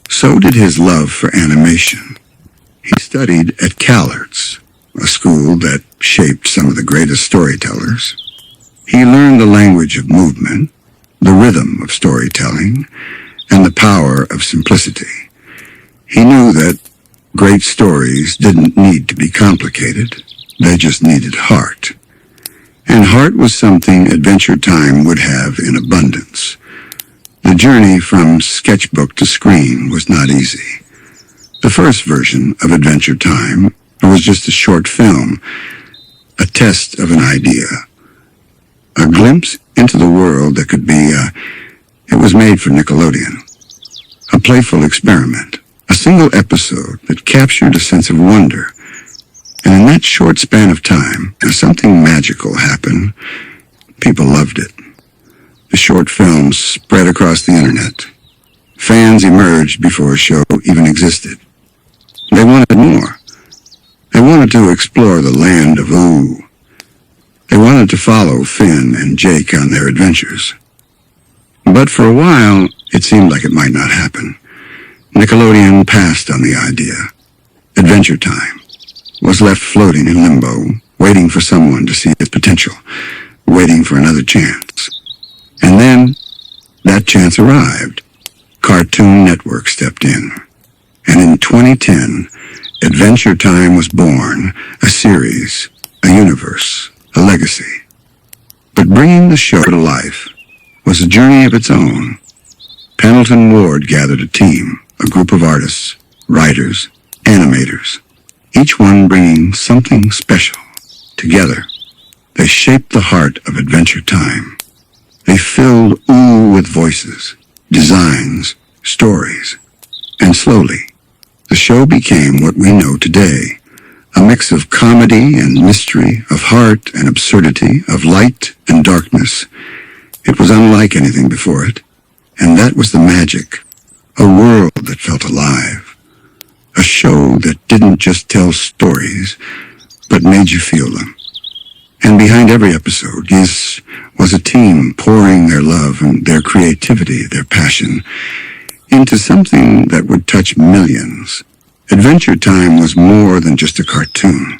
so did his love for animation. He studied at CalArts, a school that shaped some of the greatest storytellers. He learned the language of movement, the rhythm of storytelling, and the power of simplicity. He knew that great stories didn't need to be complicated, they just needed heart. And heart was something Adventure Time would have in abundance. The journey from sketchbook to screen was not easy. The first version of Adventure Time was just a short film, a test of an idea, a glimpse into the world that could be, it was made for Nickelodeon. A playful experiment, a single episode that captured a sense of wonder. And in that short span of time, something magical happened. People loved it. The short film spread across the internet. Fans emerged before a show even existed. They wanted more. They wanted to explore the land of Ooh. They wanted to follow Finn and Jake on their adventures. But for a while, it seemed like it might not happen. Nickelodeon passed on the idea. Adventure Time was left floating in limbo, waiting for someone to see its potential, waiting for another chance. And then, that chance arrived. Cartoon Network stepped in. And in 2010, Adventure Time was born, a series, a universe, a legacy. But bringing the show to life was a journey of its own. Pendleton Ward gathered a team, a group of artists, writers, animators, each one bringing something special. Together, they shaped the heart of Adventure Time. They filled Ooh with voices, designs, stories, and slowly, the show became what we know today, a mix of comedy and mystery, of heart and absurdity, of light and darkness. It was unlike anything before it, and that was the magic, a world that felt alive, a show that didn't just tell stories, but made you feel them. And behind every episode, yes, was a team pouring their love and their creativity, their passion, into something that would touch millions. Adventure Time was more than just a cartoon.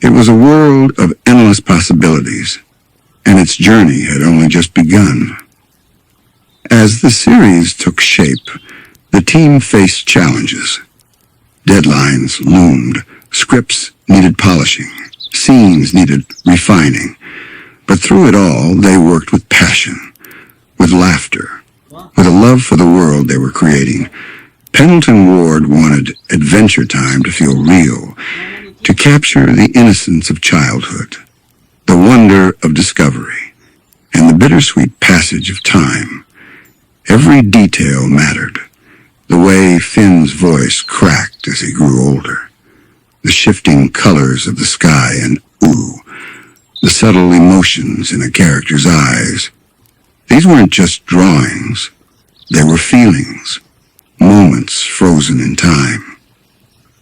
It was a world of endless possibilities, and its journey had only just begun. As the series took shape, the team faced challenges. Deadlines loomed, scripts needed polishing, scenes needed refining. But through it all, they worked with passion, with laughter, with a love for the world they were creating. Pendleton Ward wanted Adventure Time to feel real, to capture the innocence of childhood, the wonder of discovery, and the bittersweet passage of time. Every detail mattered. The way Finn's voice cracked as he grew older, the shifting colors of the sky and Ooh, the subtle emotions in a character's eyes. These weren't just drawings. They were feelings, moments frozen in time,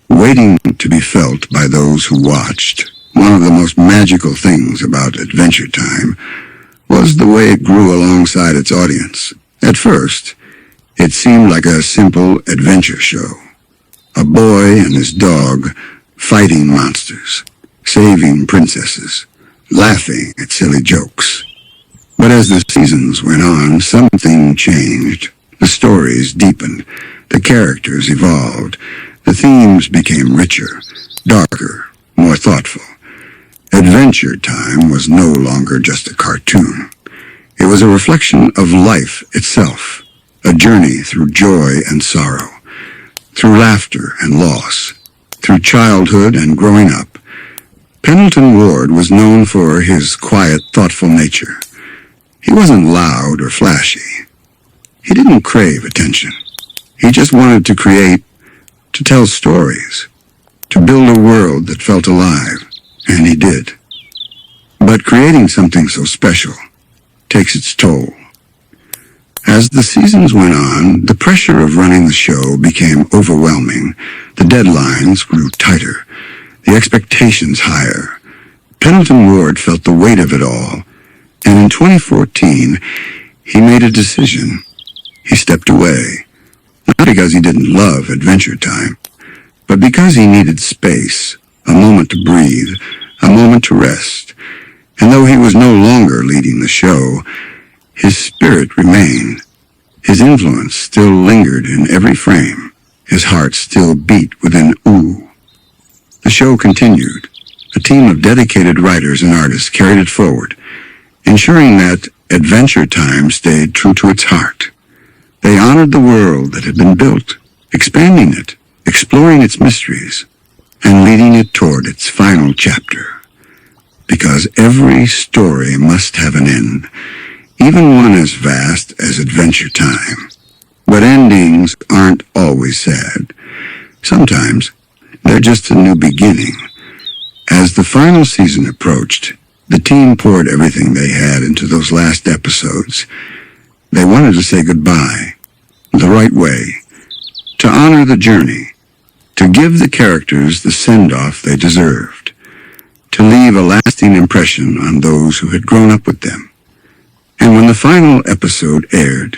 waiting to be felt by those who watched. One of the most magical things about Adventure Time was the way it grew alongside its audience. At first, it seemed like a simple adventure show. A boy and his dog fighting monsters, saving princesses, laughing at silly jokes. But as the seasons went on, something changed. The stories deepened, the characters evolved, the themes became richer, darker, more thoughtful. Adventure Time was no longer just a cartoon. It was a reflection of life itself, a journey through joy and sorrow, through laughter and loss, through childhood and growing up, Pendleton Ward was known for his quiet, thoughtful nature. He wasn't loud or flashy. He didn't crave attention. He just wanted to create, to tell stories, to build a world that felt alive, and he did. But creating something so special takes its toll. As the seasons went on, the pressure of running the show became overwhelming. The deadlines grew tighter, the expectations higher. Pendleton Ward felt the weight of it all, and in 2014, he made a decision. He stepped away, not because he didn't love Adventure Time, but because he needed space, a moment to breathe, a moment to rest. And though he was no longer leading the show, his spirit remained. His influence still lingered in every frame. His heart still beat within Ooh. The show continued. A team of dedicated writers and artists carried it forward, ensuring that Adventure Time stayed true to its heart. They honored the world that had been built, expanding it, exploring its mysteries, and leading it toward its final chapter. Because every story must have an end, even one as vast as Adventure Time. But endings aren't always sad. Sometimes they're just a new beginning. As the final season approached, the team poured everything they had into those last episodes. They wanted to say goodbye, the right way, to honor the journey, to give the characters the send-off they deserved, to leave a lasting impression on those who had grown up with them. And when the final episode aired,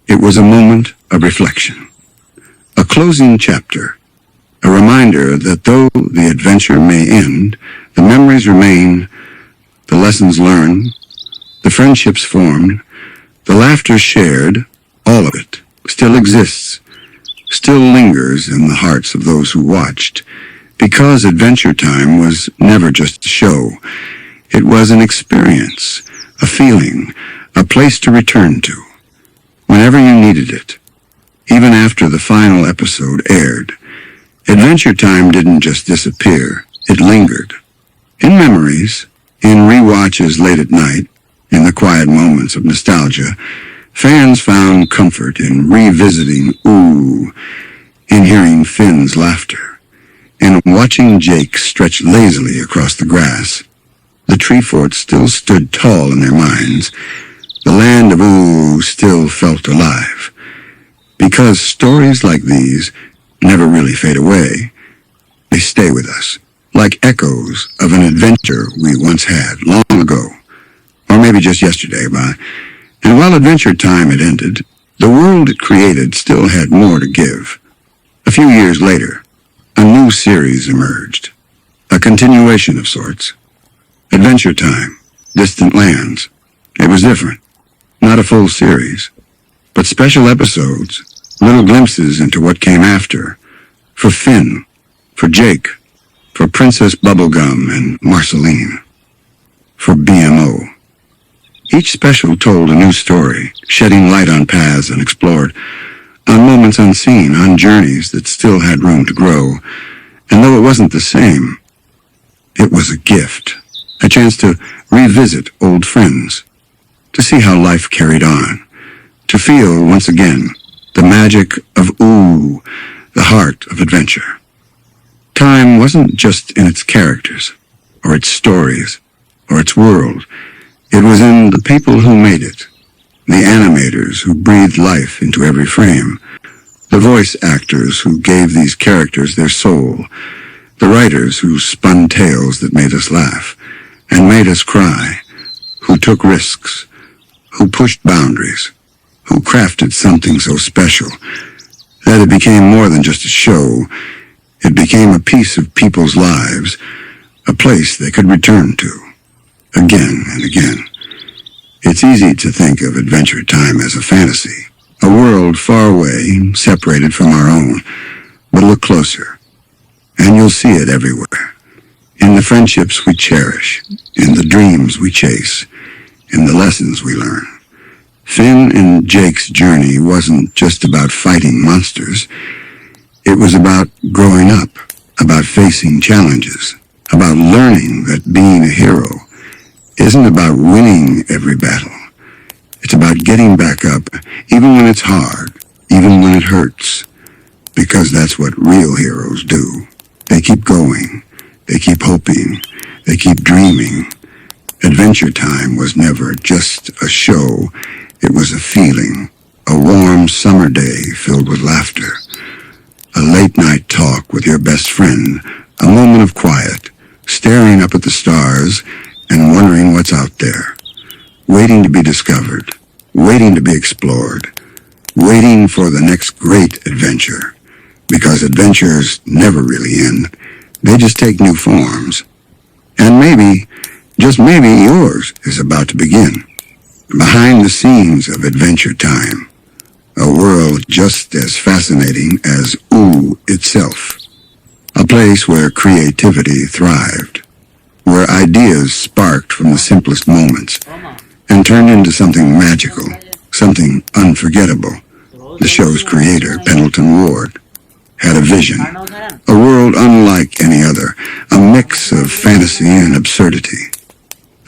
it was a moment of reflection, a closing chapter, a reminder that though the adventure may end, the memories remain, the lessons learned, the friendships formed, the laughter shared, all of it still exists, still lingers in the hearts of those who watched, because Adventure Time was never just a show. It was an experience, a feeling, a place to return to, whenever you needed it. Even after the final episode aired, Adventure Time didn't just disappear, it lingered. In memories, in rewatches late at night, in the quiet moments of nostalgia, fans found comfort in revisiting Ooh, in hearing Finn's laughter, in watching Jake stretch lazily across the grass. The tree fort still stood tall in their minds. The land of Ooh still felt alive. Because stories like these never really fade away. They stay with us, like echoes of an adventure we once had long ago, or maybe just yesterday. And while Adventure Time had ended, the world it created still had more to give. A few years later, a new series emerged, a continuation of sorts. Adventure Time, Distant Lands. It was different. Not a full series, but special episodes, little glimpses into what came after. For Finn, for Jake, for Princess Bubblegum and Marceline, for BMO. Each special told a new story, shedding light on paths unexplored, on moments unseen, on journeys that still had room to grow. And though it wasn't the same, it was a gift, a chance to revisit old friends, to see how life carried on, to feel once again the magic of Ooh, the heart of adventure. Time wasn't just in its characters, or its stories, or its world. It was in the people who made it, the animators who breathed life into every frame, the voice actors who gave these characters their soul, the writers who spun tales that made us laugh and made us cry, who took risks, who pushed boundaries, who crafted something so special that it became more than just a show. It became a piece of people's lives, a place they could return to, again and again. It's easy to think of Adventure Time as a fantasy, a world far away, separated from our own. But look closer, and you'll see it everywhere. In the friendships we cherish, in the dreams we chase, in the lessons we learn. Finn and Jake's journey wasn't just about fighting monsters. It was about growing up, about facing challenges, about learning that being a hero isn't about winning every battle. It's about getting back up, even when it's hard, even when it hurts, because that's what real heroes do. They keep going, they keep hoping, they keep dreaming. Adventure Time was never just a show, it was a feeling, a warm summer day filled with laughter, a late-night talk with your best friend, a moment of quiet, staring up at the stars and wondering what's out there, waiting to be discovered, waiting to be explored, waiting for the next great adventure, because adventures never really end. They just take new forms. And maybe, just maybe, yours is about to begin. Behind the scenes of Adventure Time, a world just as fascinating as Ooh itself. A place where creativity thrived, where ideas sparked from the simplest moments and turned into something magical, something unforgettable. The show's creator, Pendleton Ward, had a vision, a world unlike any other, a mix of fantasy and absurdity,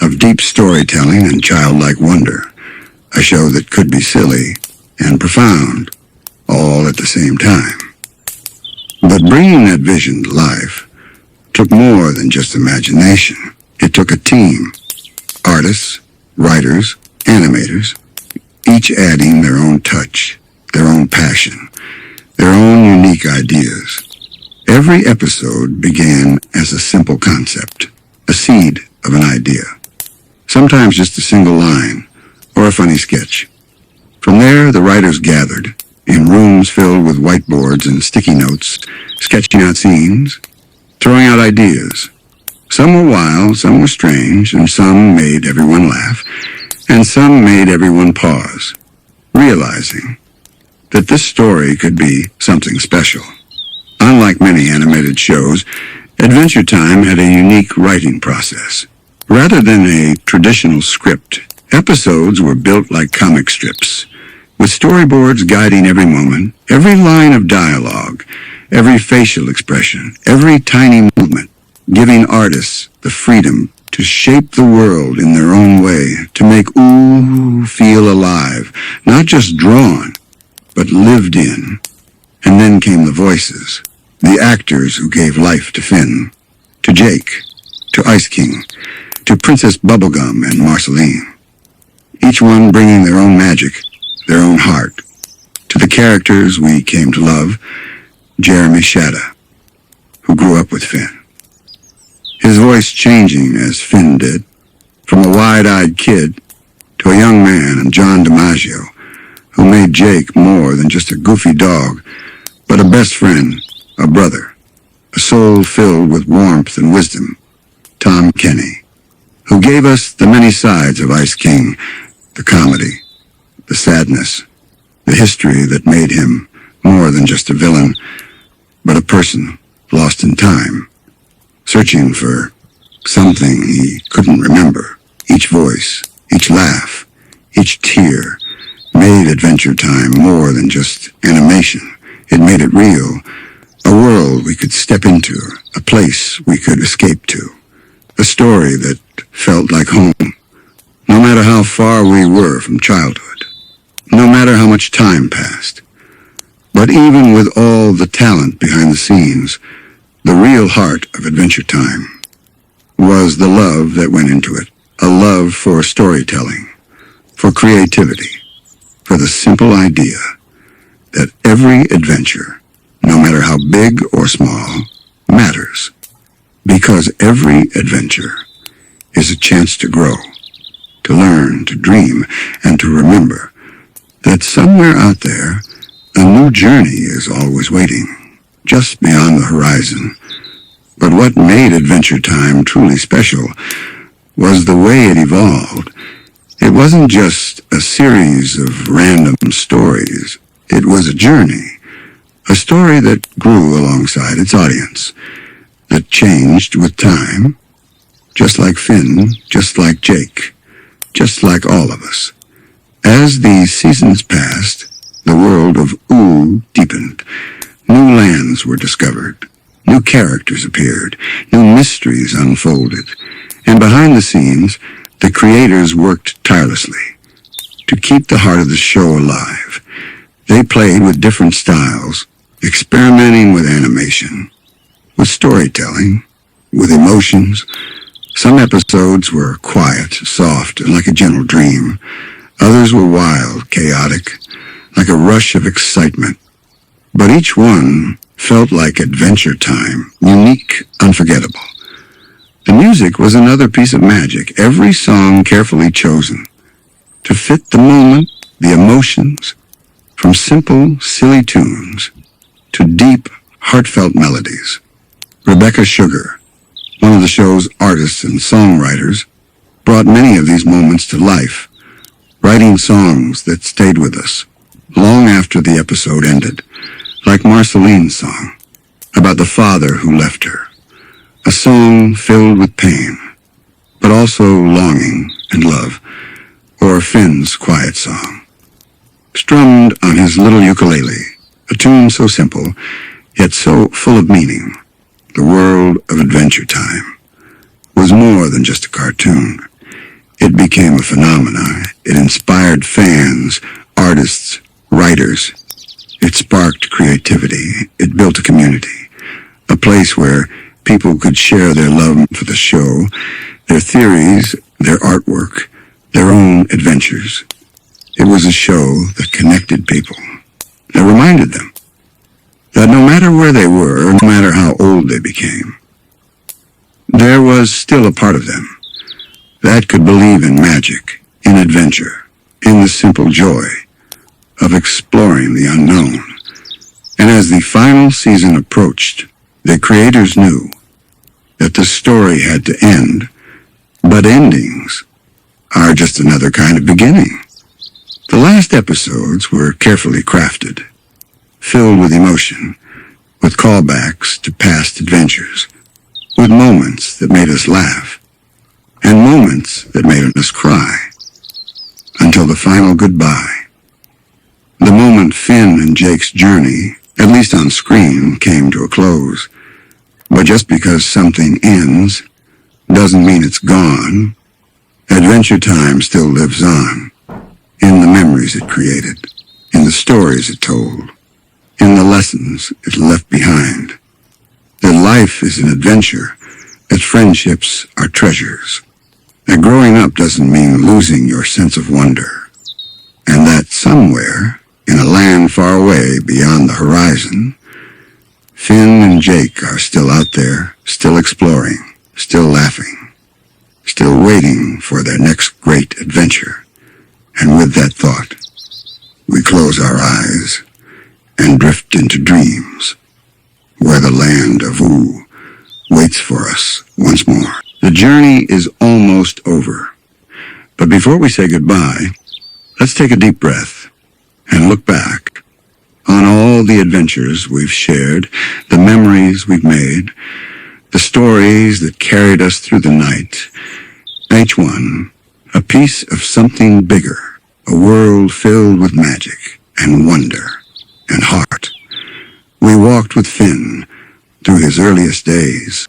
of deep storytelling and childlike wonder, a show that could be silly and profound, all at the same time. But bringing that vision to life took more than just imagination. It took a team, artists, writers, animators, each adding their own touch, their own passion, their own unique ideas. Every episode began as a simple concept, a seed of an idea, sometimes just a single line or a funny sketch. From there, the writers gathered in rooms filled with whiteboards and sticky notes, sketching out scenes, throwing out ideas. Some were wild, some were strange, and some made everyone laugh, and some made everyone pause, realizing that this story could be something special. Unlike many animated shows, Adventure Time had a unique writing process. Rather than a traditional script, episodes were built like comic strips, with storyboards guiding every moment, every line of dialogue, every facial expression, every tiny movement, giving artists the freedom to shape the world in their own way, to make Ooh feel alive, not just drawn, but lived in. And then came the voices, the actors who gave life to Finn, to Jake, to Ice King, to Princess Bubblegum and Marceline, each one bringing their own magic, their own heart. To the characters we came to love, Jeremy Shatta, who grew up with Finn, his voice changing as Finn did, from a wide-eyed kid to a young man, and John DiMaggio, who made Jake more than just a goofy dog, but a best friend, a brother, a soul filled with warmth and wisdom, Tom Kenny, who gave us the many sides of Ice King, the comedy, the sadness, the history that made him more than just a villain, but a person lost in time, searching for something he couldn't remember. Each voice, each laugh, each tear made Adventure Time more than just animation. It made it real, a world we could step into, a place we could escape to, a story that felt like home, no matter how far we were from childhood, no matter how much time passed. But even with all the talent behind the scenes, the real heart of Adventure Time was the love that went into it, a love for storytelling, for creativity, for the simple idea that every adventure, no matter how big or small, matters, because every adventure is a chance to grow, to learn, to dream, and to remember that somewhere out there, a new journey is always waiting, just beyond the horizon. But what made Adventure Time truly special was the way it evolved. It wasn't just a series of random stories. It was a journey, a story that grew alongside its audience, that changed with time, just like Finn, just like Jake, just like all of us. As the seasons passed, the world of Ooh deepened. New lands were discovered, New characters appeared, new mysteries unfolded, and behind the scenes, the creators worked tirelessly to keep the heart of the show alive. They played with different styles, experimenting with animation, with storytelling, with emotions. Some episodes were quiet, soft, and like a gentle dream. Others were wild, chaotic, like a rush of excitement. But each one felt like adventure time, unique, unforgettable. The music was another piece of magic, every song carefully chosen to fit the moment, the emotions, from simple, silly tunes to deep, heartfelt melodies. Rebecca Sugar, one of the show's artists and songwriters, brought many of these moments to life, writing songs that stayed with us long after the episode ended, like Marceline's song about the father who left her, a song filled with pain, but also longing and love, or Finn's quiet song, strummed on his little ukulele, a tune so simple, yet so full of meaning. The world of Adventure Time was more than just a cartoon. It became a phenomenon. It inspired fans, artists, writers. It sparked creativity. It built a community, a place where people could share their love for the show, their theories, their artwork, their own adventures. It was a show that connected people, that reminded them that no matter where they were, no matter how old they became, there was still a part of them that could believe in magic, in adventure, in the simple joy of exploring the unknown. And as the final season approached, the creators knew that the story had to end, but endings are just another kind of beginning. The last episodes were carefully crafted, filled with emotion, with callbacks to past adventures, with moments that made us laugh, and moments that made us cry, until the final goodbye. The moment Finn and Jake's journey, at least on screen, came to a close. But just because something ends doesn't mean it's gone. Adventure Time still lives on, in the memories it created, in the stories it told, in the lessons it left behind. That life is an adventure, that friendships are treasures, that growing up doesn't mean losing your sense of wonder, and that somewhere, in a land far away beyond the horizon, Finn and Jake are still out there, still exploring, still laughing, still waiting for their next great adventure. And with that thought, we close our eyes and drift into dreams, where the land of Ooh waits for us once more. The journey is almost over. But before we say goodbye, let's take a deep breath and look back on all the adventures we've shared, the memories we've made, the stories that carried us through the night. Each one, a piece of something bigger, a world filled with magic and wonder and heart. We walked with Finn through his earliest days,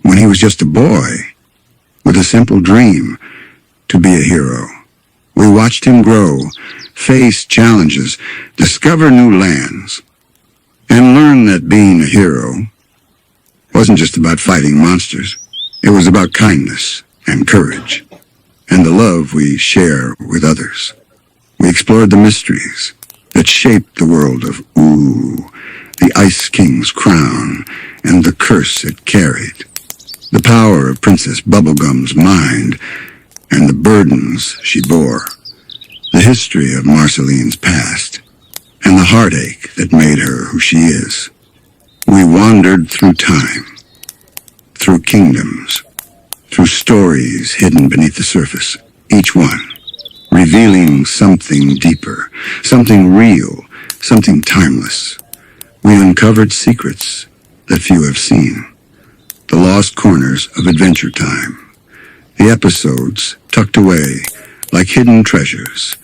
when he was just a boy, with a simple dream to be a hero. We watched him grow, face challenges, discover new lands, and learn that being a hero wasn't just about fighting monsters. It was about kindness and courage, and the love we share with others. We explored the mysteries that shaped the world of Ooh, the Ice King's crown, and the curse it carried, the power of Princess Bubblegum's mind, and the burdens she bore, the history of Marceline's past, and the heartache that made her who she is. We wandered through time, through kingdoms, through stories hidden beneath the surface, each one revealing something deeper, something real, something timeless. We uncovered secrets that few have seen, the lost corners of Adventure Time, the episodes tucked away like hidden treasures,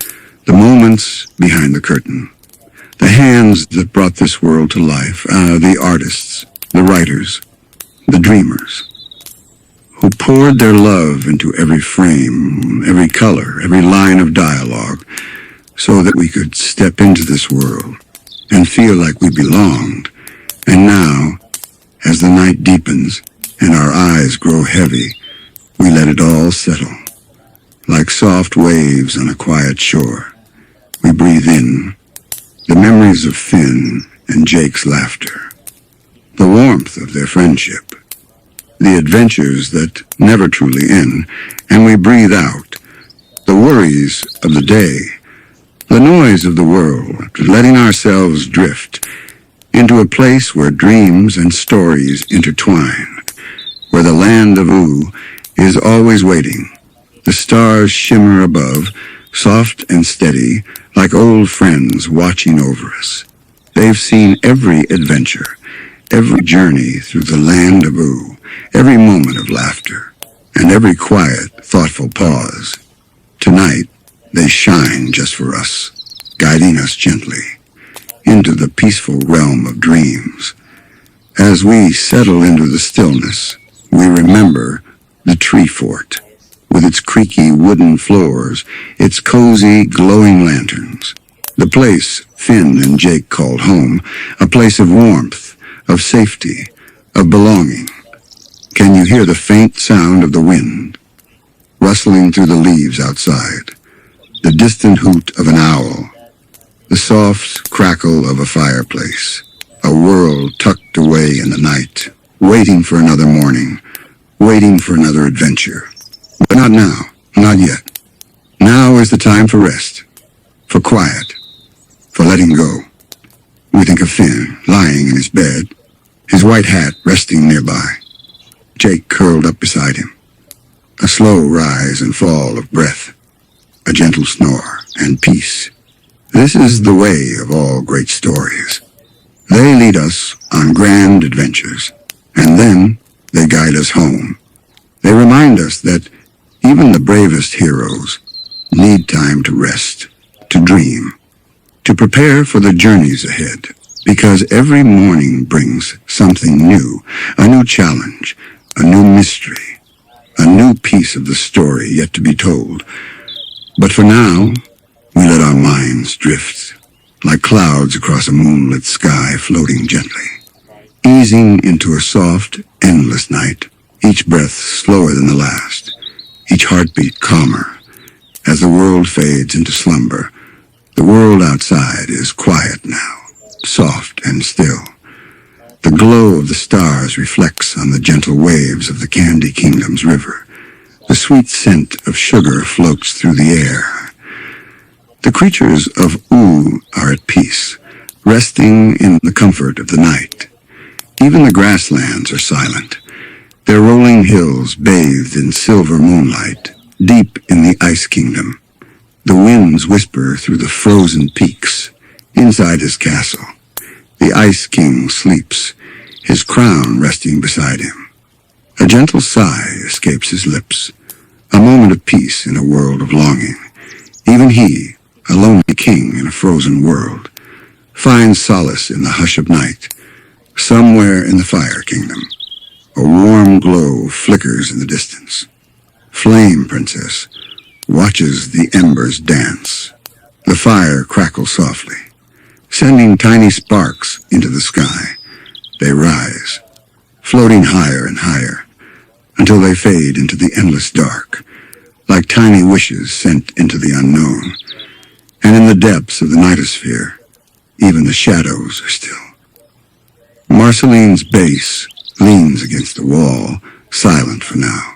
the moments behind the curtain, the hands that brought this world to life, the artists, the writers, the dreamers, who poured their love into every frame, every color, every line of dialogue, so that we could step into this world and feel like we belonged. And now, as the night deepens and our eyes grow heavy, we let it all settle. Like soft waves on a quiet shore, we breathe in the memories of Finn and Jake's laughter, the warmth of their friendship, the adventures that never truly end, and we breathe out the worries of the day, the noise of the world, letting ourselves drift into a place where dreams and stories intertwine, where the land of Ooh is always waiting. The stars shimmer above, soft and steady, like old friends watching over us. They've seen every adventure, every journey through the land of Ooh, every moment of laughter, and every quiet, thoughtful pause. Tonight, they shine just for us, guiding us gently into the peaceful realm of dreams. As we settle into the stillness, we remember the tree fort, with its creaky wooden floors, its cozy, glowing lanterns. The place Finn and Jake called home, a place of warmth, of safety, of belonging. Can you hear the faint sound of the wind, rustling through the leaves outside, the distant hoot of an owl, the soft crackle of a fireplace, a world tucked away in the night, waiting for another morning, waiting for another adventure. But not now, not yet. Now is the time for rest, for quiet, for letting go. We think of Finn lying in his bed, his white hat resting nearby, Jake curled up beside him. A slow rise and fall of breath, a gentle snore, and peace. This is the way of all great stories. They lead us on grand adventures, and then they guide us home. They remind us that even the bravest heroes need time to rest, to dream, to prepare for the journeys ahead, because every morning brings something new, a new challenge, a new mystery, a new piece of the story yet to be told. But for now, we let our minds drift, like clouds across a moonlit sky floating gently, easing into a soft, endless night, each breath slower than the last, each heartbeat calmer. As the world fades into slumber, the world outside is quiet now, soft and still. The glow of the stars reflects on the gentle waves of the Candy Kingdom's river. The sweet scent of sugar floats through the air. The creatures of Ooh are at peace, resting in the comfort of the night. Even the grasslands are silent, their rolling hills bathed in silver moonlight, deep in the Ice Kingdom. The winds whisper through the frozen peaks. Inside his castle, the Ice King sleeps, his crown resting beside him. A gentle sigh escapes his lips, a moment of peace in a world of longing. Even he, a lonely king in a frozen world, finds solace in the hush of night. Somewhere in the Fire Kingdom, a warm glow flickers in the distance. Flame Princess watches the embers dance. The fire crackles softly, sending tiny sparks into the sky. They rise, floating higher and higher, until they fade into the endless dark, like tiny wishes sent into the unknown. And in the depths of the nightosphere, even the shadows are still. Marceline's base leans against the wall, silent for now,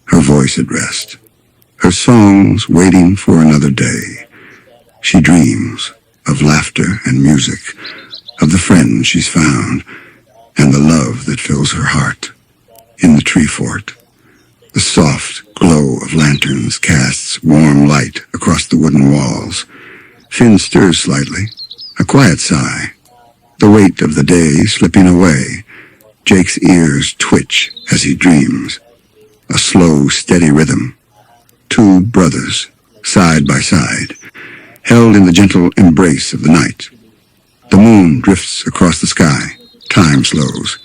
her voice at rest, her songs waiting for another day. She dreams of laughter and music, of the friends she's found, and the love that fills her heart. In the tree fort, the soft glow of lanterns casts warm light across the wooden walls. Finn stirs slightly, a quiet sigh, the weight of the day slipping away. Jake's ears twitch as he dreams, a slow, steady rhythm. Two brothers, side by side, held in the gentle embrace of the night. The moon drifts across the sky. Time slows.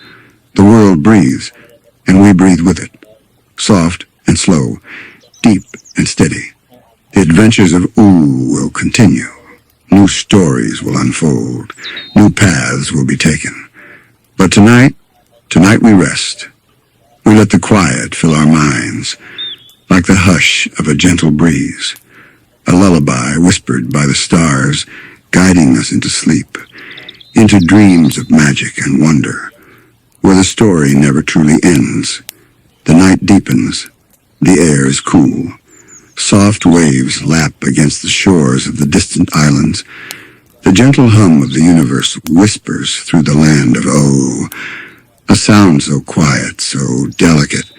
The world breathes, and we breathe with it. Soft and slow, deep and steady. The adventures of Ooh will continue. New stories will unfold. New paths will be taken. But tonight we rest. We let the quiet fill our minds, like the hush of a gentle breeze, a lullaby whispered by the stars, guiding us into sleep, into dreams of magic and wonder, where the story never truly ends. The night deepens. The air is cool. Soft waves lap against the shores of the distant islands. The gentle hum of the universe whispers through the land of O, a sound so quiet, so delicate,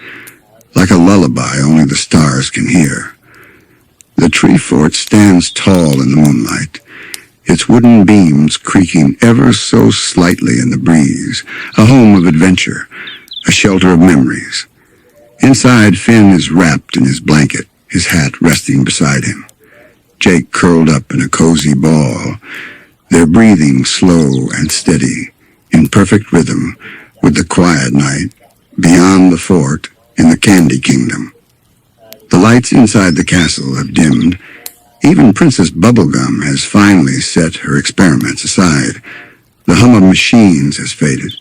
like a lullaby only the stars can hear. The tree fort stands tall in the moonlight, its wooden beams creaking ever so slightly in the breeze, a home of adventure, a shelter of memories. Inside, Finn is wrapped in his blanket, his hat resting beside him. Jake curled up in a cozy ball, their breathing slow and steady, in perfect rhythm with the quiet night beyond the fort in the Candy Kingdom. The lights inside the castle have dimmed. Even Princess Bubblegum has finally set her experiments aside. The hum of machines has faded.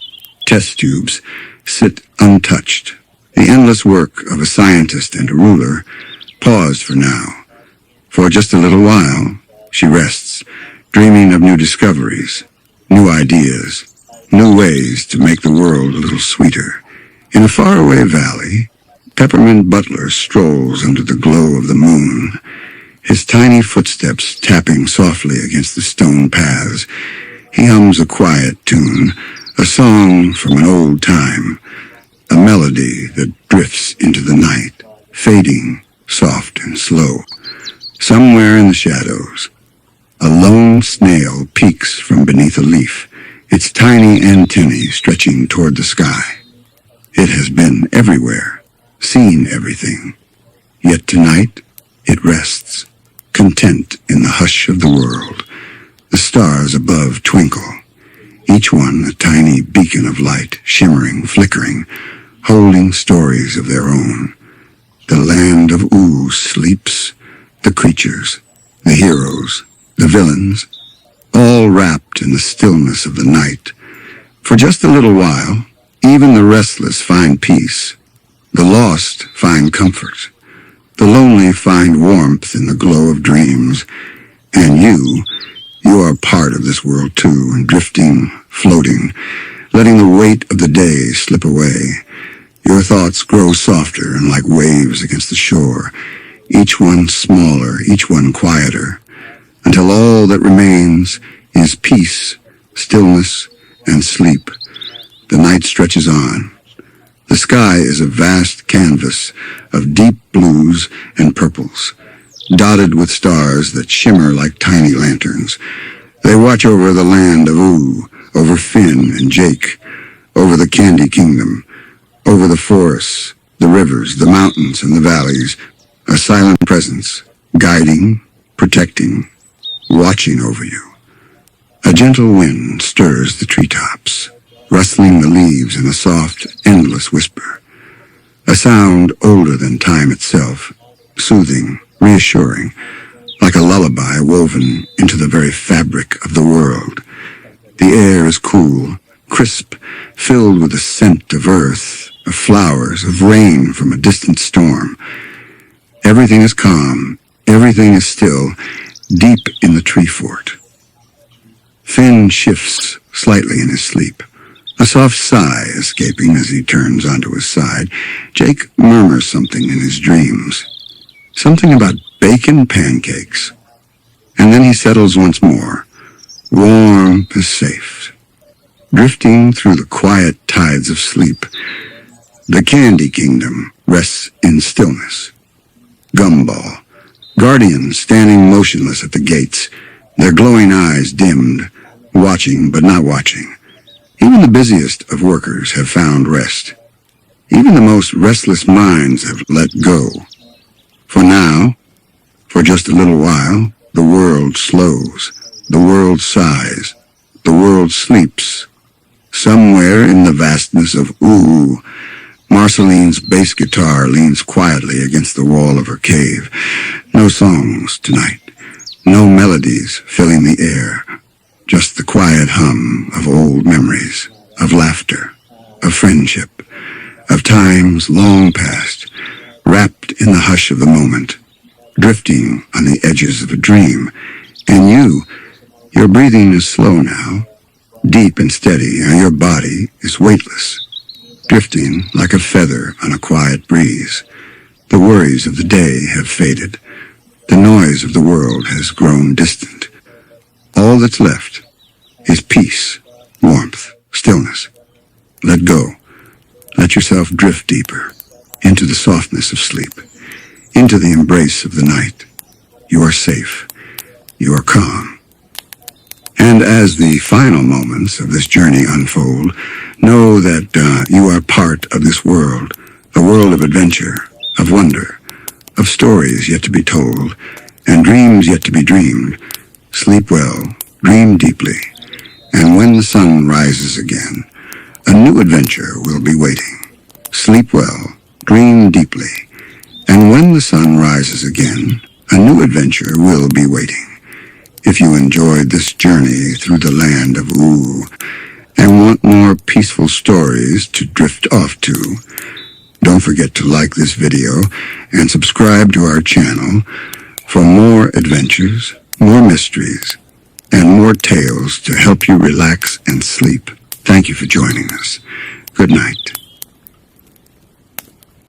Test tubes sit untouched. The endless work of a scientist and a ruler paused for now. For just a little while, she rests, dreaming of new discoveries, new ideas, new ways to make the world a little sweeter. In a faraway valley, Peppermint Butler strolls under the glow of the moon, his tiny footsteps tapping softly against the stone paths. He hums a quiet tune, a song from an old time, a melody that drifts into the night, fading, soft and slow. Somewhere in the shadows, a lone snail peeks from beneath a leaf, its tiny antennae stretching toward the sky. It has been everywhere, seen everything. Yet tonight, it rests, content in the hush of the world. The stars above twinkle, each one a tiny beacon of light, shimmering, flickering, holding stories of their own. The land of Ooh sleeps, the creatures, the heroes, the villains, all wrapped in the stillness of the night. For just a little while, even the restless find peace. The lost find comfort. The lonely find warmth in the glow of dreams. And you are part of this world too, drifting, floating, letting the weight of the day slip away. Your thoughts grow softer and like waves against the shore, each one smaller, each one quieter, until all that remains is peace, stillness, and sleep. The night stretches on. The sky is a vast canvas of deep blues and purples, dotted with stars that shimmer like tiny lanterns. They watch over the land of Ooh, over Finn and Jake, over the Candy Kingdom, over the forests, the rivers, the mountains, and the valleys, a silent presence, guiding, protecting, watching over you. A gentle wind stirs the treetops, rustling the leaves in a soft, endless whisper. A sound older than time itself, soothing, reassuring, like a lullaby woven into the very fabric of the world. The air is cool, crisp, filled with the scent of earth, of flowers, of rain from a distant storm. Everything is calm, everything is still, deep in the tree fort. Finn shifts slightly in his sleep, a soft sigh escaping as he turns onto his side. Jake murmurs something in his dreams, something about bacon pancakes. And then he settles once more, warm and safe, drifting through the quiet tides of sleep. The Candy Kingdom rests in stillness. Gumball, guardians standing motionless at the gates, their glowing eyes dimmed, watching but not watching. Even the busiest of workers have found rest. Even the most restless minds have let go. For now, for just a little while, the world slows, the world sighs, the world sleeps, Somewhere in the vastness of ooh, Marceline's bass guitar leans quietly against the wall of her cave. No songs tonight, no melodies filling the air, just the quiet hum of old memories, of laughter, of friendship, of times long past, wrapped in the hush of the moment, drifting on the edges of a dream. And your breathing is slow now, deep and steady, and your body is weightless, drifting like a feather on a quiet breeze. The worries of the day have faded. The noise of the world has grown distant. All that's left is peace, warmth, stillness. Let go. Let yourself drift deeper into the softness of sleep, into the embrace of the night. You are safe. You are calm. And as the final moments of this journey unfold, know that you are part of this world, a world of adventure, of wonder, of stories yet to be told, and dreams yet to be dreamed. Sleep well, dream deeply, and when the sun rises again, a new adventure will be waiting. Sleep well, dream deeply, and when the sun rises again, a new adventure will be waiting. If you enjoyed this journey through the land of ooh, and want more peaceful stories to drift off to, don't forget to like this video and subscribe to our channel for more adventures, more mysteries, and more tales to help you relax and sleep. Thank you for joining us. Good night.